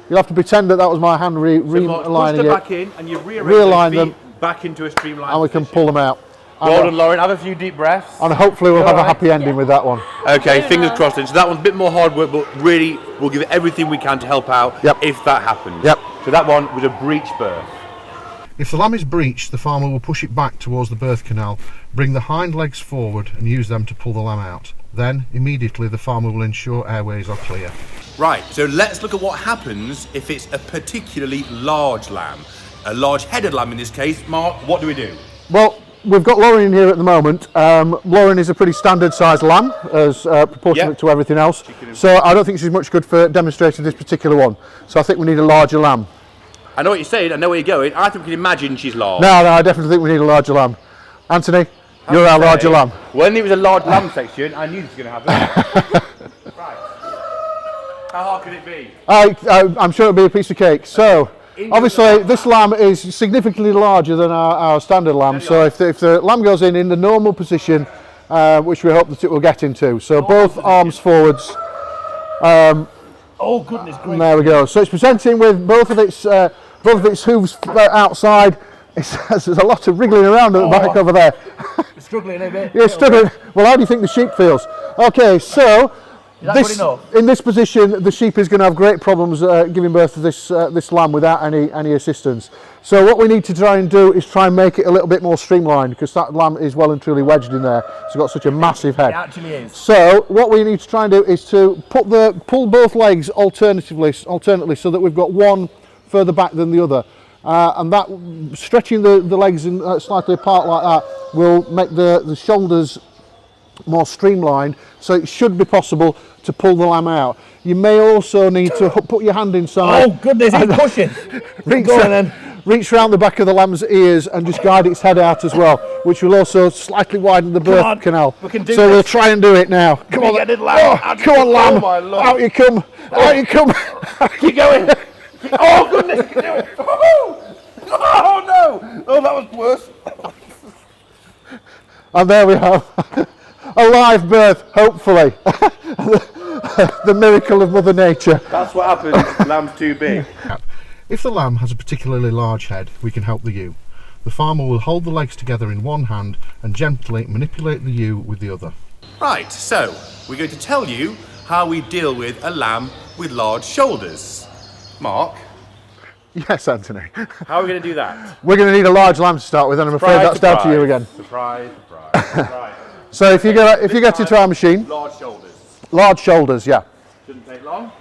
You'll have to pretend that was my hand realigning it. Back in and you realign them back into a streamlined and we can pull them out. Well done, Lauren. Have a few deep breaths. And hopefully we'll have a happy ending with that one. Okay, fingers crossed then. So that one's a bit more hard work, but really we'll give it everything we can to help out if that happens. Yep. So that one was a breech birth. If the lamb is breeched, the farmer will push it back towards the birth canal, bring the hind legs forward and use them to pull the lamb out. Then, immediately, the farmer will ensure airways are clear. Right, so let's look at what happens if it's a particularly large lamb. A large-headed lamb in this case. Mark, what do we do? Well, we've got Lauren in here at the moment. Lauren is a pretty standard sized lamb, as proportionate to everything else. So I don't think she's much good for demonstrating this particular one. So I think we need a larger lamb. I know what you're saying, I know where you're going. I think we can imagine she's large. No, I definitely think we need a larger lamb. Anthony, you're our larger lamb. When it was a large lamb section, I knew this was going to happen. Right. How hard could it be? I'm sure it'll be a piece of cake. So, obviously, this lamb is significantly larger than our standard lamb. So if the lamb goes in the normal position, which we hope that it will get into. So both arms forwards. Oh goodness gracious. There we go. So it's presenting with both of its hooves outside. There's a lot of wriggling around at the back over there. Struggling a bit. Yeah, struggling. Well, how do you think the sheep feels? Okay, so in this position, the sheep is going to have great problems giving birth to this lamb without any assistance. So what we need to try and do is try and make it a little bit more streamlined, because that lamb is well and truly wedged in there. It's got such a massive head. It actually is. So what we need to try and do is to pull both legs alternately, so that we've got one further back than the other. And that stretching the legs in, slightly apart like that will make the shoulders more streamlined, so it should be possible to pull the lamb out. You may also need to put your hand inside. Oh goodness, he's pushing. Reach around the back of the lamb's ears and just guide its head out as well, which will also slightly widen the birth canal. We can do so this. We'll try and do it now. Come on, come on, lamb. Out you come. Out you come. Keep going. Oh goodness, you can do it. Oh no. Oh, that was worse. And there we have a live birth, hopefully. The miracle of Mother Nature. That's what happens if lamb's too big. If the lamb has a particularly large head, we can help the ewe. The farmer will hold the legs together in one hand and gently manipulate the ewe with the other. Right, so we're going to tell you how we deal with a lamb with large shoulders. Mark? Yes, Anthony. How are we going to do that? We're going to need a large lamb to start with, and I'm afraid that's down to you again. Surprise, surprise. Right. So if you get into our machine, Large shoulders. large shoulders, yeah. Shouldn't take long.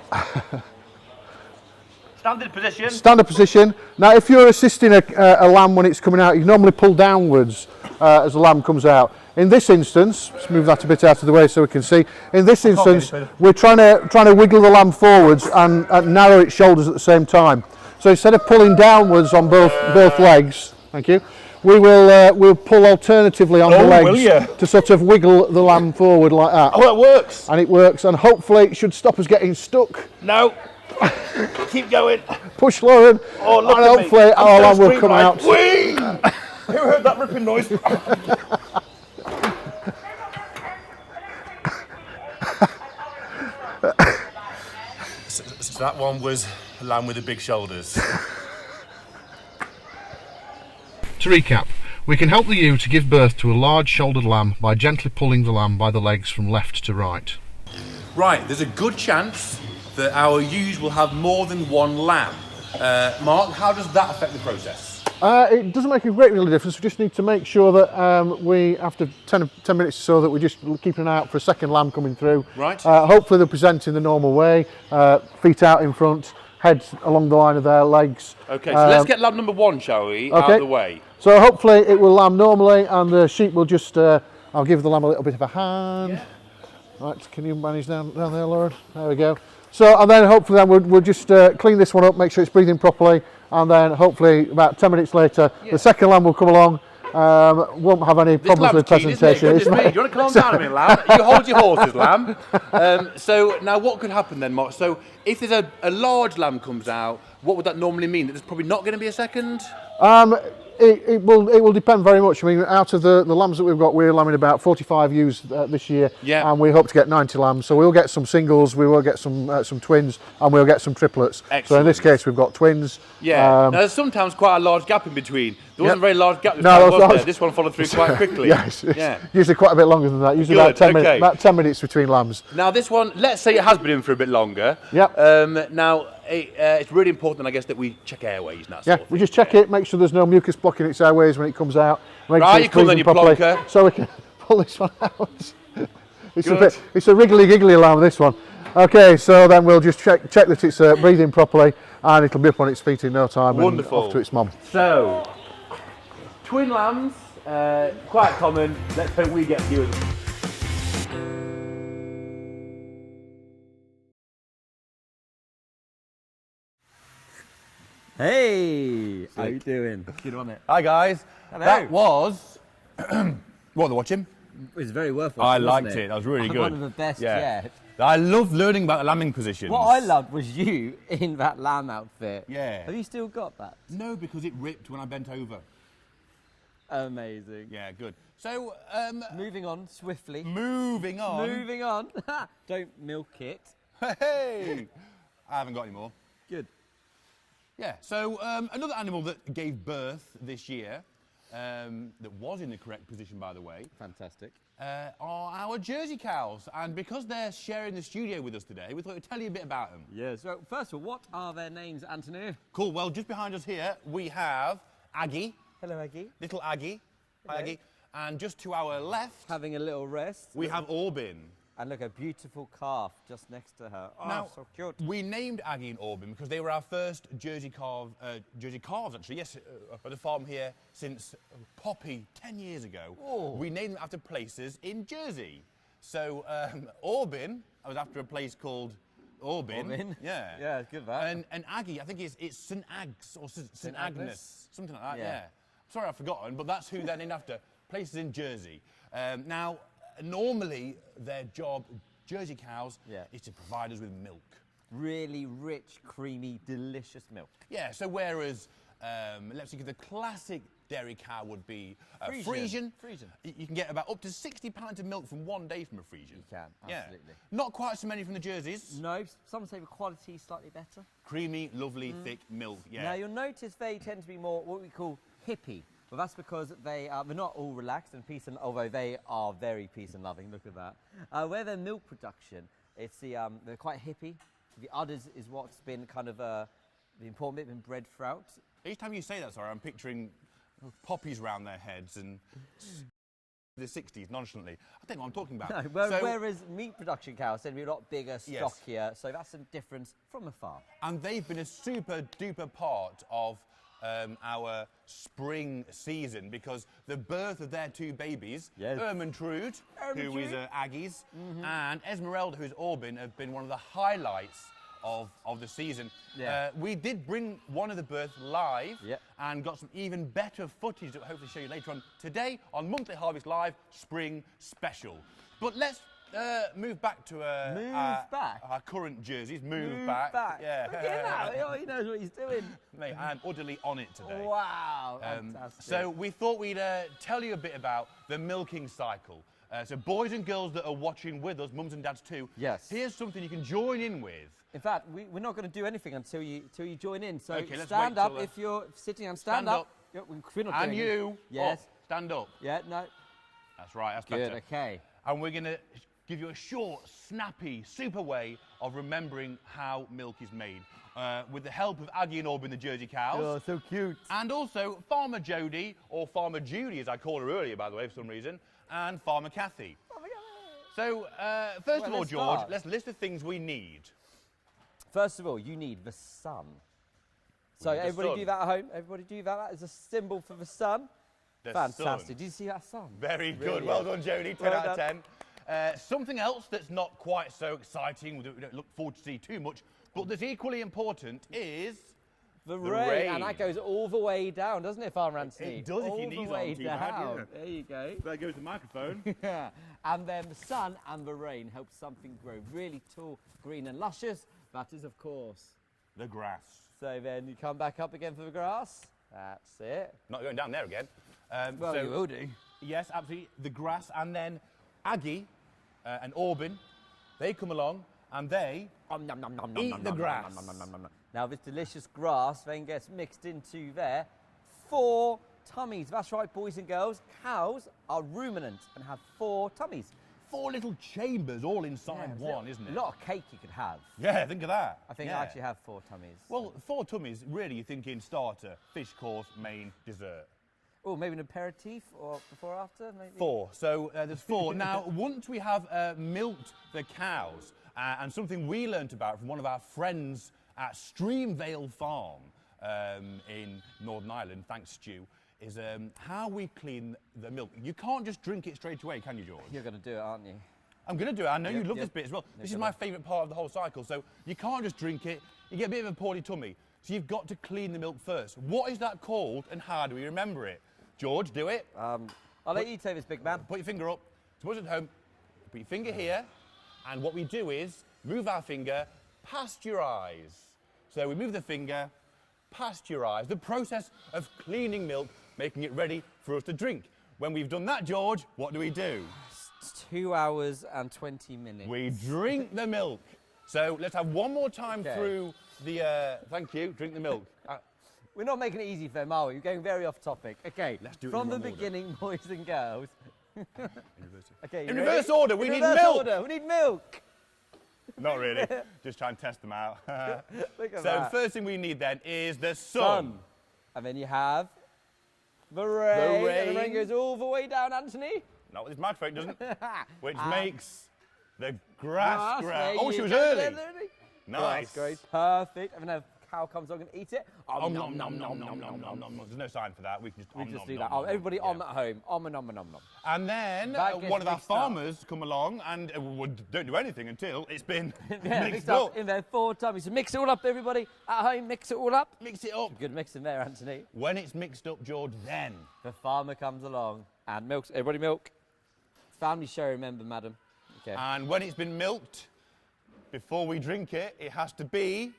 Standard position. Standard position. Now, if you're assisting a lamb when it's coming out, you normally pull downwards as the lamb comes out. In this instance, let's move that a bit out of the way so we can see. In this instance, we're trying to wiggle the lamb forwards and narrow its shoulders at the same time. So instead of pulling downwards on both legs, thank you, we'll pull alternatively on the legs to sort of wiggle the lamb forward like that. Oh, it works. And it works, and hopefully it should stop us getting stuck. No. Keep going. Push, Lauren. Oh, look and at hopefully me. our lamb will come out. Whee! Who heard that ripping noise? So that one was a lamb with the big shoulders. To recap, we can help the ewe to give birth to a large shouldered lamb by gently pulling the lamb by the legs from left to right. Right, there's a good chance that our ewes will have more than one lamb. Mark, how does that affect the process? It doesn't make a great deal of difference. We just need to make sure that we, after 10 minutes or so, that we're just keeping an eye out for a second lamb coming through. Right. Hopefully they'll present in the normal way, feet out in front, head along the line of their legs. Okay, so let's get lamb number one, shall we, out of the way. So hopefully it will lamb normally, and the sheep will just, I'll give the lamb a little bit of a hand. Yeah. Right, can you manage down there, Lauren? There we go. So, and then hopefully then we'll just clean this one up, make sure it's breathing properly, and then hopefully about 10 minutes later, the second lamb will come along. Won't have any problems with presentation. Do you want to calm down a minute, lamb? You hold your horses, lamb. So now what could happen then, Mark? So if there's a large lamb comes out, what would that normally mean? That there's probably not going to be a second? It will depend very much. I mean, out of the lambs that we've got, we're lambing about 45 ewes this year, and we hope to get 90 lambs. So we'll get some singles, we will get some twins, and we'll get some triplets. Excellent. So in this case, we've got twins. Yeah. Now there's sometimes quite a large gap in between. There wasn't a very large gap. This one followed through quite quickly. Yes. Usually quite a bit longer than that. Usually about 10 minutes between lambs. Now this one, let's say it has been in for a bit longer. Yep. Now it's really important, I guess, that we check airways. And that sort of we just check it, make sure there's no mucus blocking its airways when it comes out. Right, you come then, you plonker. So we can pull this one out. It's a wriggly giggly lamb, this one. Okay, so then we'll just check that it's breathing properly, and it'll be up on its feet in no time. Wonderful. And off to its mum. So, twin lambs, quite common. Let's hope we get a few of them. Hey, how you doing? Good on it. Hi guys. Hello. That was what to watch him. It was very worth watching. I liked it. That was really good. One of the best yet. I love learning about the lambing positions. What I loved was you in that lamb outfit. Yeah. Have you still got that? No, because it ripped when I bent over. Amazing. Yeah, good. So, moving on swiftly. Moving on. Don't milk it. Hey! I haven't got any more. Good. Yeah, so another animal that gave birth this year, that was in the correct position, by the way. Fantastic. Are our Jersey cows. And because they're sharing the studio with us today, we thought we'd tell you a bit about them. Yeah, so first of all, what are their names, Anthony? Cool, well, just behind us here, we have Aggie. Hello, Aggie. Little Aggie. Hi, Aggie. And just to our left... Having a little rest. We have Orbin. And look, a beautiful calf just next to her. Oh, now, so cute. We named Aggie and Orbin because they were our first Jersey calves, actually. Yes, at the farm here since Poppy 10 years ago. Oh. We named them after places in Jersey. So Orbin, I was after a place called Orbin. Yeah. Yeah, it's good that. And Aggie, I think it's St Agnes or St Agnes, something like that. Yeah. Sorry, I've forgotten, but that's who they're named after. Places in Jersey. Now. Normally, their job, Jersey cows, is to provide us with milk. Really rich, creamy, delicious milk. Yeah, so whereas, let's think of the classic dairy cow would be Friesian. You can get about up to 60 pints of milk from one day from a Friesian. You can, absolutely. Not quite so many from the Jerseys. No, some say the quality is slightly better. Creamy, lovely, thick milk, Now, you'll notice they tend to be more what we call hippie. Well, that's because they're not all relaxed and although they are very peace and loving. Look at that. Where their milk production, it's they're quite hippie. The udders is what's been kind of the important bit being bred throughout. Each time you say that, sorry, I'm picturing poppies round their heads and the 60s nonchalantly. I don't know what I'm talking about. No, whereas meat production cows tend to be a lot bigger, stockier, so that's a difference from a farm. And they've been a super duper part of our spring season because the birth of their 2 babies, Ermentrude, who is Aggie's, and Esmeralda, who's Aubin, have been one of the highlights of the season. We did bring one of the births live and got some even better footage that we'll hopefully show you later on today on Monthly Harvest Live Spring Special. But let's move back to our current jerseys. Move back. Yeah. Look at that. Oh, he knows what he's doing. Mate, I'm utterly on it today. Wow, fantastic. So we thought we'd tell you a bit about the milking cycle. So boys and girls that are watching with us, mums and dads too, here's something you can join in with. In fact, we're not going to do anything until you join in. So okay, stand up if you're sitting and stand up. Yep, we're not and doing you, it. Yes. Stand up. Yeah, no. That's right, that's good, better. Okay. And we're going to give you a short, snappy, super way of remembering how milk is made. With the help of Aggie and Aubin, the Jersey cows. Oh, so cute. And also Farmer Jody, or Farmer Judy, as I called her earlier, by the way, for some reason, and Farmer Kathy. So, first of all, George, let's list the things we need. First of all, you need the sun. So everybody do that at home. Everybody do that. That is a symbol for the sun. Fantastic. Sun. Did you see that sun? Very good. Really Well done, Jody. 10 Well out of done. 10. Something else that's not quite so exciting, we don't look forward to see too much, but that's equally important is the rain. And that goes all the way down, doesn't it, Farmer Anthony? It does all if your knees the way aren't too down. bad, yeah. There you go. There goes the microphone. And then the sun and the rain help something grow really tall, green and luscious. That is, of course, the grass. So then you come back up again for the grass. That's it. Not going down there again. Well, so, you will do. Yes, absolutely. The grass, and then Aggie and Aubin, they come along and they eat the grass. Now this delicious grass then gets mixed into their 4 tummies. That's right, boys and girls. Cows are ruminant and have 4 tummies. 4 little chambers all inside one, isn't it? A lot of cake you could have. Yeah, think of that. I think I actually have 4 tummies. Well, 4 tummies, really, you're thinking starter, fish course, main, dessert. Oh, maybe an aperitif or before or after? Maybe? 4. So there's 4. Now, once we have milked the cows, and something we learnt about from one of our friends at Streamvale Farm in Northern Ireland, thanks Stu, is how we clean the milk. You can't just drink it straight away, can you, George? You're going to do it, aren't you? I'm going to do it. I know you love this bit as well. This is my favourite part of the whole cycle. So you can't just drink it. You get a bit of a poorly tummy. So you've got to clean the milk first. What is that called and how do we remember it? George, do it. I'll let you take this, big man. Put your finger up. To us at home, put your finger here. And what we do is move our finger past your eyes. So we move the finger past your eyes. The process of cleaning milk, making it ready for us to drink. When we've done that, George, what do we do? It's 2 hours and 20 minutes. We drink the milk. So let's have one more time through the... thank you, drink the milk. We're not making it easy for them, are we? We're going very off topic. Okay, let's do it from the in beginning, boys and girls. Okay, in reverse order, we need milk. We need milk. Not really. Just try and test them out. Look at so that. first thing we need then is the sun. And then you have the rain. And the rain goes all the way down, Anthony. Not with this microphone, doesn't which makes the grass grow. There Oh, she you was go. early. That's Nice. great. Perfect. And then a cow comes along and eats it. Nom, nom, nom, nom, nom, nom, nom, nom. There's no sign for that. We can just, do that. Oh, everybody on at home. Nom, nom, nom, nom. And then one of our farmers come along and don't do anything until it's been mixed up. In their 4 tummies. So mix it all up, everybody. At home, mix it all up. Mix it up. Good mixing there, Anthony. When it's mixed up, George, then the farmer comes along and milks. Everybody milk. Family show, remember, madam. Okay. And when it's been milked, before we drink it, it has to be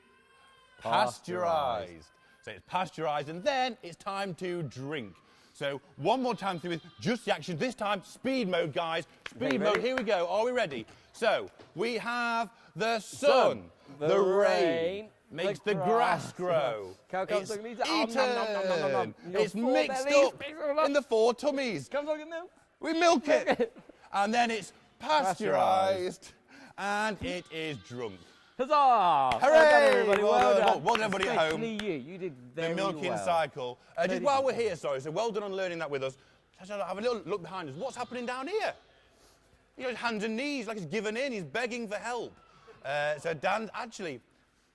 pasteurised. So it's pasteurised, and then it's time to drink. So one more time through with just the action. This time, speed mode, guys. Speed mode. Here we go. Are we ready? So we have the sun, the rain makes the grass grow. Cow comes It's along and eats it. eaten. It's mixed up in the 4 tummies. Comes along and milk. We milk it. And then it's pasteurised. And it is drunk. Huzzah! Hooray! Well done, everybody. Well done. Well done, everybody at home. Especially you. You did very The milking well. cycle. Just Very while good. we're here, sorry, so well done on learning that with us. Let's have a little look behind us. What's happening down here? You know, his hands and knees, like he's given in. He's begging for help. So Dan, actually,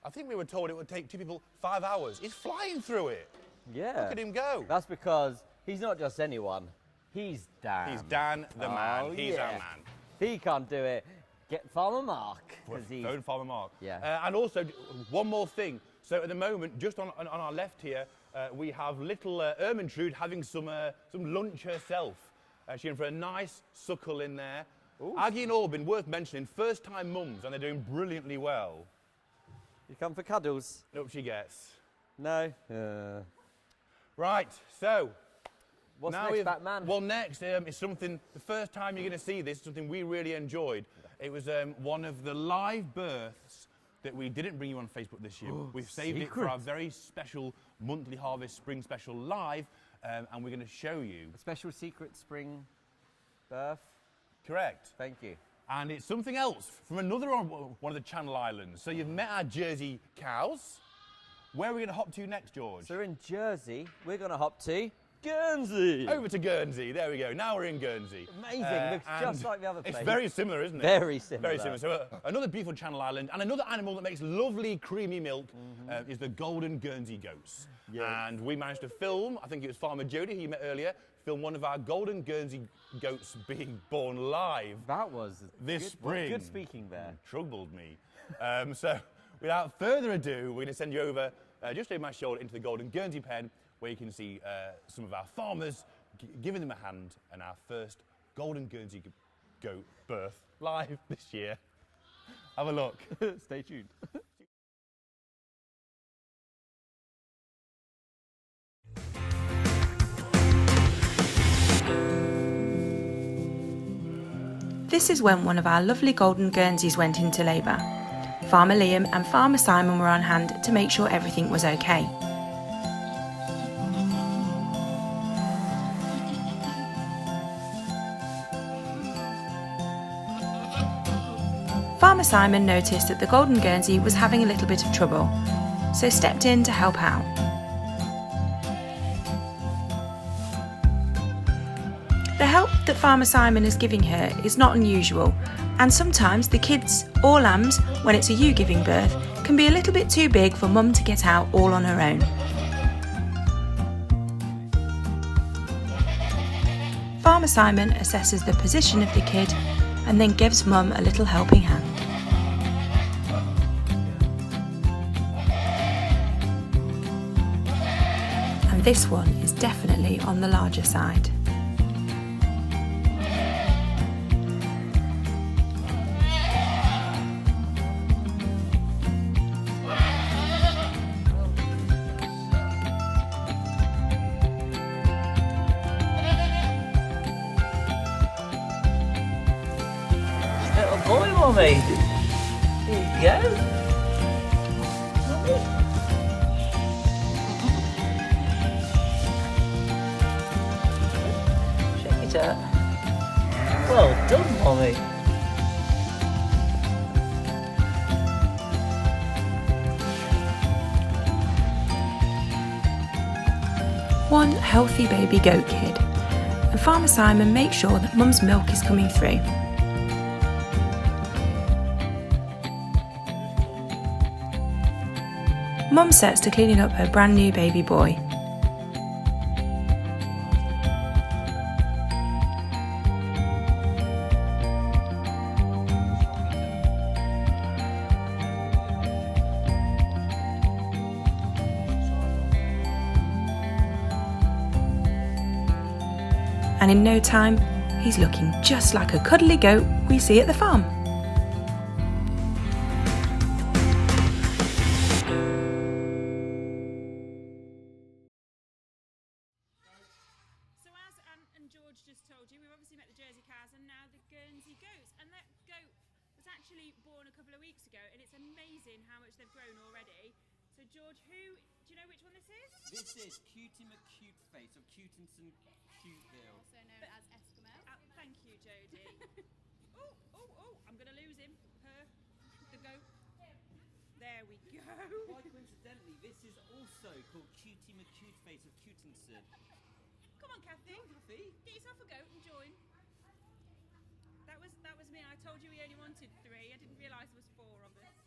I think we were told it would take 2 people 5 hours. He's flying through it. Yeah. Look at him go. That's because he's not just anyone. He's Dan. He's Dan the man. Oh, He's our yeah. man. He can't do it. Get Farmer Mark. 'cause he's- Phone Farmer Mark. Yeah. And also, one more thing. So at the moment, just on our left here, we have little Ermentrude having some lunch herself. She's in for a nice suckle in there. Aggie and Albin, worth mentioning, first-time mums, and they're doing brilliantly well. You come for cuddles? Up she gets. No. Right, so. What's now next, we've- Batman? Well, next is something, the first time you're going to see this, something we really enjoyed. It was one of the live births that we didn't bring you on Facebook this year. We've saved it for secret. our very special monthly Harvest Spring Special live, and we're going to show you. A special secret spring birth? Correct. Thank you. And it's something else from another one of the Channel Islands. So you've met our Jersey cows. Where are we going to hop to next, George? So we're in Jersey. We're going to hop to Guernsey. Over to Guernsey. There we go. Now we're in Guernsey. Amazing. Looks and just like the other place. It's very similar, isn't it? Very similar. Very similar. So another beautiful Channel Island, and another animal that makes lovely creamy milk is the golden Guernsey goats. Yes. And we managed to film, I think it was Farmer Jody who you met earlier, film one of our golden Guernsey goats being born live. That was this good, spring. Good speaking there. Troubled me. So without further ado, we're going to send you over just over my shoulder into the golden Guernsey pen, where you can see some of our farmers giving them a hand, and our first golden Guernsey goat birth live this year. Have a look. Stay tuned. This is when one of our lovely golden Guernseys went into labour. Farmer Liam and Farmer Simon were on hand to make sure everything was okay. Farmer Simon noticed that the golden Guernsey was having a little bit of trouble, so stepped in to help out. The help that Farmer Simon is giving her is not unusual, and sometimes the kids or lambs, when it's a ewe giving birth, can be a little bit too big for mum to get out all on her own. Farmer Simon assesses the position of the kid and then gives mum a little helping hand. And this one is definitely on the larger side. Little boy, Mummy. Here you go. Mummy. Shake it up. Well done, Mummy. One healthy baby goat kid, and Farmer Simon makes sure that mum's milk is coming through. Mum sets to cleaning up her brand new baby boy. And in no time, he's looking just like a cuddly goat we see at the farm. So as Anne and George just told you, we've obviously met the Jersey cows and now the Guernsey goats. And that goat was actually born a couple of weeks ago, and it's amazing how much they've grown already. So George, do you know which one this is? This is Cutie McCuteface of Cutenson Cuteville. Also known as Eskimo. Thank you, Jodie. Oh, I'm going to lose him. Her, the goat. go. Quite coincidentally, this is also called Cutie McCute Face of Cutington. Come on, Kathy. Get yourself a goat and join. That was me. I told you we only wanted 3. I didn't realise there was 4 of us.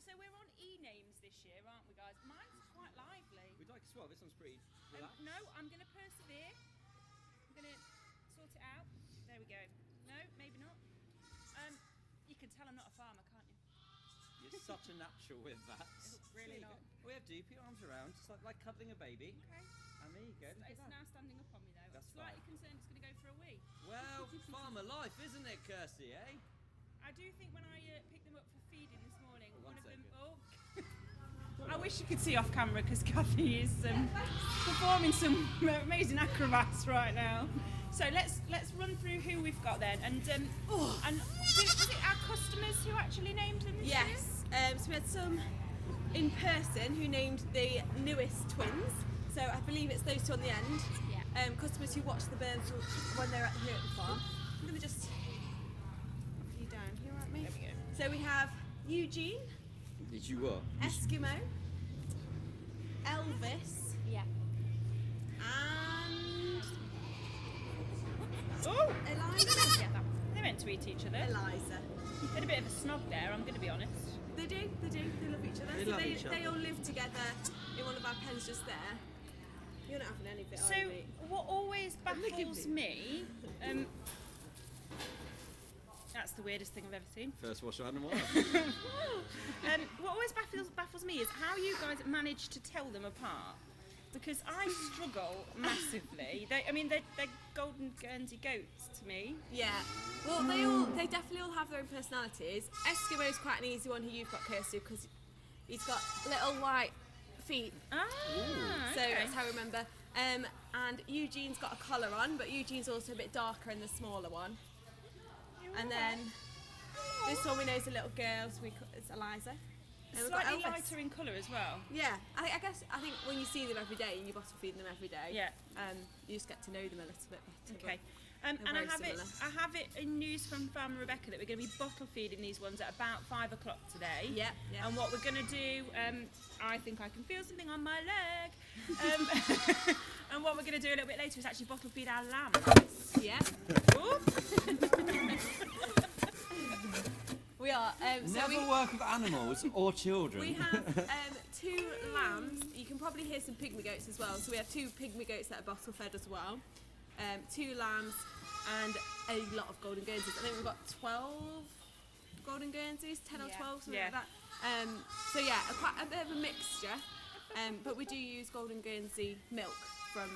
So we're on e-names this year, aren't we, guys? Mine's quite lively. We'd like to swap. This one's pretty relaxed. No, I'm going to persevere. I'm going to sort it out. There we go. No, maybe not. You can tell I'm not a farmer, can't you? You're such a natural with that. Really There you not. go. We have put your arms around, just like cuddling a baby. Okay. And there you go. Look at It's that. now standing up on me though. That's I'm slightly fine. concerned it's going to go for a wee. Well, farmer life, isn't it, Kirsty, eh? I do think when I picked them up for feeding this morning, Oh, one one of them. second. Oh, I wish you could see off camera because Kathy is performing some amazing acrobats right now. So let's run through who we've got then, and was it our customers who actually named them this year? Yes. So we had some in person who named the newest twins. So I believe it's those 2 on the end. Yeah. Customers who watch the birds when they're here at the farm. I'm gonna just put you down here, aren't we? There we go. So we have Eugene, Did you what? Eskimo, Elvis, Yeah. and Eliza. Yeah, they're meant to eat each other. Eliza. They had a bit of a snog there, I'm going to be honest. They do. They love each other. They so love they, each they other. all live together in one of our pens just there. You're not having any of it, So are you, mate? what always Look at baffles me. me, that's the weirdest thing I've ever seen. First wash I had in a while. What always baffles me is how you guys manage to tell them apart. Because I struggle massively. They're golden Guernsey goats to me. Yeah. Well, they definitely all have their own personalities. Eskimo's quite an easy one who you've got, Kirsty, because he's got little white feet. So okay. that's how I remember. And Eugene's got a collar on, but Eugene's also a bit darker in the smaller one. And then this one we know is a little girl, so it's Eliza. And we've got Slightly Elvis. lighter in colour as well. Yeah, I think when you see them every day and you bottle feed them every day, you just get to know them a little bit better. Okay. but And they're I very have similar. it in news from Farmer Rebecca that we're going to be bottle feeding these ones at about 5 o'clock today. Yeah, yeah. And what we're going to do, I think I can feel something on my leg. And what we're going to do a little bit later is actually bottle feed our lambs. Yeah. Ooh. We are. Never work with animals or children. We have 2 lambs. You can probably hear some pygmy goats as well. So we have 2 pygmy goats that are bottle fed as well. 2 lambs and a lot of golden Guernseys. I think we've got 12 golden Guernseys, 10 or 12, something like that. So yeah, quite a bit of a mixture. But we do use golden Guernsey milk from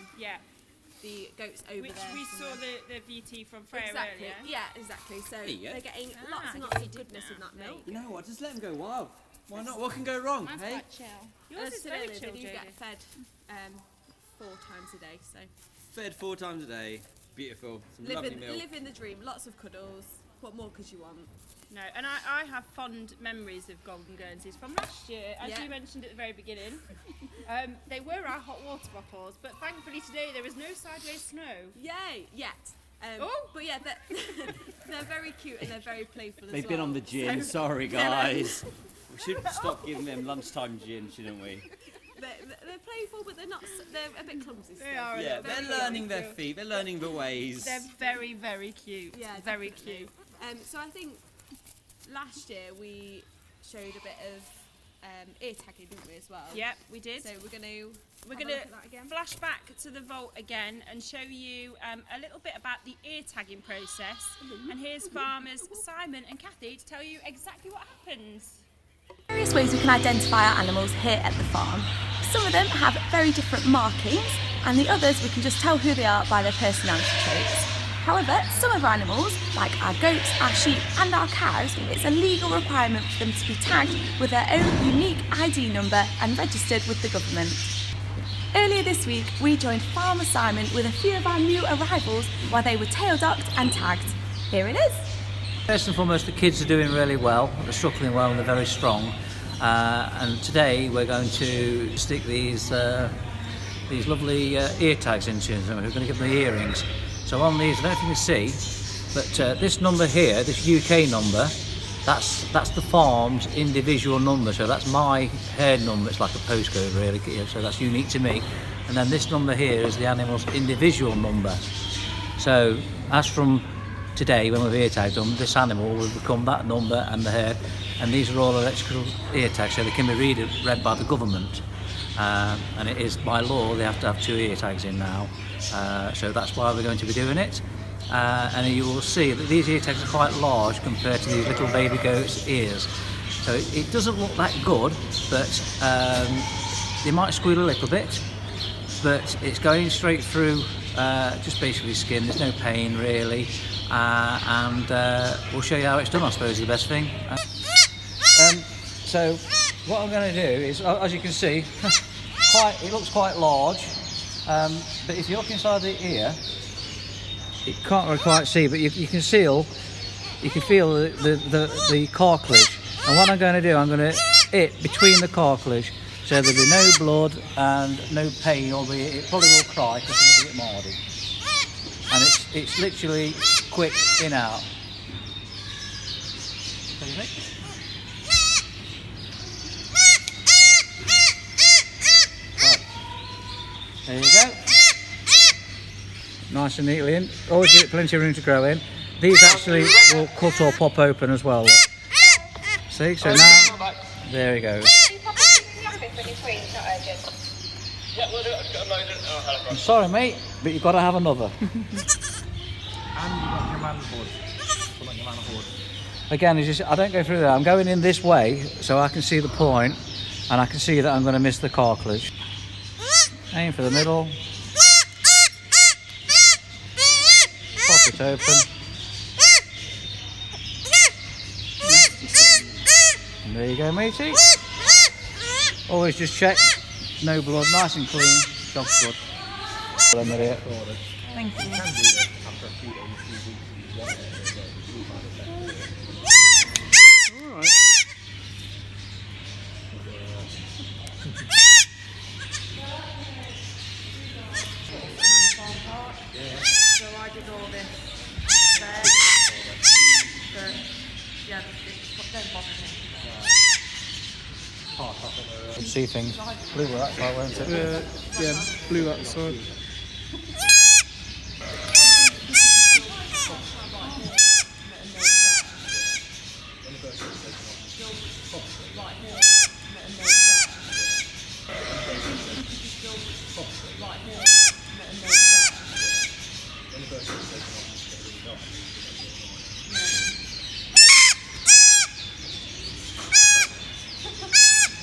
the goats over Which there. we saw the VT from Freya exactly. earlier. Yeah, exactly. So There you go. they're getting Ah, lots and you lots already of did goodness that. in that There milk. You know what? Just let them go wild. Why not? What can go wrong? Mine's Hey? quite chill. Yours As I is said very earlier, chill, they do Jodie. get fed 4 times a day. So Fed 4 times a day. Beautiful. Some lovely milk. living the dream. Lots of cuddles. What more could you want? No, and I have fond memories of golden Guernseys from last year, as Yeah. you mentioned at the very beginning. They were our hot water bottles, but thankfully today there is no sideways snow. Yay! Yet. But yeah, they're very cute and they're very playful as well. They've been on the gin. So- Sorry, guys. We should stop giving them lunchtime gin, shouldn't we? They're playful, but they're not. They're a bit clumsy. Still. They are. Yeah, Very they're learning cute. their feet. They're learning the ways. They're very, very cute. Yeah, very definitely. cute. So I think last year we showed a bit of ear tagging, didn't we, as well? Yep, we did. So we're going to again. flash back to the vault again and show you a little bit about the ear tagging process. And here's farmers Simon and Kathy to tell you exactly what happens. Various ways we can identify our animals here at the farm. Some of them have very different markings, and the others we can just tell who they are by their personality traits. However, some of our animals, like our goats, our sheep and our cows, it's a legal requirement for them to be tagged with their own unique ID number and registered with the government. Earlier this week, we joined Farmer Simon with a few of our new arrivals while they were tail docked and tagged. Here it is. First and foremost, the kids are doing really well. They're suckling well and they're very strong. And today we're going to stick these lovely ear tags into them. We're going to give them the earrings. So on these, I don't know if you can see, but this number here, this UK number, that's the farm's individual number. So that's my herd number. It's like a postcode really, so that's unique to me. And then this number here is the animal's individual number. So as from today, when we've ear tagged them, this animal will become that number and the herd. And these are all electrical ear tags, so they can be read by the government. And it is by law they have to have 2 ear tags in now. So that's why we're going to be doing it. And you will see that these ear tags are quite large compared to these little baby goats' ears. So it doesn't look that good, but they might squeal a little bit, but it's going straight through just basically skin. There's no pain really, and we'll show you how it's done, I suppose is the best thing. So what I'm going to do is, as you can see, it looks quite large, but if you look inside the ear, you can't really quite see, but you can feel the cartilage. And what I'm going to do, I'm going to hit between the cartilage, so there'll be no blood and no pain, albeit it probably will cry because it's a little bit mardy. And it's literally quick in out. What do you think? There you go. Nice and neatly in. Always give it plenty of room to grow in. These actually will cut or pop open as well. See, so now, there he goes. I'm sorry mate, but you've got to have another. And you got your man hood. Again, I don't go through there. I'm going in this way so I can see the point and I can see that I'm going to miss the cartilage. Aim for the middle. Pop it open. And there you go, matey. Always just check. No blood, nice and clean. Dog's blood. Thank you. So I did all this there. Yeah, don't bother me. See things. Blue were that side, weren't it? Yeah, blue that side.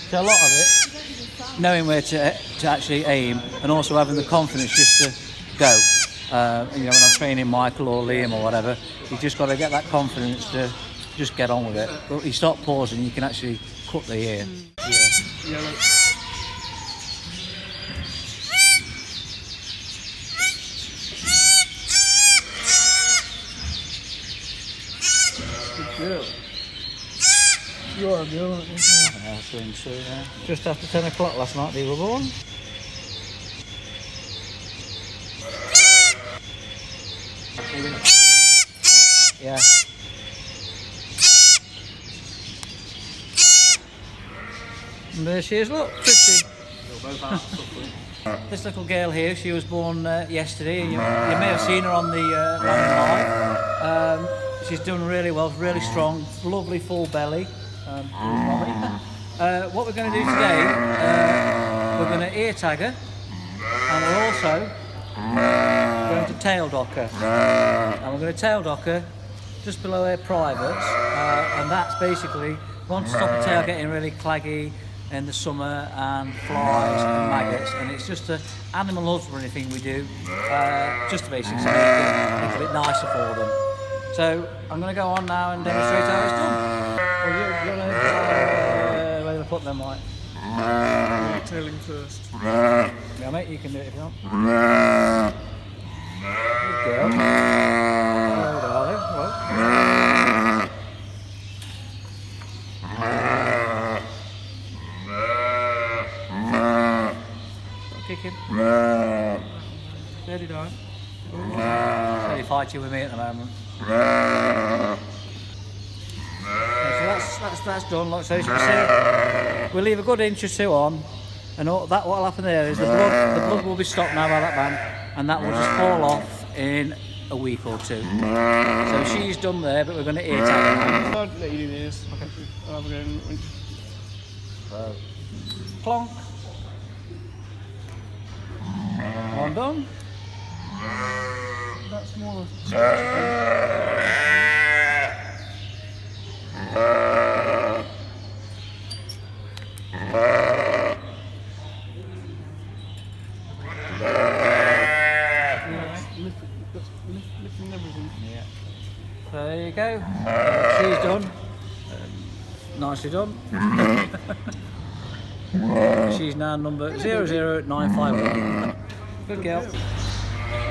So a lot of it, knowing where to actually aim, and also having the confidence just to go. You know, when I'm training Michael or Liam or whatever, you just got to get that confidence to just get on with it. But you stop pausing, you can actually cut the ear. Yeah. Good. You are a girl, aren't you? Yeah, I think so, yeah. Just after 10 o'clock last night they were born. Yeah. And there she is, look, Trixie. This little girl here, she was born yesterday, and you may have seen her on the live. She's done really well, really strong, lovely full belly. What we're going to do today, we're going to ear tag her, and we're also going to tail dock her. And we're going to tail dock her just below her privates, and that's basically, we want to stop her tail getting really claggy in the summer and flies and maggots, and it's just an animal husbandry thing we do, just to basically make it a little bit nicer for them. So I'm going to go on now and demonstrate how it's done. Well, you're going to where do I put them, Mike? Tailing first. Yeah, mate, you can do it if you want. Good girl. Hello, darling. Well. Kick him. Steady, darling. Steady fighting with me at the moment. That's that's done. Like so, you can see, we'll leave a good inch or two on, and what'll happen there is the blood will be stopped now by that band, and that will just fall off in a week or two. So she's done there, but we're going to ear tag her now. I'll let you do this. Okay. I'll have a go and Plonk. One done. That's more. Lifting everything. Yeah. There you go. She's done. Nicely done. She's now number 00951. Good girl.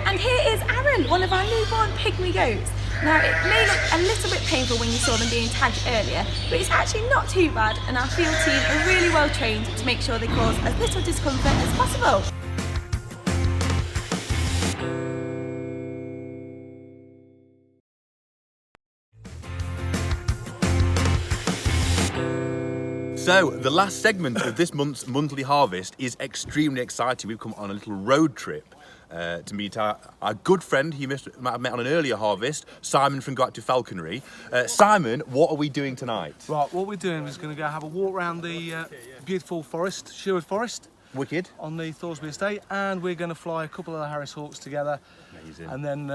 And here is Aaron, one of our newborn pygmy goats. Now, it may look a little bit painful when you saw them being tagged earlier, but it's actually not too bad, and our field team are really well trained to make sure they cause as little discomfort as possible. So, the last segment of this month's monthly harvest is extremely exciting. We've come on a little road trip to meet our good friend who you might have met on an earlier harvest, Simon from Go Active Falconry. Simon, what are we doing tonight? Right, what we're doing is going to go have a walk around the beautiful forest, Sherwood Forest. Wicked. On the Thoresby estate, and we're going to fly a couple of the Harris Hawks together. Amazing. And then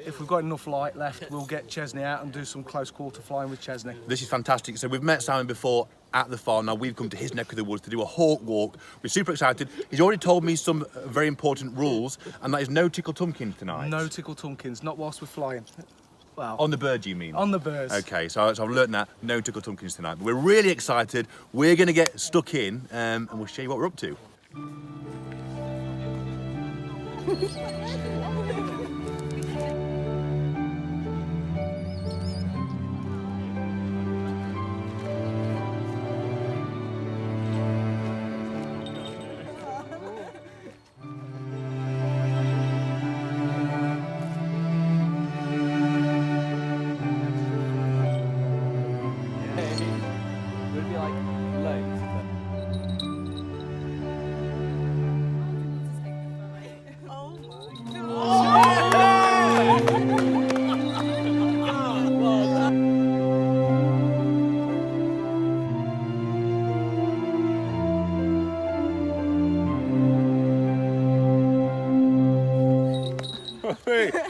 if we've got enough light left, we'll get Chesney out and do some close quarter flying with Chesney. This is fantastic. So we've met Simon before at the farm. Now we've come to his neck of the woods to do a hawk walk. We're super excited. He's already told me some very important rules, and that is no tickle tumpkins tonight. No tickle tumpkins, not whilst we're flying. Well, on the bird, you mean? On the birds. Okay, so I've learned that. No tickle tumpkins tonight. But we're really excited. We're going to get stuck in, and we'll show you what we're up to. Would it be like loads?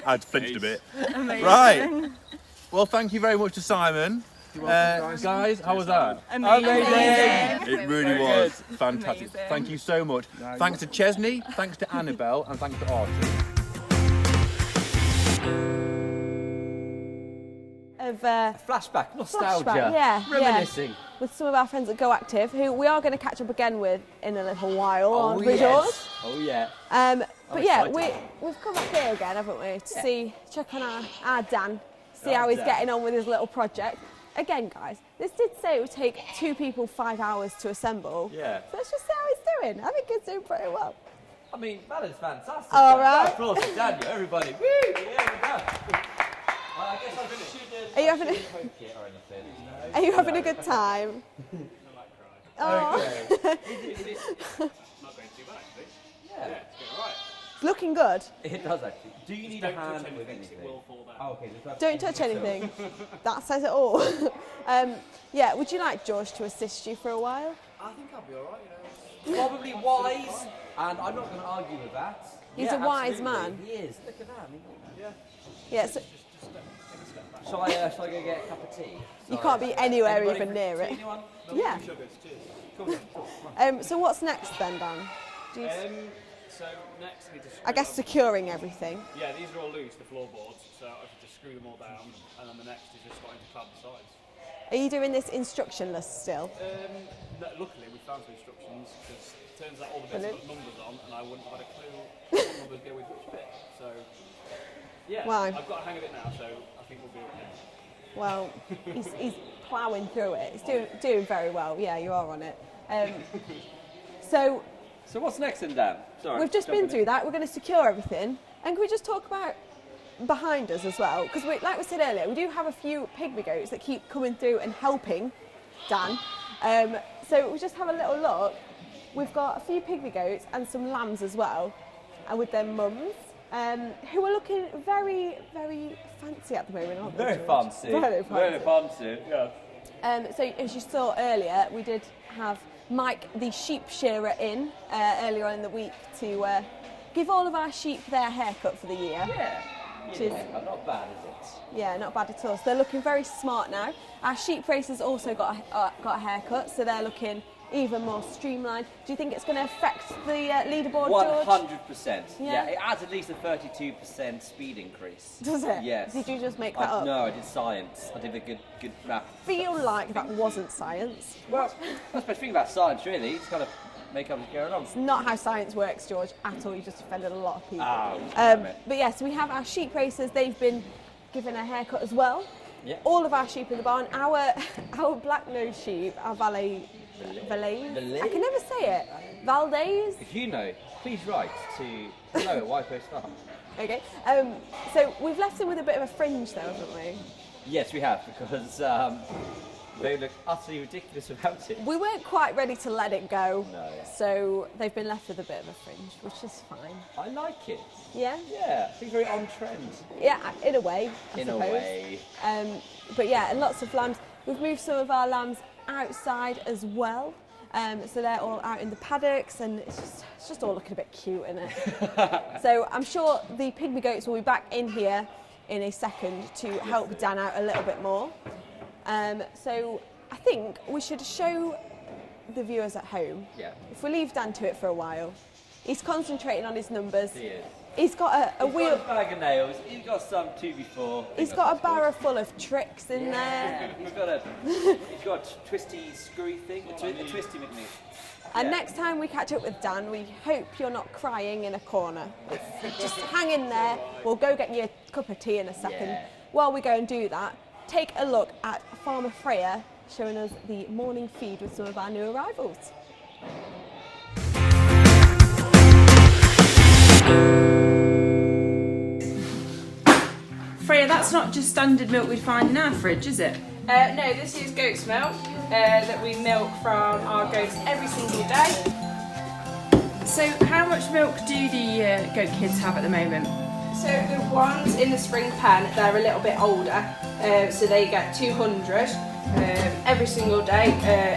I'd flinched a bit. Amazing. Right. Well, thank you very much to Simon. Guys, how was that? Amazing. It really was fantastic. Thank you so much. Thanks to Chesney, thanks to Annabelle, and thanks to Archie. Of flashback, nostalgia, yeah, reminiscing. yeah, with some of our friends at Go Active, who we are going to catch up again with in a little while on visuals. Yes. Oh yeah. But yeah, we've come up here again, haven't we, to check on our Dan, see how he's getting on with his little project. Again, guys, this did say it would take 2 people 5 hours to assemble. Yeah. So let's just see how he's doing. I think he's doing pretty well. I mean, that is fantastic. All right. Applause to Daniel, everybody. Woo! Yeah, we're done. I guess I should Are you having Are you having a good time? Oh. Not going too bad, actually. Yeah, it's going alright. It's looking good. It does actually. Do you need a hand with anything? It will fall down. Oh, okay. Don't touch anything. That says it all. Yeah, would you like George to assist you for a while? I think I'll be alright, you know. Probably wise, and I'm not going to argue with that. He's a wise man. He is. Look at that. I mean, Yeah, so shall I go get a cup of tea? you can't be anywhere even near it. Yeah. So what's next then, Dan? Do you So next we just I guess securing everything. Yeah, these are all loose, the floorboards, so I have to screw them all down, and then the next is just starting to clap the sides. Are you doing this instructionless still? No, luckily we found some instructions, because it turns out all the bits Brilliant. have got numbers on, and I wouldn't have had a clue what numbers go with which bit. So, yeah, Wow. I've got a hang of it now, so I think we'll be okay. Well, he's ploughing through it. He's doing very well. Yeah, you are on it. So what's next then, Dan? Sorry. we've just been through that. We're going to secure everything. And can we just talk about behind us as well? Because like we said earlier, we do have a few pygmy goats that keep coming through and helping Dan. So we'll just have a little look. We've got a few pygmy goats and some lambs as well, and with their mums, who are looking very, very fancy at the moment, aren't they? Very George? fancy. Very fancy. Very fancy, yeah. So as you saw earlier, we did have Mike, the sheep shearer, in earlier on in the week to give all of our sheep their haircut for the year. Yeah. Which is, Not bad, is it? yeah, not bad at all. So they're looking very smart now. Our sheep racers also got a haircut, so they're looking even more streamlined. Do you think it's going to affect the leaderboard, George? 100%. Yeah. It adds at least a 32% speed increase. Does it? Yes. Did you just make that up? No, I did science. I did a good math. Feel like that wasn't science. Well, that's the thing about science, really. You just got to make up what's going on. It's not how science works, George, at all. You just offended a lot of people. Damn it. But yes, we have our sheep racers. They've been given a haircut as well. Yeah. All of our sheep in the barn. Our black-nosed sheep, our Valais. I can never say it. Valdez. If you know, please write to hello@YPO-Star. Okay. So we've left them with a bit of a fringe, though, haven't we? Yes, we have, because they look utterly ridiculous without it. We weren't quite ready to let it go. No. So they've been left with a bit of a fringe, which is fine. I like it. Yeah? Yeah, I think very on trend. Yeah, in a way, I In a suppose. way. But yeah, and lots of lambs. We've moved some of our lambs outside as well. So they're all out in the paddocks, and it's just all looking a bit cute, isn't it? So I'm sure the pygmy goats will be back in here in a second to help Dan out a little bit more. So I think we should show the viewers at home. Yeah. If we leave Dan to it for a while, he's concentrating on his numbers. He is. He's got a He's wheel. got a bag of nails. He's got some two before. He's got a barrow full of tricks in there. He's got a twisty, screwy thing. A twisty McNeil. And next time we catch up with Dan, we hope you're not crying in a corner. Just hang in there. We'll go get you a cup of tea in a second. Yeah. While we go and do that, take a look at Farmer Freya showing us the morning feed with some of our new arrivals. Freya, that's not just standard milk we'd find in our fridge, is it? No, this is goat's milk that we milk from our goats every single day. So how much milk do the goat kids have at the moment? So the ones in the spring pen, they're a little bit older, so they get 200 every single day,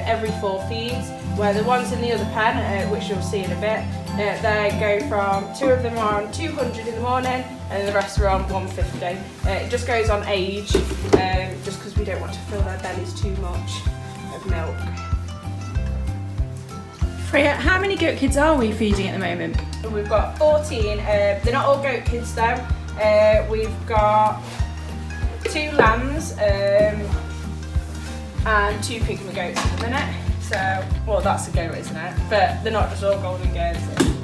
every 4 feeds, where the ones in the other pen, which you'll see in a bit, they go from 2 of them are on 200 in the morning and the rest are on 150. It just goes on age, just because we don't want to fill their bellies too much of milk. Freya, how many goat kids are we feeding at the moment? We've got 14, they're not all goat kids though. We've got 2 lambs and 2 pygmy goats at the minute. So, well, that's a goat, isn't it? But they're not just all golden Guernsey.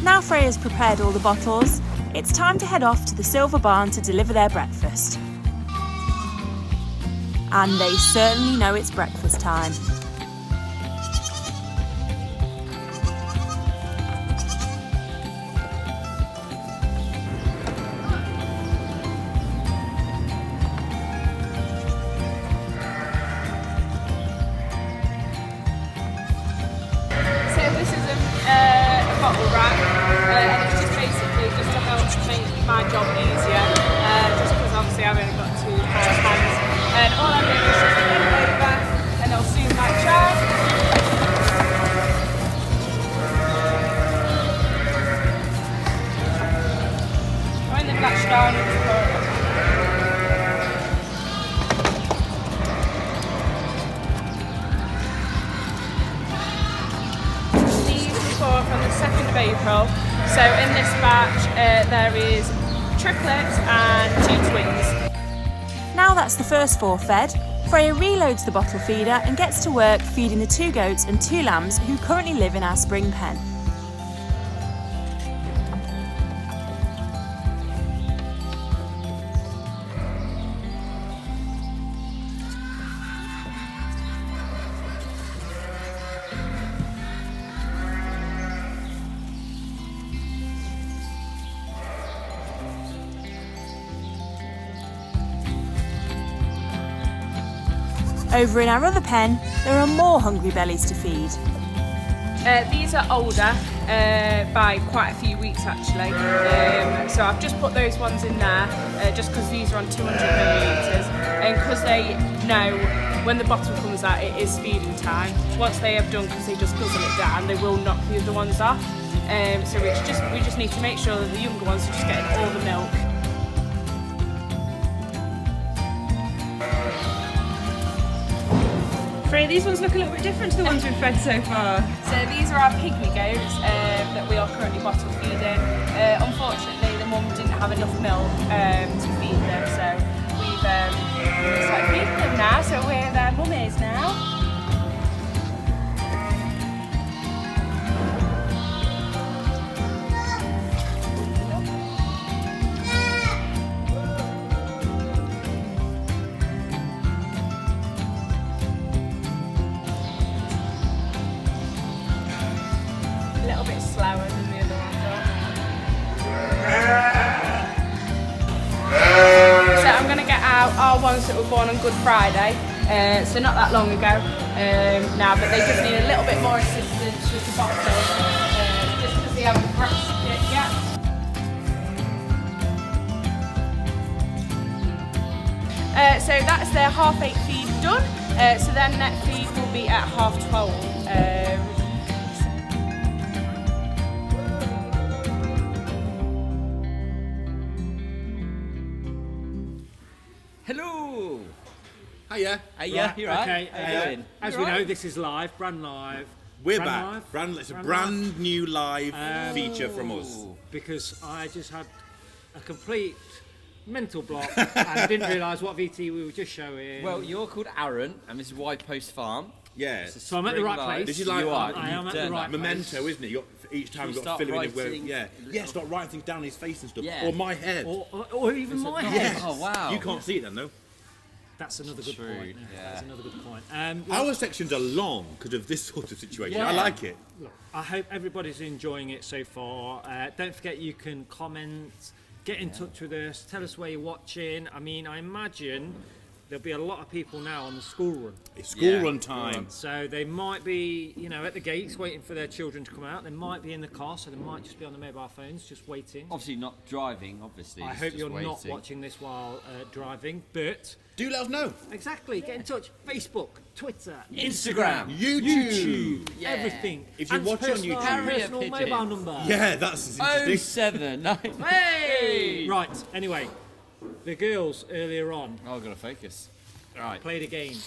Now Freya's prepared all the bottles, it's time to head off to the Silver Barn to deliver their breakfast. And they certainly know it's breakfast time. So this is a bottle wrap, and it's just basically just to help make my job easier, just because obviously I've only got 2 pair of hands. And all I'm doing is just turn it over, and it'll soon black jar. When the black jar, you just pour it. From the 2nd of April. So in this batch there is triplets and 2 twins. Now that's the first 4 fed, Freya reloads the bottle feeder and gets to work feeding the 2 goats and 2 lambs who currently live in our spring pen. Over in our other pen, there are more hungry bellies to feed. These are older by quite a few weeks actually. So I've just put those ones in there just because these are on 200 millilitres and because they know when the bottom comes out it is feeding time. Once they have done, because they just guzzle it down, they will knock the other ones off. So we just need to make sure that the younger ones are just getting all the milk. Freya, these ones look a little bit different to the ones we've fed so far. So these are our pygmy goats that we are currently bottle feeding. Unfortunately, the mum didn't have enough milk to feed them, so we've started feeding them now. So we're their mummies now. A little bit slower than the other ones are. So I'm going to get out our ones that were born on Good Friday, so not that long ago now, but they just need a little bit more assistance with the bottle, just because they haven't grasped it yet. So that's their half-8 feed done, so their net feed will be at 12:30. Hello. Hiya. Hiya. You're right. Okay, How you doing? as we know, this is live, brand live. We're Brand back. live? It's a brand new live feature from us. Because I just had a complete mental block and didn't realise what VT we were just showing. Well, you're called Aaron, and this is White Post Farm. Yeah. So I'm at the right place. This is like I am at the right memento, place. isn't it? Each time You you've got start to fill it in where, writing- start writing things down his face and stuff. Yeah. Or my head. Or even my head. Oh, wow. You can't see it then, though. That's another good True, point. yeah. That's another good point. Our sections are long because of this sort of situation. Yeah. I like it. Look, I hope everybody's enjoying it so far. Don't forget you can comment, get in touch with us, tell us where you're watching. I mean, I imagine there'll be a lot of people now on the school run. It's school run time. So they might be, at the gates waiting for their children to come out. They might be in the car, so they might just be on the mobile phones, just waiting. Obviously not driving, obviously. I it's hope just you're not waiting. watching this while driving, but... Do let us know. Exactly, get in touch. Facebook, Twitter, Instagram, YouTube. Yeah. Everything. If you And watch on personal- YouTube. personal mobile number. Yeah, that's interesting. 079. Hey! Right, anyway, the girls earlier on Oh, I've got to focus. Right. played a game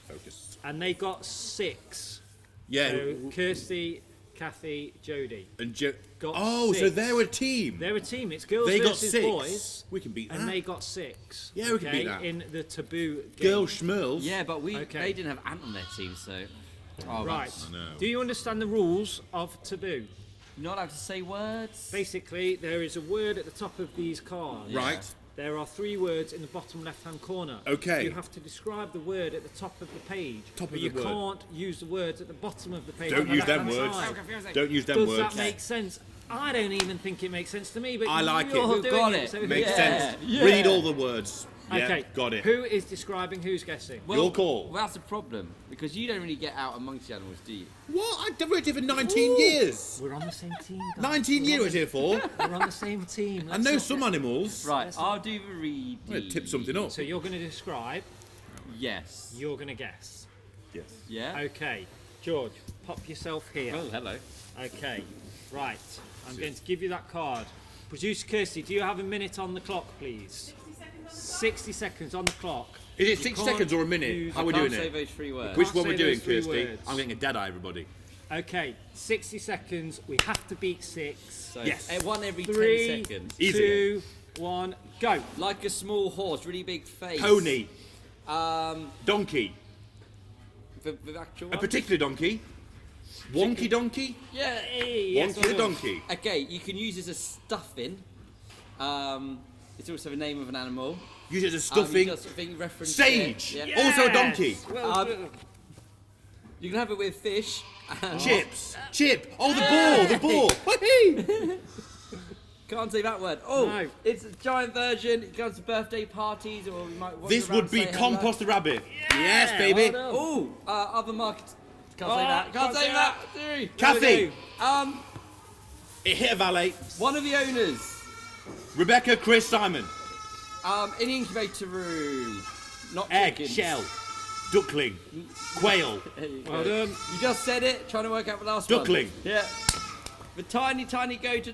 Focus. and they got 6. Yeah. So Kirsty, Kathy, Jodie. And got so 6. they're a team. They're a team. It's girls They got versus 6. boys. We can beat that. And they got 6. Yeah, we can beat that. In the taboo game. Girl Schmirls. Yeah, but Okay. they didn't have Ant on their team, so. Oh, Right. that's- Do you understand the rules of taboo? You're not allowed to say words. Basically, there is a word at the top of these cards. Right. There are 3 words in the bottom left-hand corner. Okay. You have to describe the word at the top of the page. Top of but the you word. can't use the words at the bottom of the page. Don't on the use them left-hand words. side. Don't use them Does words. that make sense? I don't even think it makes sense to me, but I like it. you're We've doing got it. it. So Makes yeah. sense. Yeah. Read all the words. Yeah, Okay. got it. Who is describing? Who's guessing? Your call. Well, that's a problem because you don't really get out amongst the animals, do you? What? I've worked here for 19 years. We're on the same team. Guys. 19 years I was here for. We're on the same team. I know some animals. Right, I'll do the reading. I'm going to tip something up. So you're going to describe. Yes. You're going to guess. Yes. Yeah? Okay, George, pop yourself here. Oh, hello. Okay, right. I'm going to give you that card. Producer Kirsty, do you have a minute on the clock, please? 60 seconds on the clock. Is it You 6 can't seconds or a minute? use- How are we Can't doing say it? those 3 words. Which Can't one we're say doing, those 3 Kirsty? words. I'm getting a dead eye, everybody. Okay, 60 seconds. We have to beat 6. So Yes. One every 3, 10 seconds. Easy. 2, 1, go. Like a small horse, really big face. Pony. The Donkey. actual A one? particular donkey. Wonky donkey. Yeah. Yes, Wonky the donkey. Okay, you can use it as a stuffing. It's also the name of an animal. Use it as a stuffing. Reference Sage. Yeah. Also a donkey. You can have it with fish. And Chips. Chip. Oh, the ball. The ball. Can't say that word. Oh, No. it's a giant version. It goes to birthday parties, or we might. wander This around would be and say hello. Compost the Rabbit. Yes, baby. Oh, other markets. Can't say that. Can't say that. Three. Kathy. It hit a valet. One of the owners. Rebecca, Chris, Simon. In the incubator room. Not Egg, chickens. shell, duckling, quail. Well done. You just said it. Trying to work out the last Duckling. one. Yeah. The tiny goat.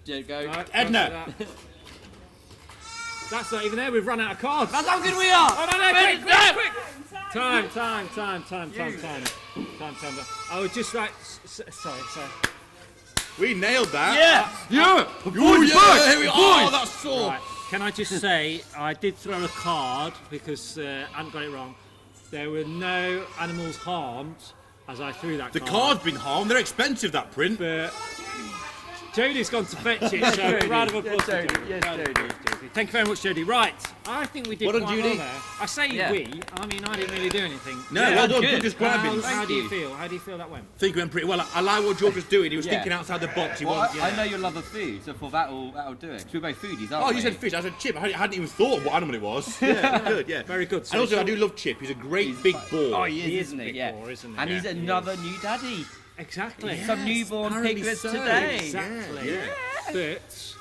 Yeah, go. Right, Edna. That's not even there. We've run out of cards. That's how good we are. Oh, no, quick. Time. I would just like. Sorry. We nailed that. Yeah. Oh, yeah. Here we are. Oh, that's sore. Right. Can I just say, I did throw a card because I hadn't got it wrong. There were no animals harmed as I threw that The card. card's been harmed. They're expensive, that print. But Jodie's gone to fetch it, so round of applause for Jodie. Yes, Jodie. Thank you very much, Jodie. Right, I think we did Well done, quite Judy. well there. I say Yeah. we, I mean I didn't really do anything. No, well done. Good describing. How do you feel? How do you feel that went? I think it went pretty well. I like what George was doing. He was Yeah. thinking outside the box. He Well, was. I know your love of food, so for that'll do it. 'Cause we're both foodies, aren't Oh, we? you said fish. I said chip. I hadn't even thought what animal it was. Yeah, good. Yeah, very good. And also, I do love Chip. He's a great big boar. Oh, he is, a isn't he? big Yeah. boar, isn't he? And he's Yeah, he another new daddy. Exactly. Some newborn apparently piglets so. today. Exactly. Yeah. But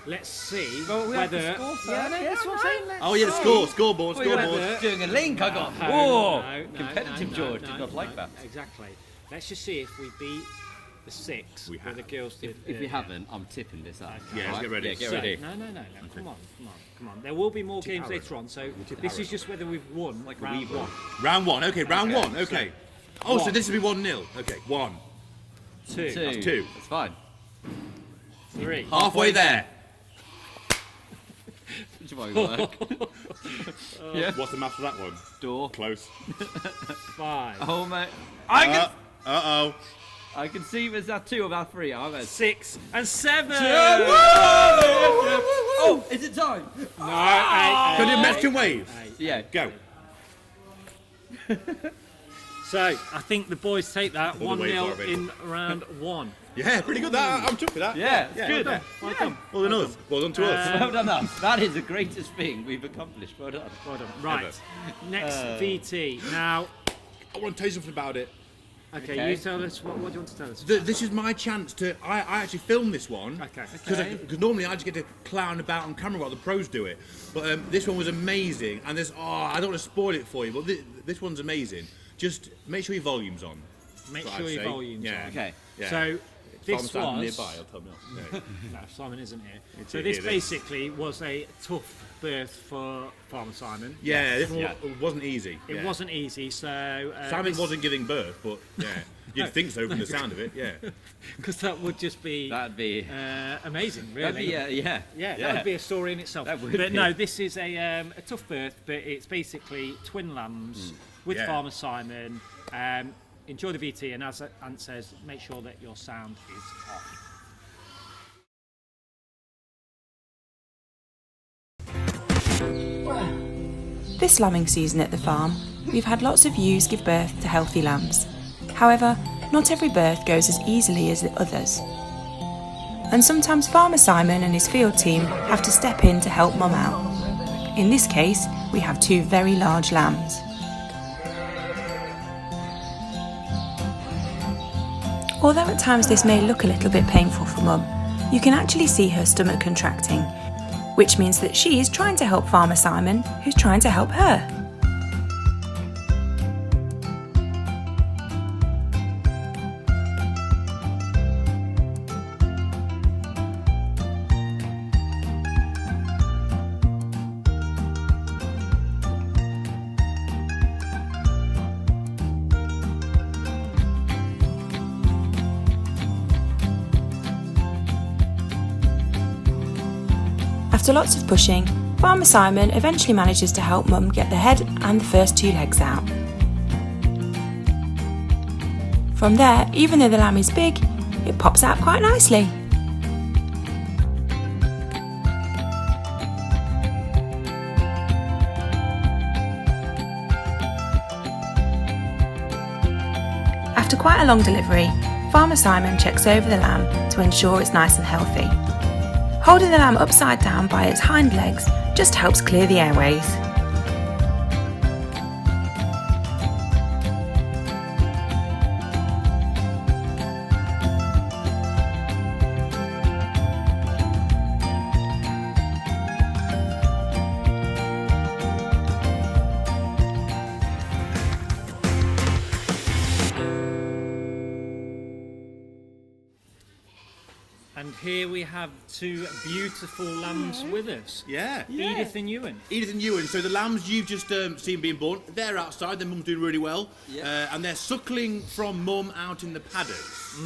let's see Well, we have whether. to score first. Yeah, no, that's what I'm saying. Let's Oh yeah, the see. scoreboard. We're doing a link. I got. No, Whoa! no, Competitive no, George no, did not no, like that. Exactly. Let's just see if we beat the 6 We where have. the girls did. If we haven't, I'm tipping this up. Yeah, let's get ready. Yeah, get So, ready. No. Come on. There will be more games later on. So this is just whether we've won Like a round weaver. 1. Round one. Okay, round Okay, one. Okay. Oh, so one. this will be 1-0. Okay, 1. 2. Two. Two. That's fine. 3. Halfway there. Which might work. Yeah. What's the math for that one? Door. Close. 5. Oh mate. I Uh-oh. can see there's that 2 of our 3. Aren't there? 6 and 7. Oh, is it time? No, Can you Mexican wave? Yeah. Go. So I think the boys take that All the waves 1-0 already. in round 1. Yeah, pretty good. That I'm chuffed with that. Yeah, it's good. Well done. Well done us. Well done to us. Well done us. That is the greatest thing we've accomplished. Well done. Well done. Right. Next VT. Now, I want to tell you something about it. okay, Okay. you tell us. What do you want to tell us? This is my chance to. I actually filmed this one. Okay. Because normally I just get to clown about on camera while the pros do it. But this one was amazing. And there's. I don't want to spoil it for you, but this one's amazing. Just make sure your volume's on. Make That's what sure I'd your say. volume's Yeah. on. Okay. Yeah. So If I'm this standing was. nearby, I'll tell me off. No. No, Simon isn't here. It's So here, this here, then. basically was a tough birth for Farmer Simon. Yeah, this one wasn't easy. It Yeah. wasn't easy. So Simon wasn't giving birth, but yeah, you'd think so from the sound of it. Yeah. because that would just be. That'd be. Amazing, really. That'd be yeah. that would be a story in itself. That would but be. no, this is a tough birth, but it's basically twin lambs with Yeah. Farmer Simon. Enjoy the VT, and as Ant says, make sure that your sound is off. This lambing season at the farm, we've had lots of ewes give birth to healthy lambs. However, not every birth goes as easily as the others. And sometimes Farmer Simon and his field team have to step in to help Mum out. In this case, we have 2 very large lambs. Although at times this may look a little bit painful for Mum, you can actually see her stomach contracting, which means that she is trying to help Farmer Simon, who's trying to help her. After lots of pushing, Farmer Simon eventually manages to help Mum get the head and the first 2 legs out. From there, even though the lamb is big, it pops out quite nicely. After quite a long delivery, Farmer Simon checks over the lamb to ensure it's nice and healthy. Holding the lamb upside down by its hind legs just helps clear the airways. And here we have two beautiful lambs with us. Yeah. Edith and Ewan. Edith and Ewan. So the lambs you've just seen being born, they're outside. Their mum's doing really well. Yeah. And they're suckling from mum out in the paddocks.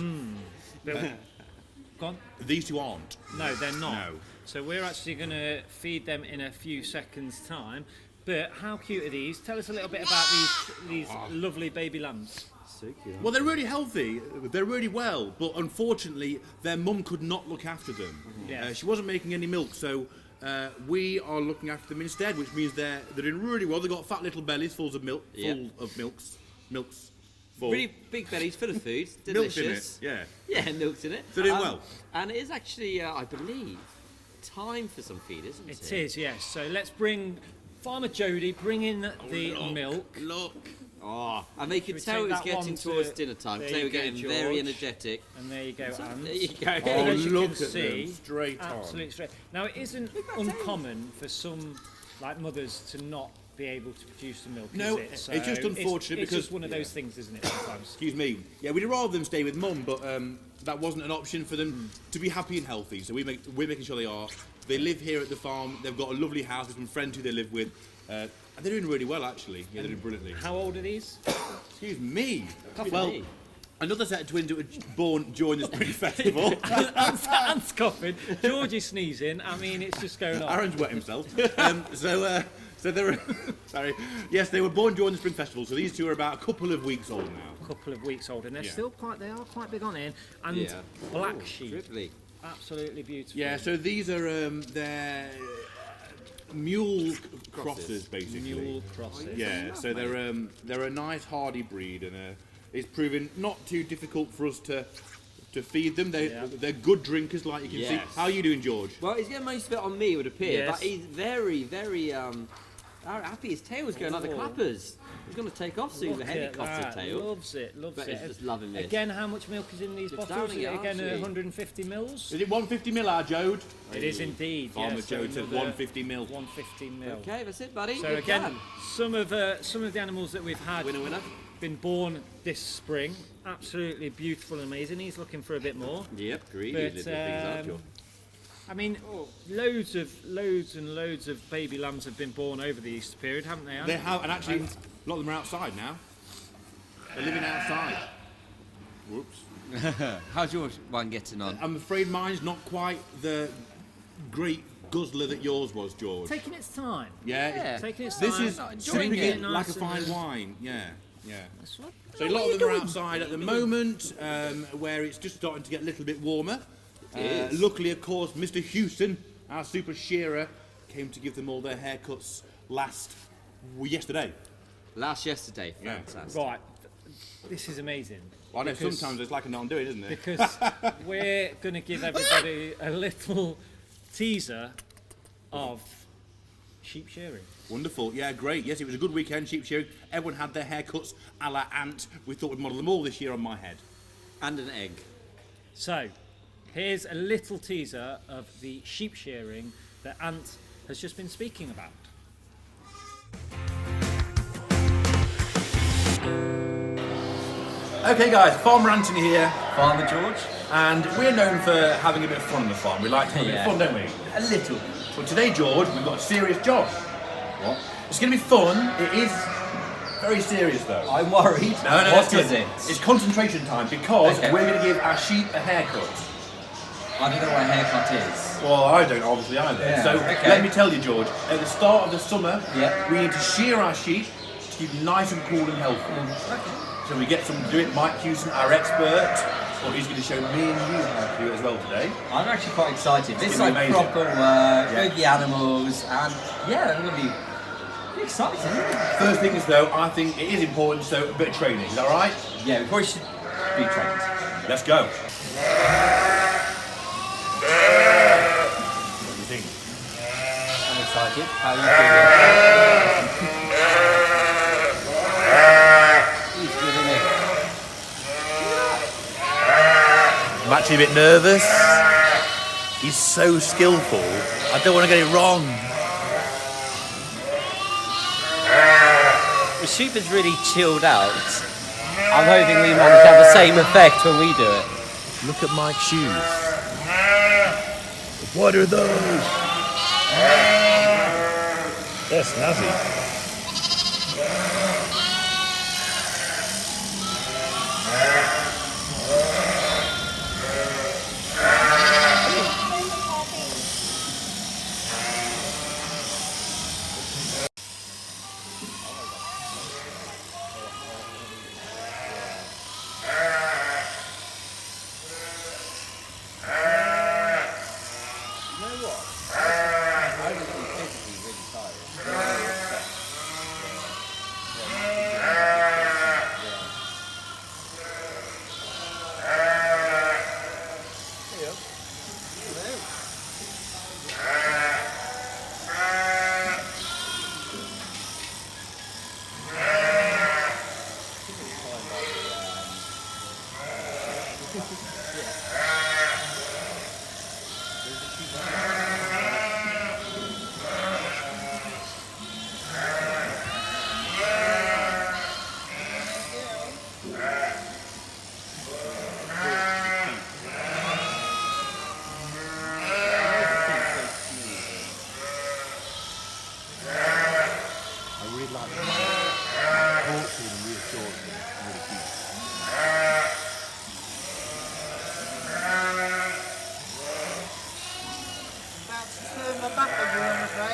Go on. These two aren't. No, they're not. No. So we're actually going to feed them in a few seconds' time. But how cute are these? Tell us a little bit about these lovely baby lambs. So cute. Well, they're really healthy. They're really well, but unfortunately, their mum could not look after them. Yes. She wasn't making any milk, so we are looking after them instead, which means they're doing really well. They've got fat little bellies full of milk, milks. Full. Really big bellies full of food. Milk's Delicious. in it, yeah. Yeah, milk's in it. They're doing well. And it is actually, I believe, time for some feed, isn't it? It is, yes. So let's bring Farmer Jody, bring in the milk. Look. Oh, and they could we tell take it was that getting one towards to- dinner time. there They you were go, getting very George. energetic. And there you go, Ant. There you go. As you look can at them, see, straight on. absolutely straight. Now, it isn't uncommon for some mothers to not be able to produce the milk, No, is it? So it's just unfortunate it's because just one of those things, isn't it, sometimes? Excuse me. Yeah, we'd rather them stay with mum, but that wasn't an option for them to be happy and healthy. So we're making sure they are. They live here at the farm. They've got a lovely house with some friends who they live with. And they're doing really well, actually. Yeah, they're doing brilliantly. How old are these? Excuse me. Coffee Well, me. another set of twins that were born during the Spring Festival. Ant's coughing. George is sneezing. I mean, it's just going on. Aaron's wet himself. So they were. Sorry. Yes, they were born during the Spring Festival. So these two are about a couple of weeks old now. A couple of weeks old, and they're Yeah. still they are quite big on it. And Yeah. black Oh, sheep. dribbly. Absolutely beautiful. Yeah. So these are they're mule crosses, basically. Mule crosses. Yeah. So they're a nice hardy breed, and it's proven not too difficult for us to feed them. They're good drinkers, like you can see. Yes. How are you doing, George? Well, he's getting most of it on me, it would appear. Yes. But he's very, very happy. His tail's going like the clappers. He's going to take off soon, the Look heavy at costed that. tail. Loves it. But he's just loving this. Again, how much milk is in these Looks bottles? down Is it again, again actually. 150 mils? Is it 150 mil, our Jode? It is indeed. Farmer yes, so Jode says another 150 mil. 150 mil. Okay, that's it, buddy. So Good again, plan. some of the animals that we've had Winner. been born this spring. Absolutely beautiful and amazing. He's looking for a bit more. Yep, greedy But, little things, aren't you? I mean, loads and loads of baby lambs have been born over the Easter period, haven't they? Anne? They have, and actually, a lot of them are outside now. They're living outside. Whoops. How's your one getting on? I'm afraid mine's not quite the great guzzler that yours was, George. Taking its time. Yeah. Taking its This time. is Enjoying sipping it it nice like a and fine early. wine. Yeah. So a What lot are of you them are doing? outside at the moment, where it's just starting to get a little bit warmer. It is. Luckily, of course, Mr. Houston, our super shearer, came to give them all their haircuts yesterday. Yesterday, Yeah. fantastic. Right. This is amazing. Well, I know Because- sometimes it's like a non-doing, isn't it? Because we're going to give everybody a little teaser of sheep shearing. Wonderful, yeah, great. Yes, it was a good weekend, sheep shearing. Everyone had their haircuts a la Ant. We thought we'd model them all this year on my head. And an egg. So, here's a little teaser of the sheep shearing that Ant has just been speaking about. Okay, guys, Farmer Anthony here. Farmer George. And we're known for having a bit of fun on the farm. We like to have a bit of fun, don't we? A little. But today, George, we've got a serious job. What? It's going to be fun. It is very serious, though. I'm worried. No, What that's is good. it? It's concentration time because Okay. we're going to give our sheep a haircut. I don't know what a haircut is. Well, I don't obviously either. Yeah, So okay. let me tell you, George. At the start of the summer, Yeah. we need to shear our sheep to keep them nice and cool and healthy. So we get someone to do it. Mike Hewson, our expert, or he's going to show me and you how to do it as well today. I'm actually quite excited. This is gonna like be amazing. proper work with the animals, and yeah, I'm going to be excited. Isn't it? First thing is though, I think it is important. So a bit of training. Is that all right? Yeah, we probably should be trained. Let's go. excited. How are you feeling? He's good, isn't he? I'm actually a bit nervous. He's so skillful. I don't want to get it wrong. The sheep is really chilled out. I'm hoping we manage to have the same effect when we do it. Look at Mike's shoes. What are those? They're snazzy.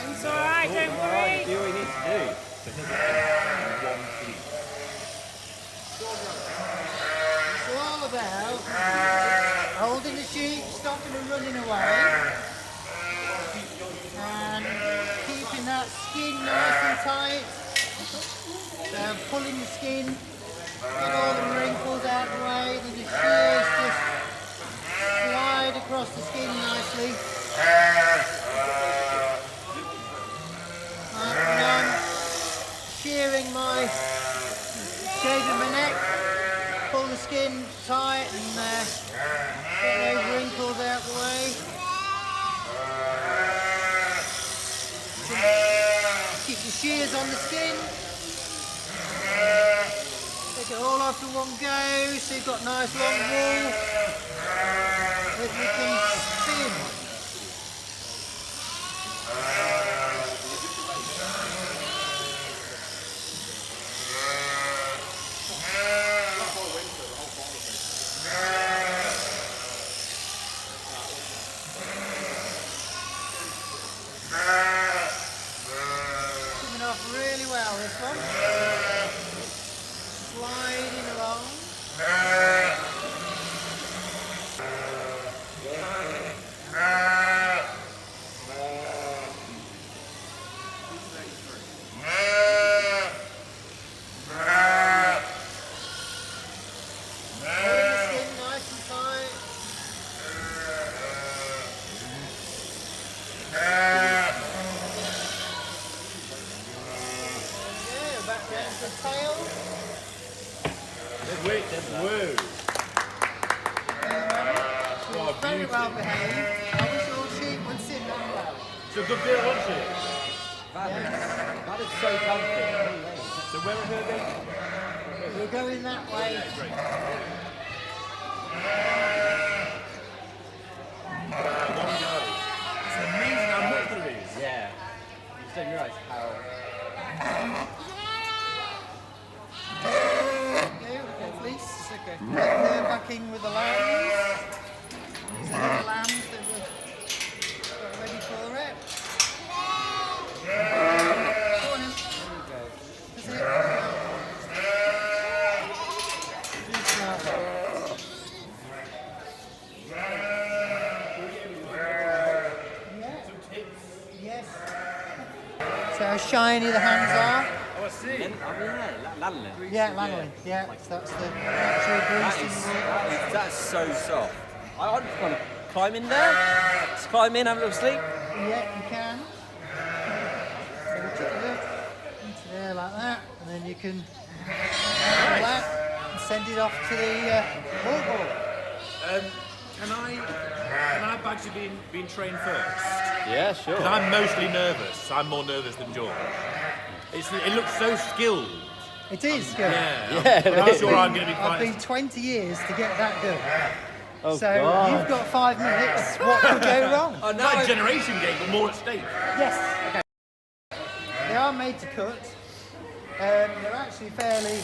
It's alright, don't worry. Do what we need to do. It's all about holding the sheep, stopping them running away, and keeping that skin nice and tight. Pulling the skin, get all the wrinkles out of the way, then the shears just slide across the skin nicely. And I'm shearing shaving my neck, pull the skin tight and get those wrinkles out the way. Keep the shears on the skin. Take it all off in one go, so you've got nice long wool that you can spin. Coming off really well, this one. Sliding along. Very well behaved. I wish all sheep would sit that well. It's a good deal, wasn't it? That is so comfy. So where are her going? We're going that way. It's amazing how much there is. Yeah. You just don't realise how... Okay, fleece. Okay. They're back in with the lambs. These are the lambs that were ready for it. Go on in. That's it. Good job. Yes. So how shiny the hands are. Oh, I see. Lanolin. Yeah, lanolin. Yeah, that's the actual grease in the water. That's so soft. I just want to climb in there. Just climb in, have a little sleep. Yeah, you can. air like that, and then you can handle that and send it off to the ball. Can I badge you being trained first? Yeah, sure. Because I'm mostly nervous. I'm more nervous than George. It looks so skilled. It is good. Yeah, I'm not sure I'm going to be I've quite. been 20 years to get that good. Oh, so God. you've got 5 minutes. What could go wrong? It's like a generation game, but more at stake. Yes. Okay. They are made to cut. They're actually fairly.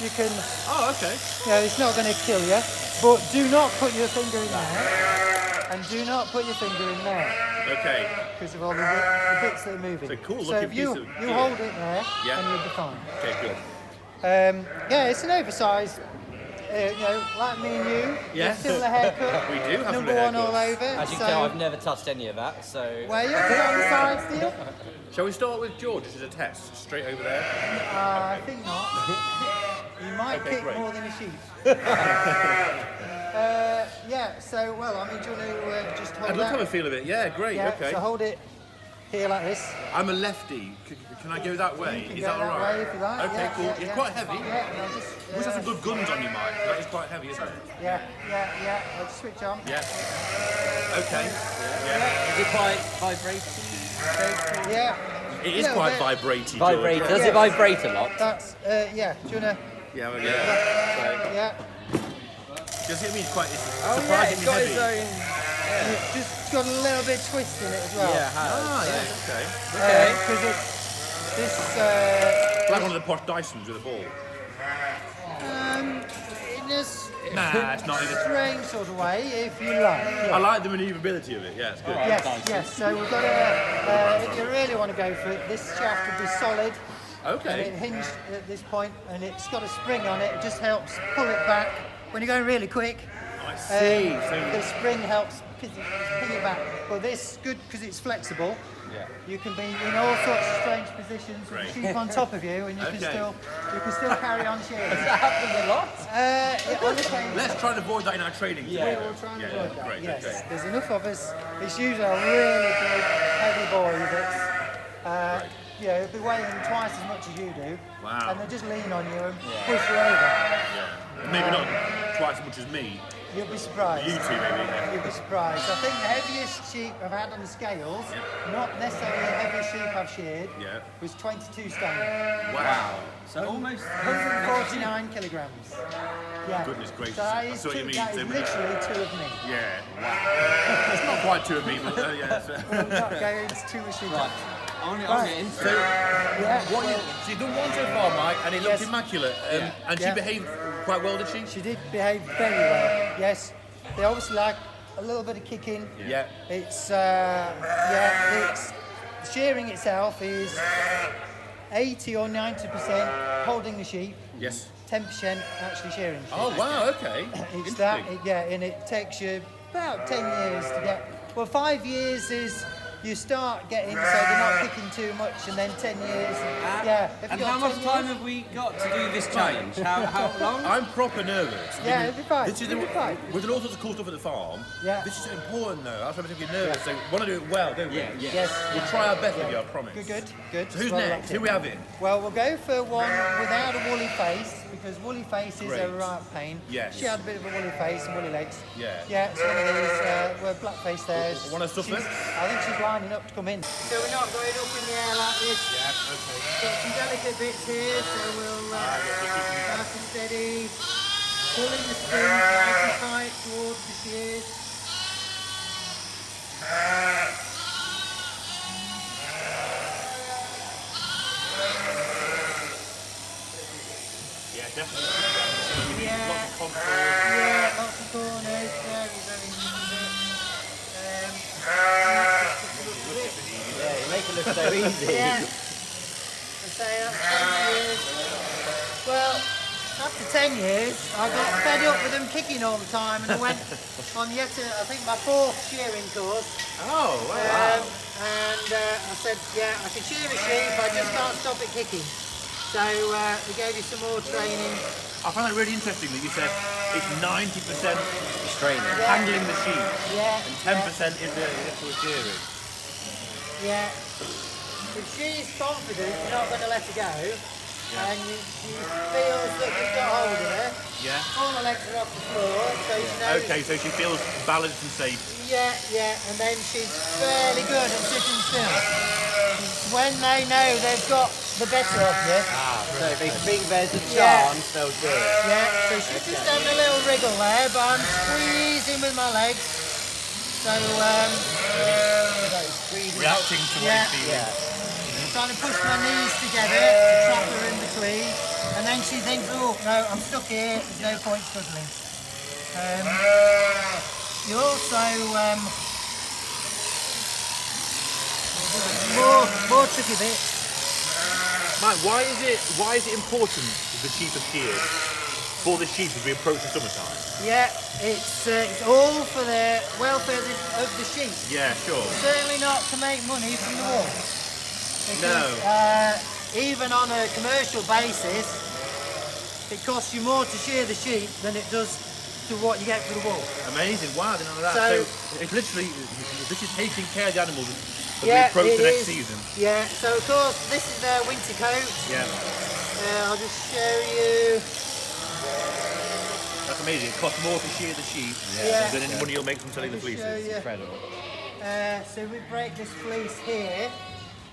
You can. Oh, okay. Yeah, it's not going to kill you, but do not put your finger in there, and do not put your finger in there. Okay. Because of all the bits that are moving. It's a cool So looking if you piece of you gear. hold it there, Yeah. and you'll be fine. Okay, good. Yeah, it's an oversized. Like me and you. Yeah. Similar haircut. We do have number similar one all haircuts. over. As you can tell, I've never touched any of that, so. Where you put it on the sides, deal? Shall we start with George as a test? Straight over there? I think not. You might Okay, kick great. more than a sheep. Yeah, so, well, I mean, do you want to just hold I'd love to that? have a feel of it. Yeah, great. Yeah, Okay. so hold it here like this. I'm a lefty. Can I go that way? You can Is go that all that right? way if you like. Okay, Yeah, cool. yeah, It's yeah. quite heavy. Yeah, and I'll just, You must have some good guns on your mind. That is quite heavy, isn't it? Yeah. I'll just switch on. Yeah. Okay. Is it quite vibrating? Yeah. It is Little quite bit. vibrating. Vibrate. Does it vibrate a lot? That's, yeah. Do you want to? Yeah, well, yeah. Yeah. Does it mean it's quite Oh, yeah, surprisingly it's got heavy? its own. It's just got a little bit of twist in it as well. Yeah, it has. Ah, yes, okay. Because it's this. Like one of the posh Dysons with a ball. In this Nah, it's not in a strange sort of way, if you like. Yeah. I like the manoeuvrability of it. Yeah, it's good. Yes. So we've got a. If you really want to go for it, this shaft would be solid. Okay. And it hinged at this point, and it's got a spring on it. It just helps pull it back when you're going really quick. I see. The spring helps pin it back. But this good because it's flexible. Yeah. You can be in all sorts of strange positions with the sheep on top of you, and you can still carry on shearing. Does that happen a lot? On occasion. Let's try and avoid that in our training. We will try and avoid that. Great, Yes, okay. there's enough of us. It's usually a really big, heavy boy that's, it'll be weighing twice as much as you do. Wow. And they just lean on you and push you over. Yeah. Maybe not twice as much as me. You'll be surprised. You two, maybe. Yeah. You'll be surprised. I think the heaviest sheep I've had on the scales, not necessarily the heaviest sheep I've sheared, was 22 stone. Wow. So almost 149 kilograms. Yeah. Goodness gracious. So that is, That's what you mean. that is So- literally two of me. Yeah. Wow. It's not quite two of me, but yeah. We'll not go into too much detail. I want to Right. get into So, so you've done one so far, Mike, and it looked Yes. immaculate. And she Yeah. behaved quite well, did she? She did behave very well. Yes. They obviously like a little bit of kicking. Yeah. It's it's shearing itself is 80 or 90% holding the sheep. Yes. 10% actually shearing sheep. Oh wow. Okay. It's that, and it takes you about 10 years to get. Well, 5 years is you start getting so they're not kicking too much, and then 10 years. Yeah. Have you And got how much 10 time years? have we got to do this challenge? How long? I'm proper nervous. Yeah, it'll be fine. This is It'll be fine. We're doing all sorts of cool stuff at the farm. Yeah. This is important though. That's why I'm getting nervous. So we want to do it well, don't we? Yeah, yeah. Yes. We'll try our best with you, I promise. Good. So who's Well, next? that's Who it. we have in? Well, we'll go for one without a woolly face, because woolly face is a Great. right pain. Yes. She had a bit of a woolly face and woolly legs. Yeah. Yeah, it's one of these, well, black face there. One of Suffolk? I think she's lining up to come in. So we're not going up in the air like this. Yeah, okay. Got some delicate bits here, so we'll nice and steady. Pulling the string nice and tight towards the shears. Yeah, definitely. Yeah. Lots of contours. Yeah, lots of corners, very easy bit. Yeah, you make it look so easy. Yeah. I say that's 10 years. Well, after 10 years, I got fed up with them kicking all the time, and I went on yet, I think, my 4th shearing course. Oh, wow. And I said, yeah, I can shear a sheep, I just can't stop it kicking. So we gave you some more training. I find that really interesting that you said it's 90% training, handling the sheep, Yeah. and 10% is the actual shearing. Yeah. if she's confident you're not going to let her go, and she feels that you've got hold of her, all her legs are off the floor, so she knows. Okay, so she feels balanced and safe. Yeah, and then she's fairly good at sitting still. When they know they've got the better of you. So if they think there's a chance, they'll do it. Yeah, so she's just having a little wriggle there, but I'm squeezing with my legs. So, reacting to what he's feeling. Trying to push my knees together to trap her in between, and then she thinks, oh no, I'm stuck here, there's no point struggling. You also more tricky bit. Mike, why is it important that the sheep are sheared for the sheep as we approach the summertime? Yeah, it's all for the welfare of the sheep. Yeah, sure. Certainly not to make money from the wool. No. Even on a commercial basis, it costs you more to shear the sheep than it does to what you get for the wool. Amazing! Wow, I didn't know that. So it's literally this is taking care of the animals as we Yeah, approach the it next is. season. Yeah, so of course this is their winter coat. Yeah, I'll just show you. that's amazing. It costs more to shear the sheep than any money you'll make from selling the fleeces. show you. Incredible. So we break this fleece here.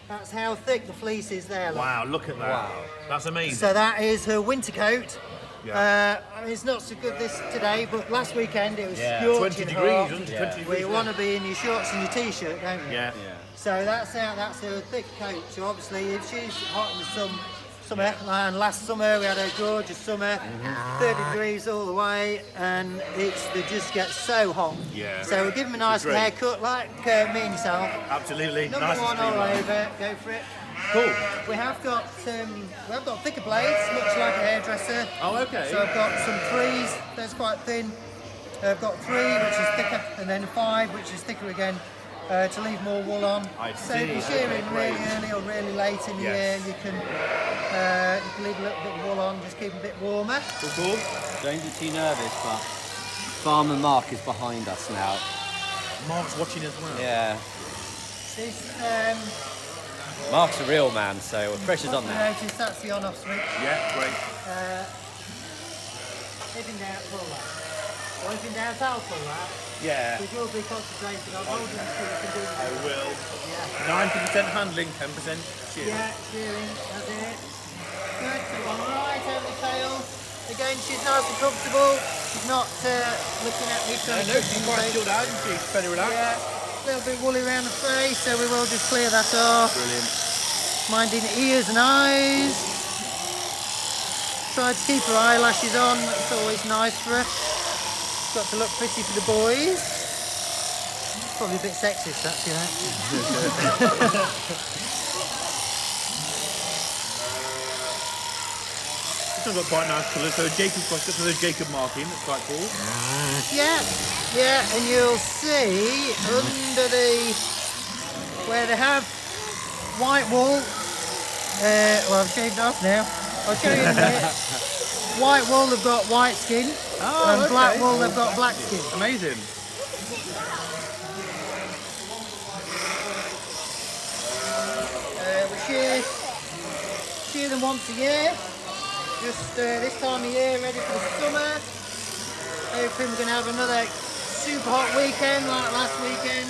That's how thick the fleece is there. Look. Wow, look at that. Wow. That's amazing. So that is her winter coat. Yeah. I mean, it's not so good this today, but last weekend it was20 scorching degrees, hot. 20 degrees. We want to be in your shorts and your t-shirt, don't we? Yeah. So that's her thick coat. So obviously, if she's hot in the summer, and last summer we had a gorgeous summer, 30 degrees all the way, and they just get so hot. Yeah. So we give them a nice Great. haircut, like me and yourself. Absolutely. Number nice one and all streamlined. over. Go for it. Cool. We have got thicker blades, much like a hairdresser. Oh, okay. So I've got some 3s, that's quite thin. I've got 3, which is thicker, and then 5, which is thicker again, to leave more wool on. I So if see. you're shearing Okay, really great. early or really late in the year, you can leave a little bit of wool on, just keep it a bit warmer. Cool. Don't be too nervous, but Farmer Mark is behind us now. Mark's watching as well. Yeah. This, Mark's a real man, so pressure's on there. notice that's the on-off switch. Yeah, great. If in doubt, pull that. Or if in doubt, I'll pull that. Yeah. We will be concentrating on holding the stick and doing I that. will. Yeah. 90% handling, 10% shearing. Yeah, shearing, that's it. Good, so one right over the tail. Again, she's nice and comfortable. She's not looking at me trying to she's quite chilled out, isn't she? She's fairly relaxed. Yeah, a little bit woolly around the face, so we will just clear that off. Brilliant. Minding ears and eyes. Try to keep her eyelashes on, that's always nice for her. Got to look pretty for the boys. Probably a bit sexist, that, you know. This one's got quite nice colours. So Jacob's got another Jacob marking. That's quite cool. Yeah, and you'll see under where they have white wool. Well, I've shaved it off now. I'll show you in a minute. White wool, they've got white skin, and black wool, they've got black skin. Amazing. We shear them once a year. Just this time of year, ready for the summer. Hoping we're going to have another super hot weekend like last weekend.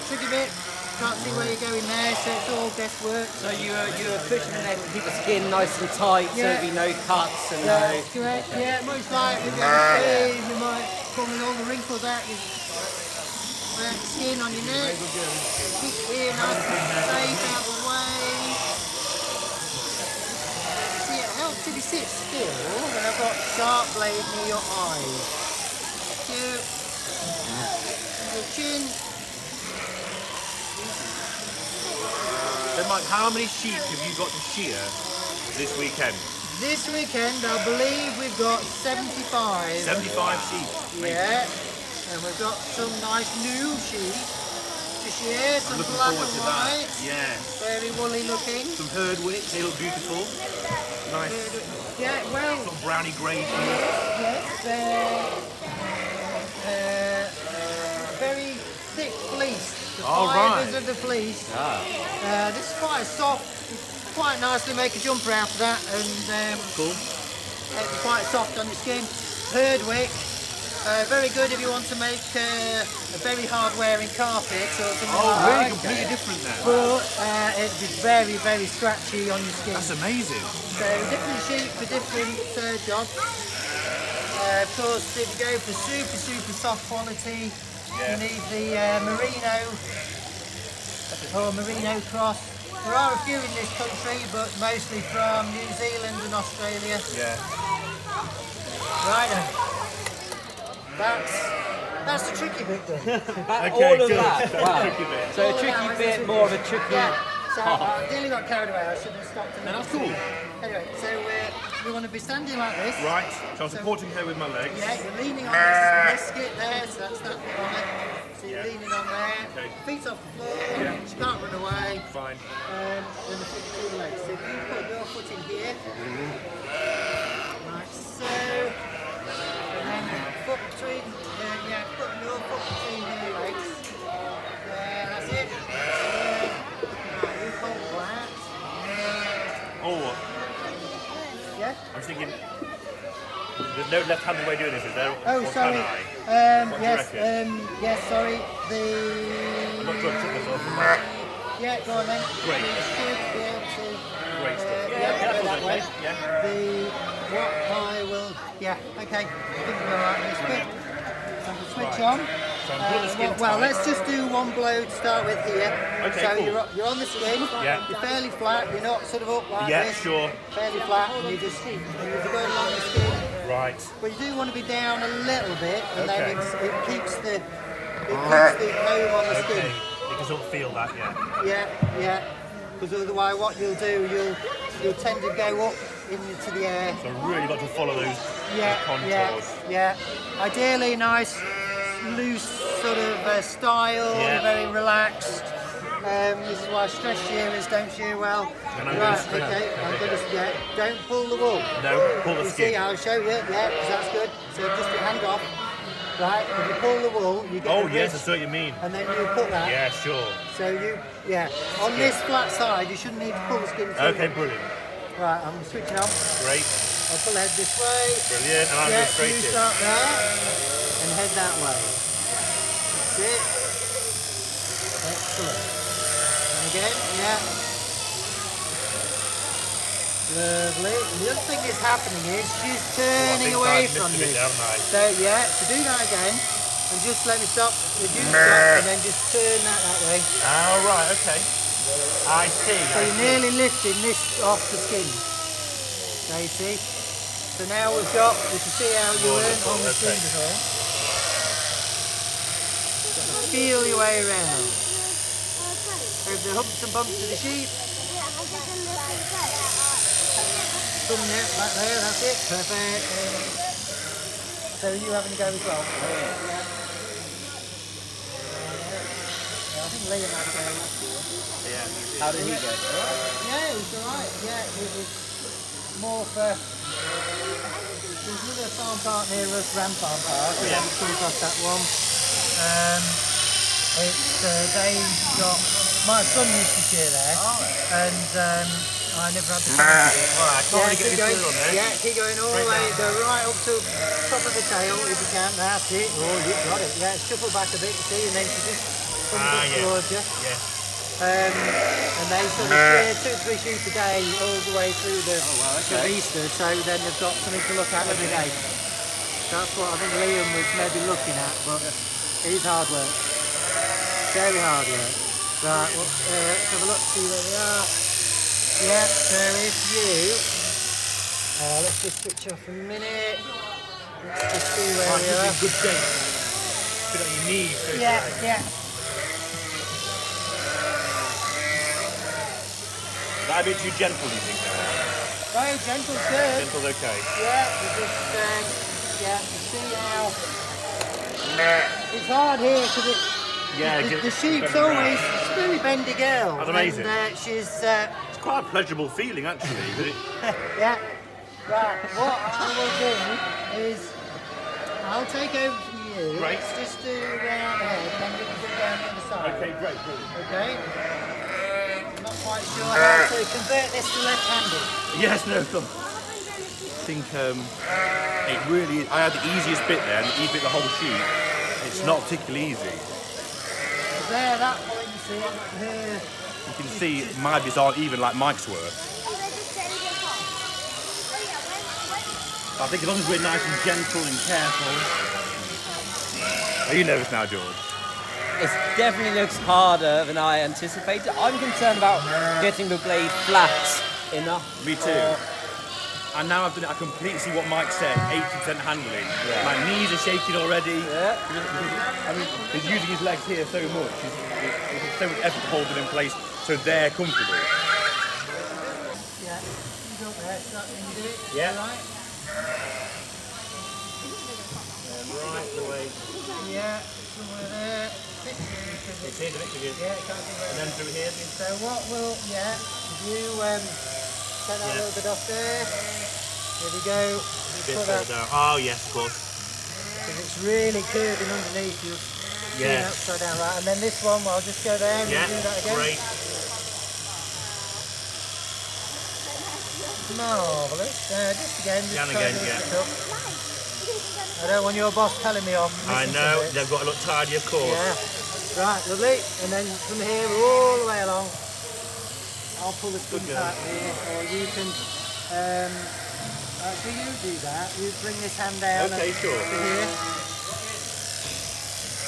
Tricky bit, can't see where you're going there, so it's all guesswork. So you're pushing them there to keep the skin nice and tight, so there'll be no cuts and no... Correct, yeah, most likely we're going to see, you might pulling all the wrinkles out your skin on your neck. Keep here nice and safe out of the way. See, it helps if you sit still when I've got sharp blade near your eyes. Cute. Your chin. So Mike, how many sheep have you got to shear this weekend? This weekend, I believe we've got 75. 75 sheep. Yeah, and we've got some nice new sheep to shear, some looking black forward and to that. white, Yeah. very woolly looking. Some herdwicks, they look beautiful. Nice. Yeah, well, Some browny grey. yes, they're very thick fleece. The All fibres right. of the fleece. Ah. This is quite soft, quite nicely make a jumper out of that, and Cool. it's quite soft on the skin. Herdwick, very good if you want to make a very hard wearing carpet or something Oh, like really? that. Completely different then. But it'd be very, very scratchy on your skin. That's amazing. So different sheep for different jobs. Of course, if you go for super soft quality, you need the merino or merino cross. There are a few in this country, but mostly from New Zealand and Australia. Yeah. Right then. That's the tricky bit then. All of good. that. Wow. Tricky bit. So a tricky bit, more of a tricky. Yeah. So I nearly got carried away. I should have stopped. No, that's cool. Anyway, so we want to be standing like this. Right. So I'm supporting her with my legs. Yeah, you're leaning on this biscuit there, so that's that bit on it. So you're leaning on there. Okay. Feet off the floor. She can't run away. Fine. Then the foot between the legs. So if you put your foot in here, like so, and then foot between, put your foot between your legs. There, that's it. Right, you hold that. Oh, Yeah. I'm thinking. There's no left-handed way of doing this, is there? Oh, Or sorry. Can I? What do you Yes, reckon? yes, sorry. I'm not trying to trip myself. Yeah, go on then. Great. You should be able to. Great stuff. Yeah, that's go that all way. okay. Yeah. What I will. Yeah, okay. I think we're alright in this bit. So I'm going to switch Right. on. So I'm putting the skin well, tight. let's just do one blow to start with here. Okay, so cool. you're on the skin. Yeah. You're fairly flat. You're not sort of up like Yeah, this. sure. Fairly flat, and you're going along the skin. Right. But you do want to be down a little bit, and Okay. then it keeps the comb on the skin. Okay. You can sort of feel that, yeah. Yeah. Because otherwise, what you'll do, you'll tend to go up into the air. So really got to follow those contours. Yeah. Ideally, a nice loose sort of style, Yeah. very relaxed. This is why stretched shearers don't shear well. And I'm Right, gonna okay, I'm going to, don't pull the wool. No, pull the You skin. see, I'll show you, yeah, 'cause that's good. So just your hand off. Right, if you pull the wool, you get Oh, the yes, I wrist, see what you mean. and then you put that. Yeah, sure. So on this flat side, you shouldn't need to pull the skin too. Okay, brilliant. Right, I'm switching on. Great. I'll pull the head this way. Brilliant. And I'm Yeah, going straight you in. start there and head that way. That's it. Excellent. And again, yeah. Lovely. And the other thing that's happening is she's turning away from you. So so do that again. And just let me stop. If you stop, and then just turn that way. Oh, right, okay. I see. So you're nearly lifting this off the skin. There you see. So now we can see how you weren't on the skin before. Feel your way around. Over the humps and bumps of the sheep. Come there, back there, that's it. Perfect. So you having a go as well? Yeah. I think Liam had a go. Yeah. How did he go? Yeah, it was alright. Yeah, it was more for. There's another farm park near us, Rampart Park. We haven't come across that one. They've got. My son used to shear there, and I never had the chance. Right, I can't really get keep you going. through on this. Yeah, keep going all the way. Go right up to top of the tail if you can. That's it. Oh, you've got it. Yeah, shuffle back a bit, you see, and then she just comes up towards you. Yeah. And they sort of shear 2 or 3 sheep a day all the way through the Easter, so then they've got something to look at every day. That's what I think Liam was maybe looking at, but it is hard work. Very hard work. Right, well, let's have a look, see where we are. Yeah, so if you... let's just switch off a minute. Let's just see where we are. Good shape. Put it on your knees. Yeah. That a bit too gentle, you think? Very gentle's good. Gentle's okay. Yeah, we just, you see how... It's hard here because the sheep's always, she's a very bendy girl. That's amazing. And she's... It's quite a pleasurable feeling, actually. But yeah. Right, what I will do is I'll take over from you. Right. Let's just do round the head and then we can go down the other side. Okay, great, brilliant. Okay. I'm not quite sure how to convert this to left-handed. Yes, no, come. I think it really is. I had the easiest bit there, and the easy bit the whole sheet. It's not particularly easy. There, that point you see, here. You can see my bits aren't even like Mike's work. I think as long as we're nice and gentle and careful. Are you nervous now, George? It definitely looks harder than I anticipated. I'm concerned about getting the blade flat enough. Me too. And now I've done it, I completely see what Mike said, 80% handling. Yeah. My knees are shaking already. Yeah. I mean, he's using his legs here so much. It's so much effort to hold them in place so they're comfortable. Yeah, you got there, so that when you do it. Yeah. Right. Right away. Yeah, somewhere there. It's here, the next again. Yeah, can't do that. And then through here. So what will, you take that little bit off there. There we go. You Bit put further that, down. Oh, yes, of course. because it's really curving underneath you. Yes. Upside down, right. And then this one, I'll just go there and Yeah, do that again. great. Marvellous. Just again. Just Down try again, to lift yeah. it up. I don't want your boss telling me off. I know, they've got to look tidy, of course. Yeah. Right, lovely. And then from here, all the way along. I'll pull the skin Good part here, or you can. Actually, you do that. You bring this hand down. Okay, and sure. to here.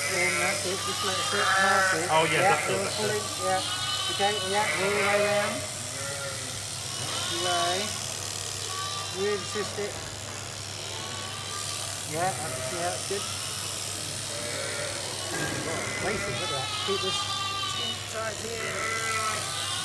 And that's it. Just let it sit. That's it. Oh, yeah, that's we'll it. pull it. Yeah. Okay. Yeah. All the way round. Right. Really twist it. Yeah. That's good. Places, look at that. Keep this tight here.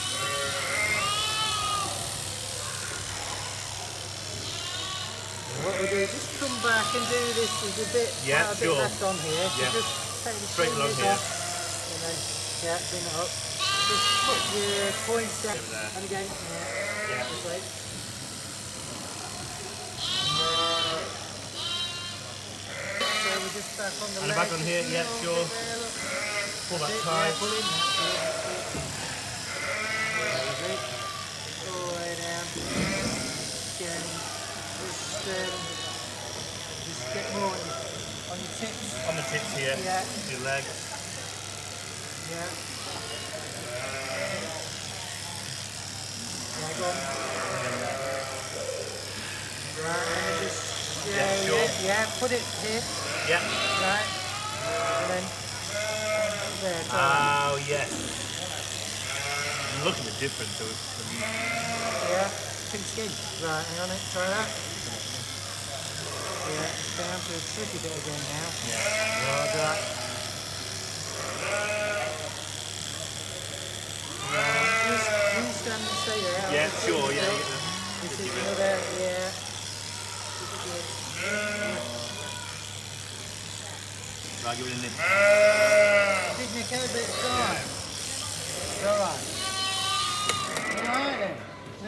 What we do is just come back and do this. There's a bit, Yeah, quite a bit sure. left on here. So Yeah. just take the Straight along fingers here. off, and then bring it up. Just put your points down. And again, Yeah. this way. So we're just back on the And leg. back on here, yeah, sure. Pull that tight. Yeah, pull in. That's it. Lovely. All the way down. Again. Just get more on your tips. On the tips here, Yeah. your legs. Yeah. Yeah, go on. Right, and then just, Yeah, sure. yeah, put it here. Yeah. Right. And then, there, go on. Oh, yes. Look at the difference. Yeah, pink skin. Right, hang on, try that. Yeah, it's down to a tricky bit again now. Yeah. Right. Just you stand and stay there. Yeah, I'll just sure, put it yeah, up. you get the- This is another, yeah. Right, give it a nip. Did Nick a bit of time? It's alright. Alright then.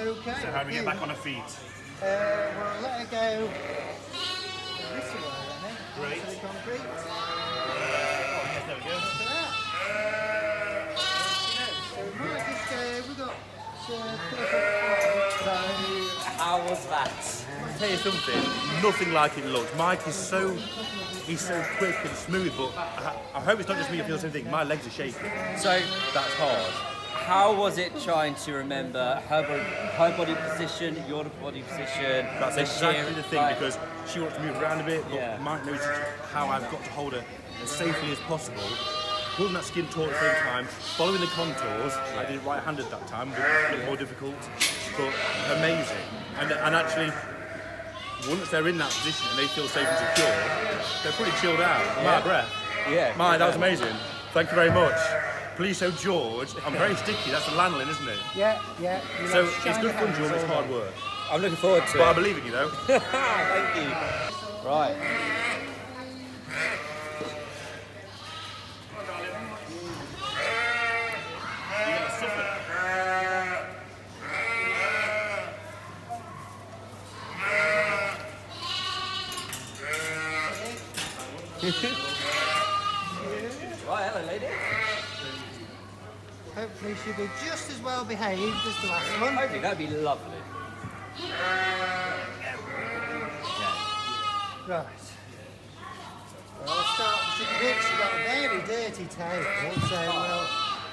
Okay. So how do we get back on our feet? We'll let her go this way, I think. Great. Onto the concrete. Oh, yes, there we go. Look at that. So we might just, we've got perfect. How was that? I'll tell you something, nothing like it looks. Mike is he's so quick and smooth, but I hope it's not just me who feels the same thing. My legs are shaking. So that's hard. How was it trying to remember her body position, your body position? That's the exactly sheer- the thing, like- because she wants to move around a bit, but Yeah. Mike knows how I've got to hold her as safely as possible. Holding that skin taut at the same time, following the contours. I did it right-handed that time, which was a bit more difficult, but amazing. And actually, once they're in that position and they feel safe and secure, they're pretty chilled out. I'm out of breath. Yeah. Mike, that was amazing. Thank you very much. Please show George. I'm very sticky. That's the lanolin, isn't it? Yeah, yeah. You So like it's shiny good fun, hands George. It's all hard day. work. I'm looking forward to But it. I believe in you, though. Thank you. Right. Right, hello, lady. hopefully she'll be just as well behaved as the last one. Okay, that'd be lovely. Right. Well, I'll start with the bit. She's got a very dirty tail, so we'll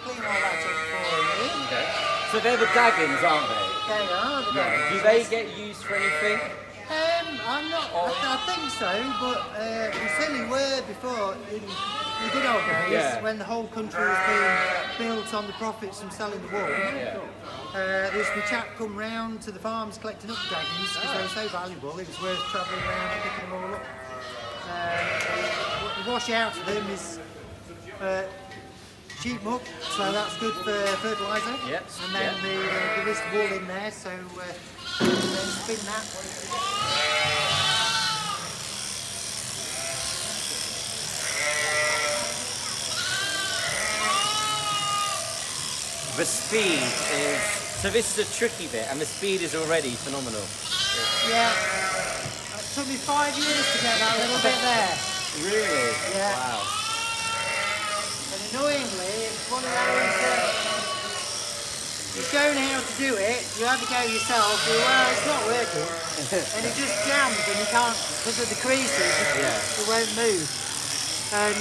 clean all that up for you. Okay. So they're the Daggins, aren't they? They are the Daggins. Do they get used for anything? I'm not. I think so, but we certainly were before in the good old days when the whole country was being built on the profits from selling the wool. There used to be a chap come round to the farms collecting up the Daggins because they were so valuable. It was worth travelling around and picking them all up. The wash out of them is sheep muck, so that's good for fertiliser. Yep. And then there is wool in there, so then spin that. The speed is, so this is a tricky bit, and the speed is already phenomenal. Yeah. It took me 5 years to get that little bit there. Really? Yeah. Wow. And annoyingly, it's one of those you're shown how to do it, you have to go yourself, well, it's not working. And it just jams and you can't, because of the creases, it won't move. And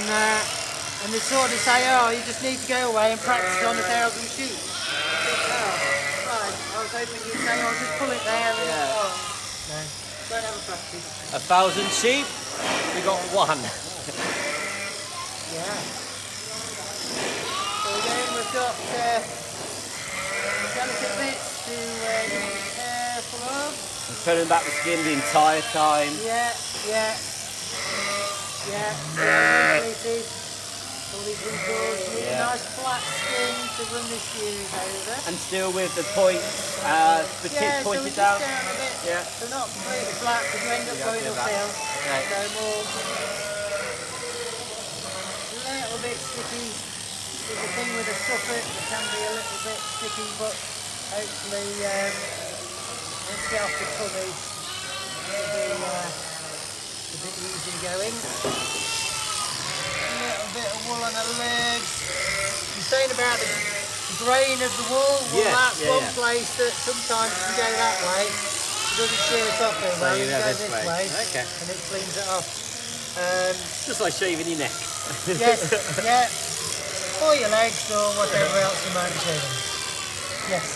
they sort of say, oh, you just need to go away and practice on 1,000 sheep. Oh, right, I was hoping you'd say, oh, just pull it there and no, don't have a practice. 1,000 sheep, we got one. Yeah. So again, we've got delicate bits to be careful of. And pulling back the skin the entire time. Yeah. All these wrinkles. You need a nice flat skin to run the shoes over. And still with the points, the tip pointed down. down. A bit. Yeah. So not completely flat because you end up going uphill. Right. So more a little bit sticky. There's a thing with a suffet that can be a little bit sticky, but hopefully once you get off the covers, it'll be a bit easy going. A little bit of wool on the legs. You're saying about the grain of the wool? Well, that's one place that sometimes you can go that way. It doesn't shear it off very well. So you go go this way, Okay. and it cleans it off. Just like shaving your neck. Yes, yeah. Or your legs or whatever else you might be doing. Yes.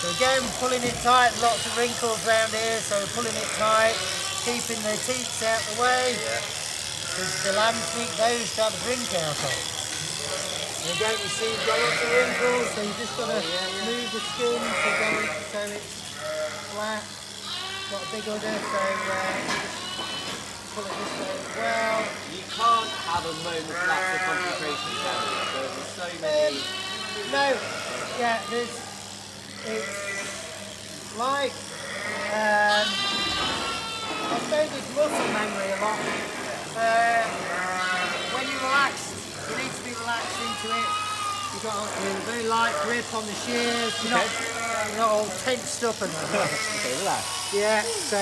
So again, pulling it tight, lots of wrinkles around here, so we're pulling it tight, keeping the teats out the way. Because the lambs need those to have a drink out of. And again, you see you've got lots of wrinkles, so you just got to move the skin to go so it's flat. Got a big udder, so pull it this way as well. You can't have a moment's lapse of concentration, can you? There's so many. No, yeah, it's like, I suppose it's muscle memory a lot. When you relax, you need to be relaxed into it. You've got a very light grip on the shears. You're not all tensed up and Okay, relax. Yeah, so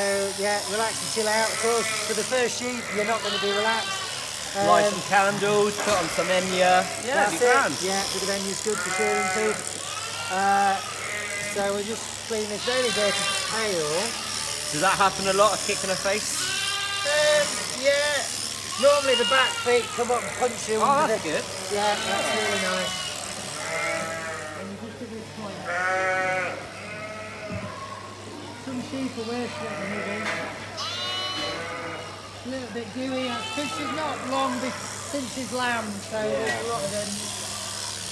relax and chill out. Of course, for the first sheep, you're not going to be relaxed. Light some candles, put on some Enya. Yeah, that's it. Yeah, a bit of Enya's good for shearing too. So we'll just clean this very dirty tail. Does that happen a lot, a kick in the face? Yeah. Normally the back feet come up and punch you. Oh, that's good. Yeah, that's really nice. And you just at this point. Some sheep are worse than others. A little bit dewy. Because she's not long since she's lamb, so there's a lot of them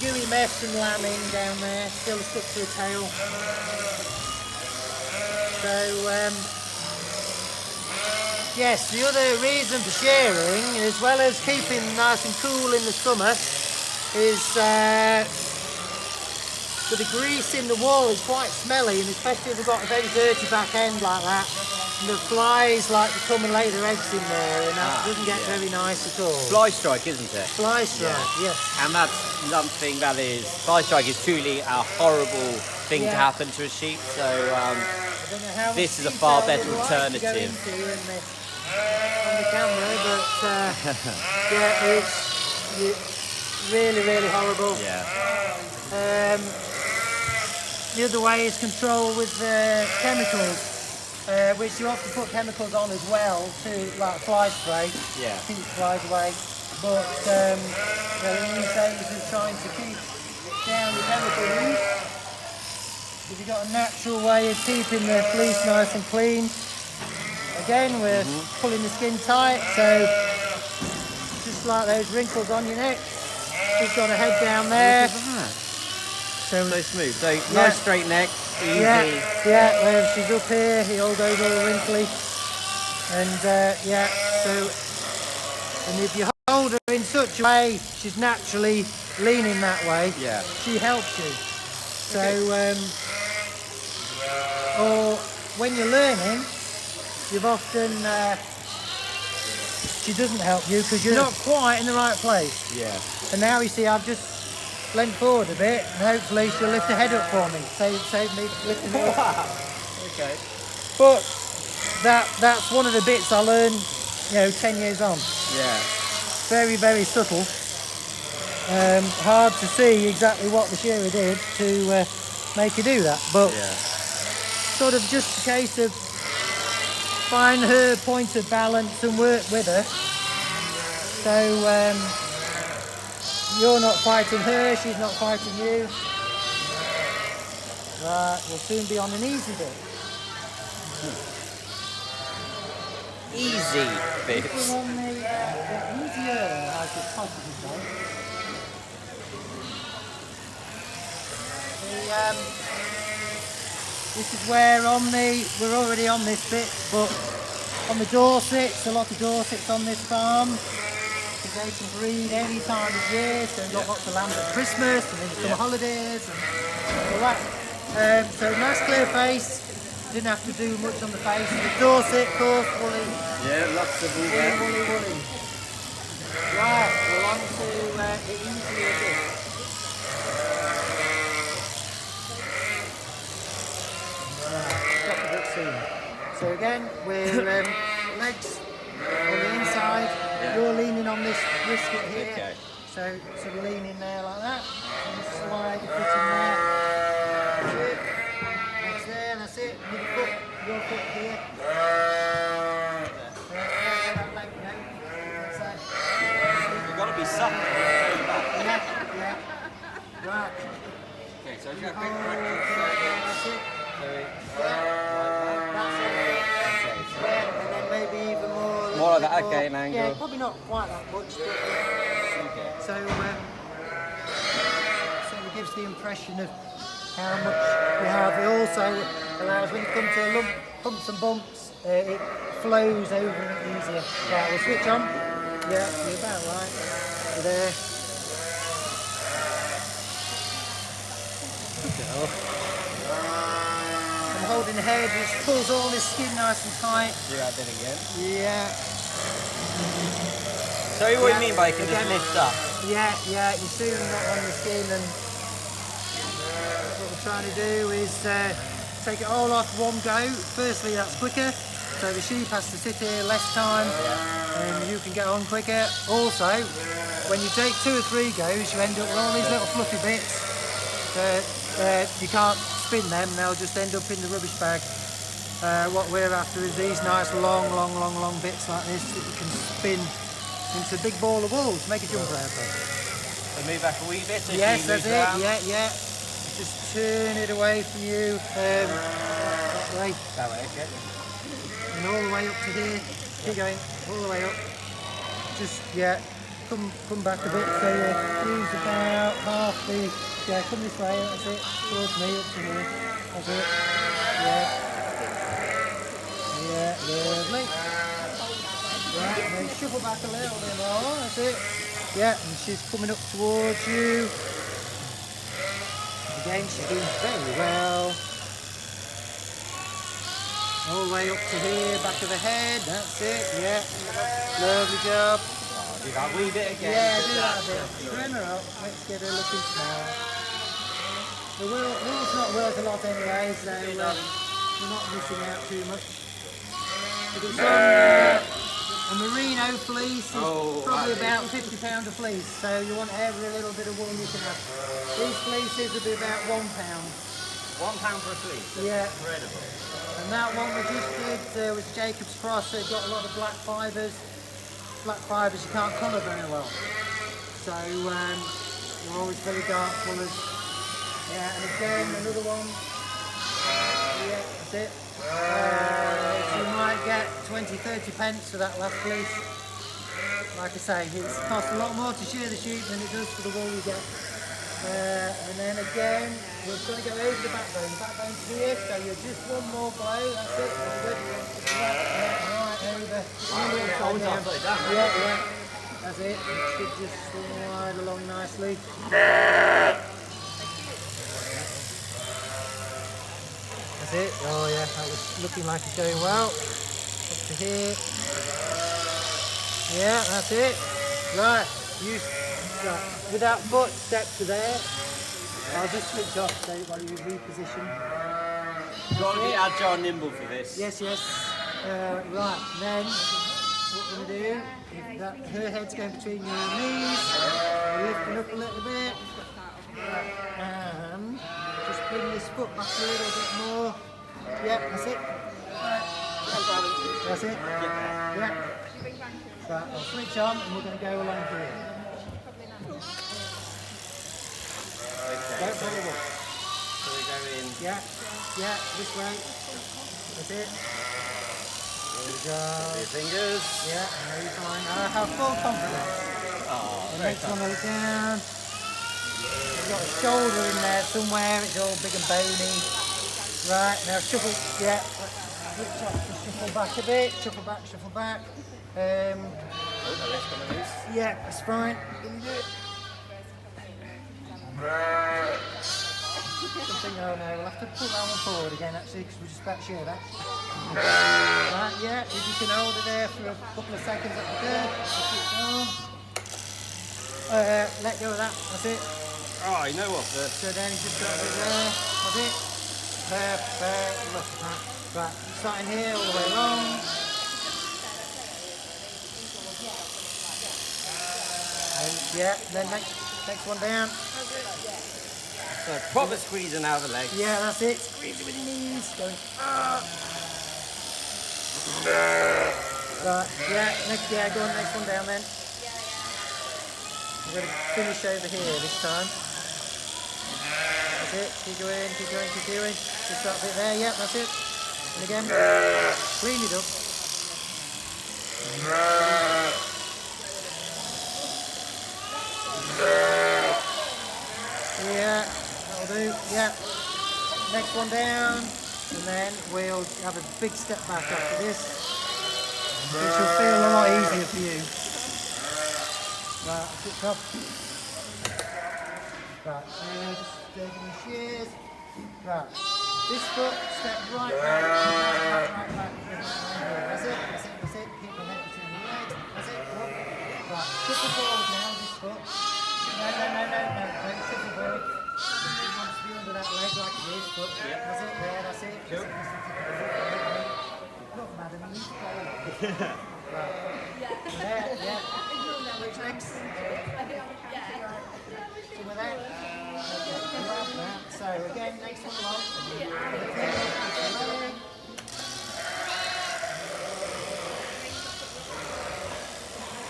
dewy mess and lambing down there, still stuck to the tail. So, yes, the other reason for shearing, as well as keeping nice and cool in the summer, is the grease in the wool is quite smelly, and especially if we've got a very dirty back end like that, and the flies like to come and lay their eggs in there, and that doesn't get very nice at all. Fly strike, isn't it? Fly strike, yes. And that's something that is, fly strike is truly a horrible thing to happen to a sheep, so this is a far better alternative. On the camera, but yeah, it's really, really horrible. Yeah. The other way is control with chemicals, which you often put chemicals on as well to like fly spray, keep flies away. But these days we're trying to keep down the chemical use. If you've got a natural way of keeping the fleece nice and clean, again we're pulling the skin tight, so just like those wrinkles on your neck, she's got a head down there. So smooth. So nice straight neck, easy. Yeah, where she's up here, he all goes all wrinkly. And and if you hold her in such a way, she's naturally leaning that way, she helps you. So, or when you're learning, you've often, she doesn't help you because you're not quite in the right place. Yeah. And now you see I've just leant forward a bit and hopefully she'll lift her head up for me. Save me lifting her up. Okay. But that's one of the bits I learned, 10 years on. Yeah. Very, very subtle. Hard to see exactly what the shearer did to make you do that, but sort of just a case of find her point of balance and work with her. So you're not fighting her, she's not fighting you. Right, we'll soon be on an easy bit. Easy bits. We're on the easier, I should possibly say. This is where we're already on this bit, but on the Dorsets, a lot of Dorsets on this farm. They can breed any time of year, so we've got lots of lambs at Christmas and in summer holidays and all that. So nice clear face, didn't have to do much on the face. The Dorset, of course, woolly. Yeah, lots of wool there. Woolly. Right, we're on to the easier bit. Stop a bit soon. So again, we're legs on the inside. You're leaning on this brisket here. Okay. So we're leaning there like that. And slide your foot in there. That's it. That's there, that's it. With your foot here. You've got to be soft. Yeah. Right. Okay, so you've got a big That's it. And then maybe even more. More like that, okay, an angle. Yeah, probably not quite that much, but so it gives the impression of how much you have. It also allows when you come to humps and bumps, it flows over it easier. Right, we'll switch on. Yeah, you're about right. You're there. I'm holding the head, which pulls all this skin nice and tight. Do that bit again. Yeah. So what you mean by you can just lift up? Yeah, you're soon not on the skin, and what we're trying to do is take it all off one go. Firstly, that's quicker, so the sheep has to sit here less time and you can get on quicker. Also, when you take 2 or 3 goes, you end up with all these little fluffy bits. You can't spin them, they'll just end up in the rubbish bag. What we're after is these nice long bits like this that you can spin into a big ball of wool to make a jumper out of. So move back a wee bit. So Yes, that's it. Yeah. Just turn it away from you. That way. That way, okay. And all the way up to here. Keep going. All the way up. Just come back a bit. So you use about half the. Yeah, come this way. That's it. Towards me up to here. That's it. Yeah, lovely. Right, and then shuffle back a little bit more, that's it. Yeah, and she's coming up towards you. Again, she's doing very well. All the way up to here, back of the head, that's it, yeah. Lovely job. Do that wee bit again. Yeah, do that a bit. Turn her up, let's get her looking small. The wool's not worth a lot anyway, so we're not missing out too much. But it's on a merino fleece is probably about £50 a fleece, so you want every little bit of wool you can have. These fleeces would be about £1. £1 for a fleece? Yeah. Incredible. And that one we just did was Jacob's Cross. They've got a lot of black fibres. Black fibres you can't colour very well. So they're always very dark colours. Yeah, and again another one. Yeah, that's it. So you might get 20-30 pence for that last fleece. Like I say, it costs a lot more to shear the sheep than it does for the wool you get. And then again, we're going to go over the backbone. The backbone's here, so you're just one more blow. That's it. Right over. Yeah. That's it. It should just slide along nicely. That's it. Oh yeah, that was looking like it's going well. Up to here. Yeah, that's it. Right. Right. With that foot step to there, I'll just switch off so while you reposition. You've got to be agile and nimble for this. Yes. Right, then what we're going to do, if her head's going between your knees, lifting up a little bit, and just bring this foot back a little bit more. Yeah, that's it. That's it. Yeah. Right, I'll switch on and we're going to go along here. Okay. Don't pull the wool. So we go in. Yeah, this way. That's it. There we go. Your fingers. Yeah, no, you're fine. I have full confidence. Oh, the next one will down. You've got a shoulder in there somewhere, it's all big and bony. Right, now shuffle, yeah. Switch off, just shuffle back a bit, shuffle back. Yeah, that's fine. Can you do it? Something, oh no, we'll have to pull that one forward again actually, because we're just about to share that. Right, yeah, if you can hold it there for a couple of seconds, that'd be good. Let go of that, that's it. Oh, you know what? So then you just got it there, that's it. Perfect, look at that. Right, starting here all the way along. And yeah, then next one down. So proper squeezing out of the legs. Yeah, that's it. Squeeze it with your knees. Going Right, yeah, go on, next one down then. We're going to finish over here this time. That's it. Keep going. Just that bit there, yeah, that's it. And again, clean it up. Yeah, that'll do, yeah. Next one down, and then we'll have a big step back after this, which will feel a lot easier for you. Right, switch off. Right, now just taking the shears. Right, this foot, step right back. That's it. Keep the head between your legs. That's it. Right, shuffle forward now, this foot. No, don't shuffle forward. It wants to be under that leg like this, foot. That's it, there, that's it. Look, madam, you need to play along. Right. There, yeah. Which legs? So with that. So again, next one along.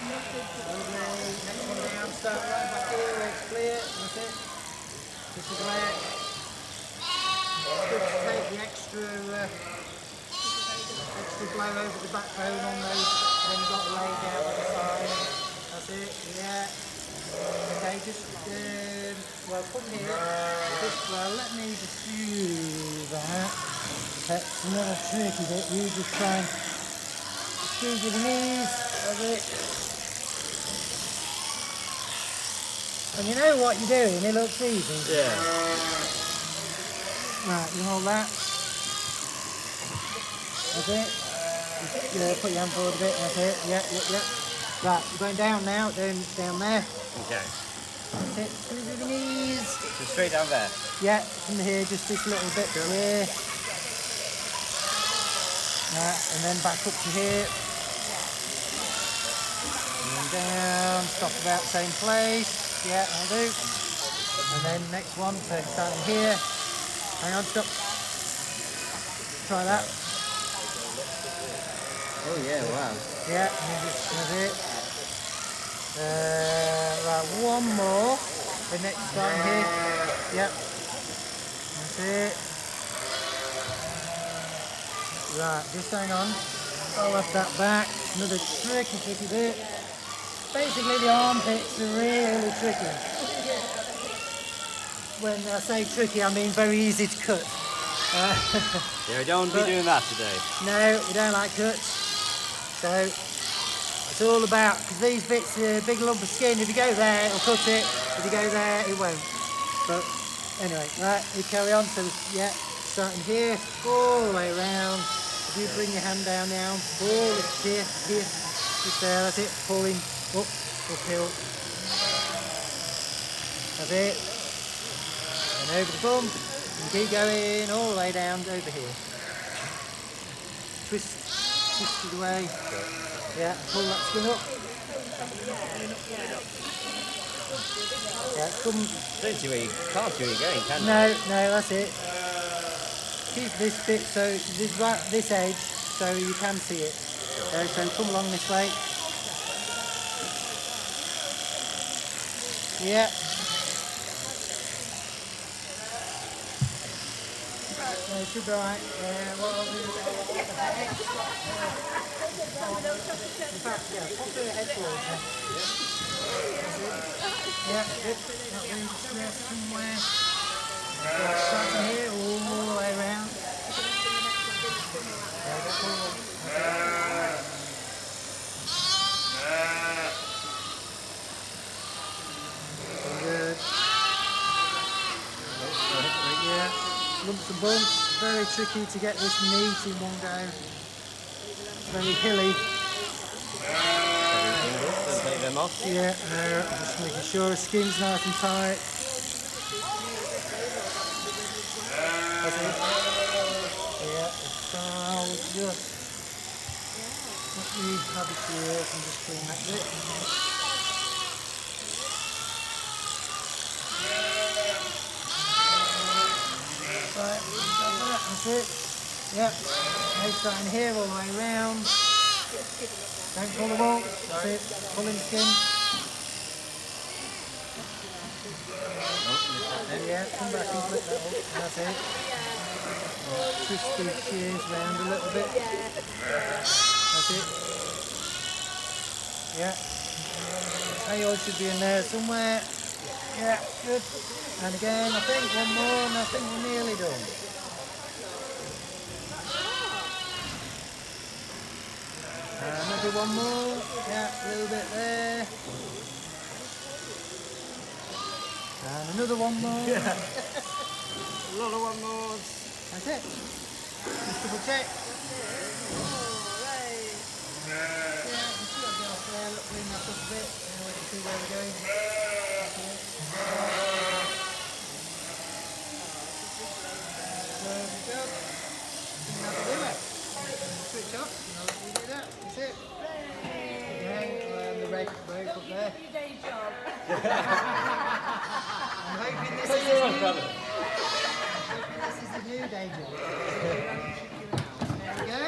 Next one down, start right back here, legs clear, that's it. This is where it's good to take the extra blow over the backbone on those, then you've got the leg down at the side. That's it, yeah. Okay, just, well, from here, let me just do that. That's another tricky bit. You just try and squeeze your knees, that's it. And you know what you're doing, it looks easy. Yeah. Right, you hold that. That's it. Just, put your hand forward a bit, that's it. Yeah. Right, you're going down now, down there. Okay. That's it, squeeze with your knees. So straight down there? Yeah, from here, just this little bit here. Right, and then back up to here. And then down, stop about the same place. Yeah, I'll do. And Then next one, so starting here. Hang on, stop. Try that. Oh yeah, wow. Yeah, that's it. Right, one more. The next starting here. Yep. That's it. Right, just hang on. I'll have that back. Another tricky bit. Basically, the armpits are really tricky. When I say tricky, I mean very easy to cut. Yeah, we don't want to be doing that today. No, we don't like cuts. So it's all about, because these bits are a big lump of skin. If you go there, it'll cut it. If you go there, it won't. But anyway, right, we carry on. So yeah, starting here, all the way around. If you bring your hand down now, pull it here, just there, that's it, pulling up, uphill. That's it. And over the bum, and keep going all the way down over here. Twist it away. Yeah, pull that skin up. Yeah, come. Don't see where you can't see where you're going, can you? No, that's it. Keep this bit so this edge so you can see it. So come along this way. Yeah. It should be alright. What I'll do is in fact, yeah, pop the head forward. Yeah, good. That way, just there somewhere. Starting here, all the way around. Yeah, that's all. Good. Yeah, lumps and bumps. Very tricky to get this meat in one go. Very hilly. Don't take them off. Yeah, no, just making sure the skin's nice and tight. That's it. Yeah, so I'll just let me have it here and just clean that bit. Right, that's it. Yep, now starting here all the way round. Don't pull the wall, that's it, pulling the skin. Yeah, come back and flip that up, that's it. Twist these shears round a little bit. That's it. Yeah. They all should be in there somewhere. Yeah, good. And again, I think one more and I think we're nearly done. Maybe one more. Yeah, a little bit there. And another one more. Yeah. A lot of one more. That's it. Just double check. Yeah, you see what goes there. Look, clean that up a bit. You know, we can see where we're going. There we go. Didn't have to do it. Switch off. You know, we do that. That's it. And the red break up there. I'm hoping this is the new day job. There we go.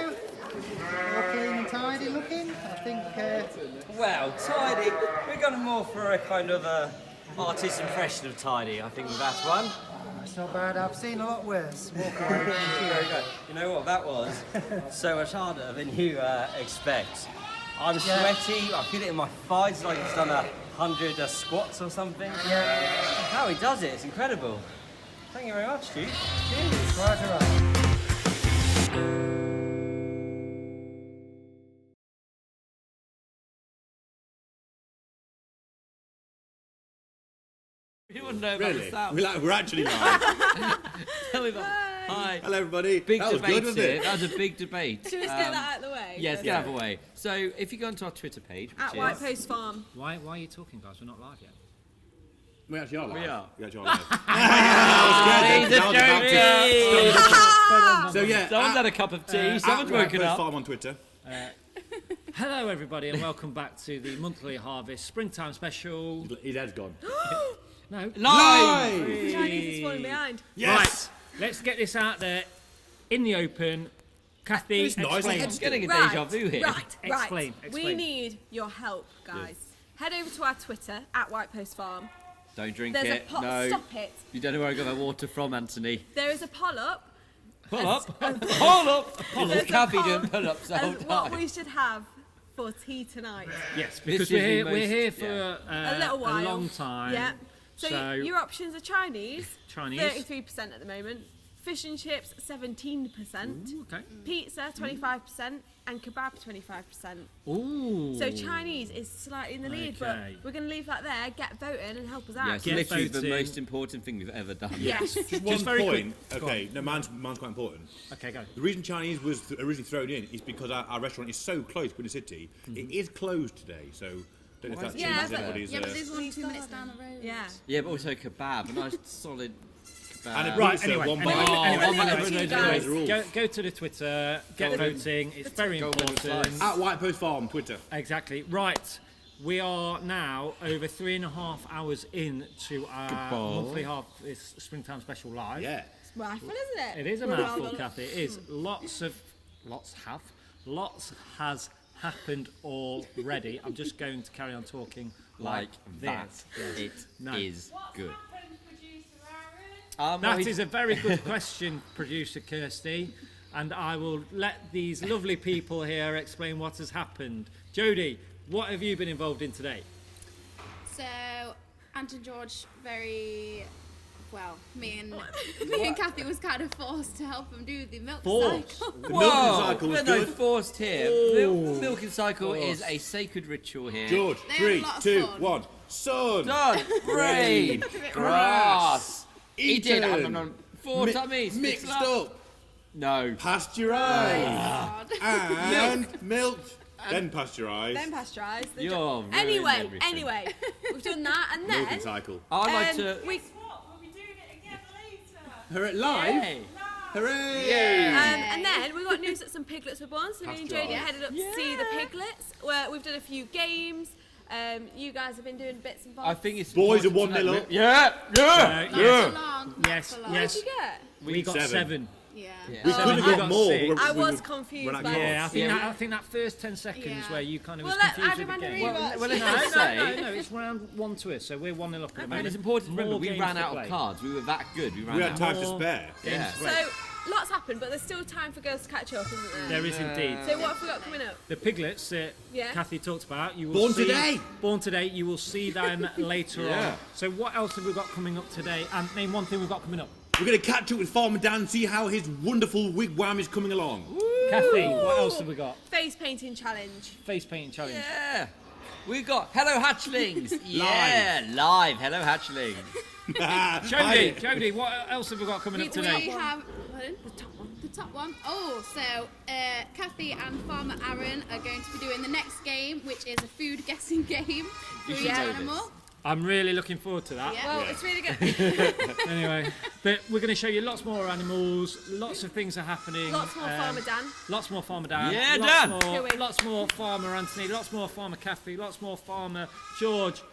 All clean and tidy looking. I think. Well, tidy. We're going more for a kind of artist's impression of tidy. I think with that one. It's not bad. I've seen a lot worse. Walk Very good. You know what? That was so much harder than you expect. I'm sweaty. I feel it in my thighs like he's done 100 squats or something. Yeah. How he does it, it's incredible. Thank you very much, Stu. Cheers. Right. You wouldn't know about Really? the sound. We're actually live. Tell me about. Hi. Hello, everybody. Big That was debate good, wasn't here. it? That was a big debate. Should we just get that out of the way? Yes, get out of the way. So, if you go onto our Twitter page, At White Post Farm. Why are you talking, guys? We're not live yet. We actually are live. We are. We actually are live. So yeah, someone's had a cup of tea. Someone's woken up. Farm on Twitter. Hello, everybody, and welcome back to the monthly Harvest Springtime Special. His head's gone. No. Live! Hey. Chinese is falling behind. Right, let's get this out there in the open. Kathy, It's nice. explain. I'm getting a deja vu here. Right. Explain. We need your help, guys. Head over to our Twitter at White Post Farm. Don't drink There's it. a pot. No. Stop it. You don't know where I got that water from, Anthony. There is a poll up. Pull up. Pull up. There's a Kathy poll doing pull-ups the whole as what time. we should have for tea tonight. Yes, This because is we're the here most- for A little while. a long time. Yeah. So, your options are Chinese. Chinese. 33% at the moment. Fish and chips, 17%. Ooh, okay. Pizza, 25%. And kebab, 25%. Ooh. So Chinese is slightly in the lead, but Okay. we're going to leave that there. Get voting and help us out. Yeah, it's Get literally the voting. most important thing we've ever done. Yes. Just Just very point. quick. Go Okay, no, mine's quite important. Okay, go. The reason Chinese was originally thrown in is because our restaurant is so close to the city. It is closed today, so don't know if that Yeah, changes but- anybody's. Yeah, but there's one 2 minutes down the road. Yeah. Yeah, but also kebab, a nice solid kebab. And a Right, pizza, anyway, one anyway, bite. anyway, one bite, anyway, everyone knows guys. the rules. go to the Twitter, get Golden- voting. It's very Golden important. slice. At White Post Farm, Twitter. Exactly. Right. We are now over 3.5 hours into our Goodbye. monthly half this springtime special live. Yeah. It's mouthful, isn't it? It is a We're mouthful, all- Kathy. It is. Lots has happened already. I'm just going to carry on talking Like that. this. It No. is good. That is a very good question, producer Kirsty, and I will let these lovely people here explain what has happened. Jodie, what have you been involved in today? So, Ant and George very well. Me and Kathy was kind of forced to help them do the milk Forced? cycle. The milking cycle was we're no good. forced here. Oh. Milking cycle is Forced. a sacred ritual here. George, They had a 3, lot of 2, fun. 1. Sun. Sun, rain, grass, eaten, Eaten. 4 Mi- tummies, mixed mixed up. No. Pasteurised. And milked. Then pasteurised. Then pasteurised. then You're dry- ruining Anyway, everything. anyway, we've done that, and then Milking cycle. I'd like to. we, Hooray, live. Yay. Hooray. and then we got news that some piglets were born. So me and Jodie Pasteurised. headed up to see the piglets. Where we've done a few games. You guys have been doing bits and bobs. I think it's Boys are important to 1-0 let- up. Yeah, yeah, Not yeah. for long. Yes, Not for long. yes. What did you get? We got 7. Yeah. We So could have we got got more. 6. I we was were- confused we're not by good. Yeah, it. I think that first 10 seconds Yeah. where you kind of Well, was let confused with Adam the and game. Reba- Well, let's No, just No, say. it's round 1 to us, so we're 1-0 up at the And moment. it's important to remember More we games ran to out play. of cards. We were that good. We ran We out. had time to More spare. Yeah. So lots happened, but there's still time for girls to catch up, isn't there? There is indeed. So what have we got coming up? The piglets that Yeah. Kathy talked about, you will Born see, today. Born today, you will see them later Yeah. on. So what else have we got coming up today? And name one thing we've got coming up. We're going to catch up with Farmer Dan and see how his wonderful wigwam is coming along. Kathy, what else have we got? Face painting challenge. Face painting challenge. Yeah. We got Hello Hatchlings. Yeah, live. Hello Hatchlings. Jodie, what else have we got coming up We today? have the top one. Oh, so Kathy and Farmer Aaron are going to be doing the next game, which is a food guessing game for You each should know animal. this. I'm really looking forward to that. Yeah. Well, it's really good. Anyway, but we're going to show you lots more animals, lots of things are happening. Lots more Farmer Dan. Lots more Farmer Dan. Yeah, lots Dan. More, Doing. lots more Farmer Anthony. Lots more Farmer Kathy. Lots more Farmer George.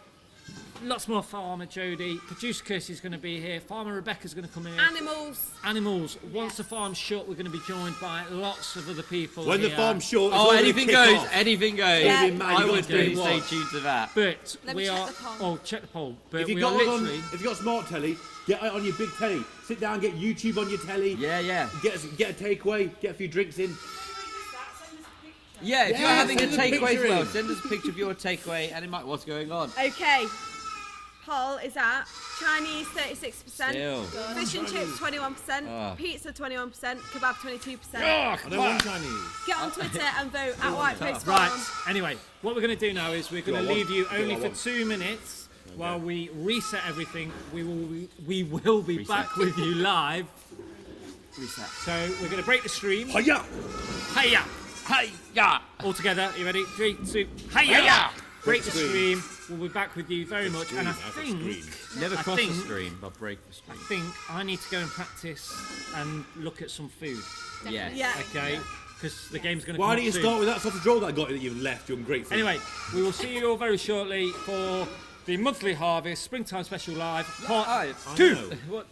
Lots more Farmer Jodie. Producer Kirsty's going to be here. Farmer Rebecca's going to come in here. Animals. Animals. Once the farm's shut, we're going to be joined by lots of other people. When the here. farm's short, it's Oh, all gonna anything kick goes. off. Anything goes. Yeah. Even man, I you would gotta do do stay what? tuned to that. But Let me we check are. the poll. Oh, check the poll. But If you we got are literally. if you got smart telly, get it on your big telly. Sit down, get YouTube on your telly. Yeah, yeah. Get a takeaway, get a few drinks in. Yeah, if you're Yeah, having a send the takeaway as picture well, in. send us a picture of your takeaway and it might what's going on. Okay. Poll is at Chinese 36%, Still. fish and chips 21%, Oh. pizza 21%, kebab 22%. I don't want Chinese. Get on Twitter and vote at White Post Right. Farm. Anyway, what we're going to do now is we're going to Go on. leave you Go only on. for 2 minutes while we reset everything. We will be back with you live. Reset. So we're going to break the stream. Hiya! Hiya! Hiya! All together. You ready? 3, 2. Hiya! Break the stream. We'll be back with you very much. And I think Never I cross think- the stream, but break the I stream. think I need to go and practice and look at some food. Yes. Yeah. Okay? Because the game's going to Why come don't you up soon. start with that sausage roll that I got that you've left, you ungrateful? Anyway, we will see you all very shortly for the monthly harvest springtime special live part I 2. know. What?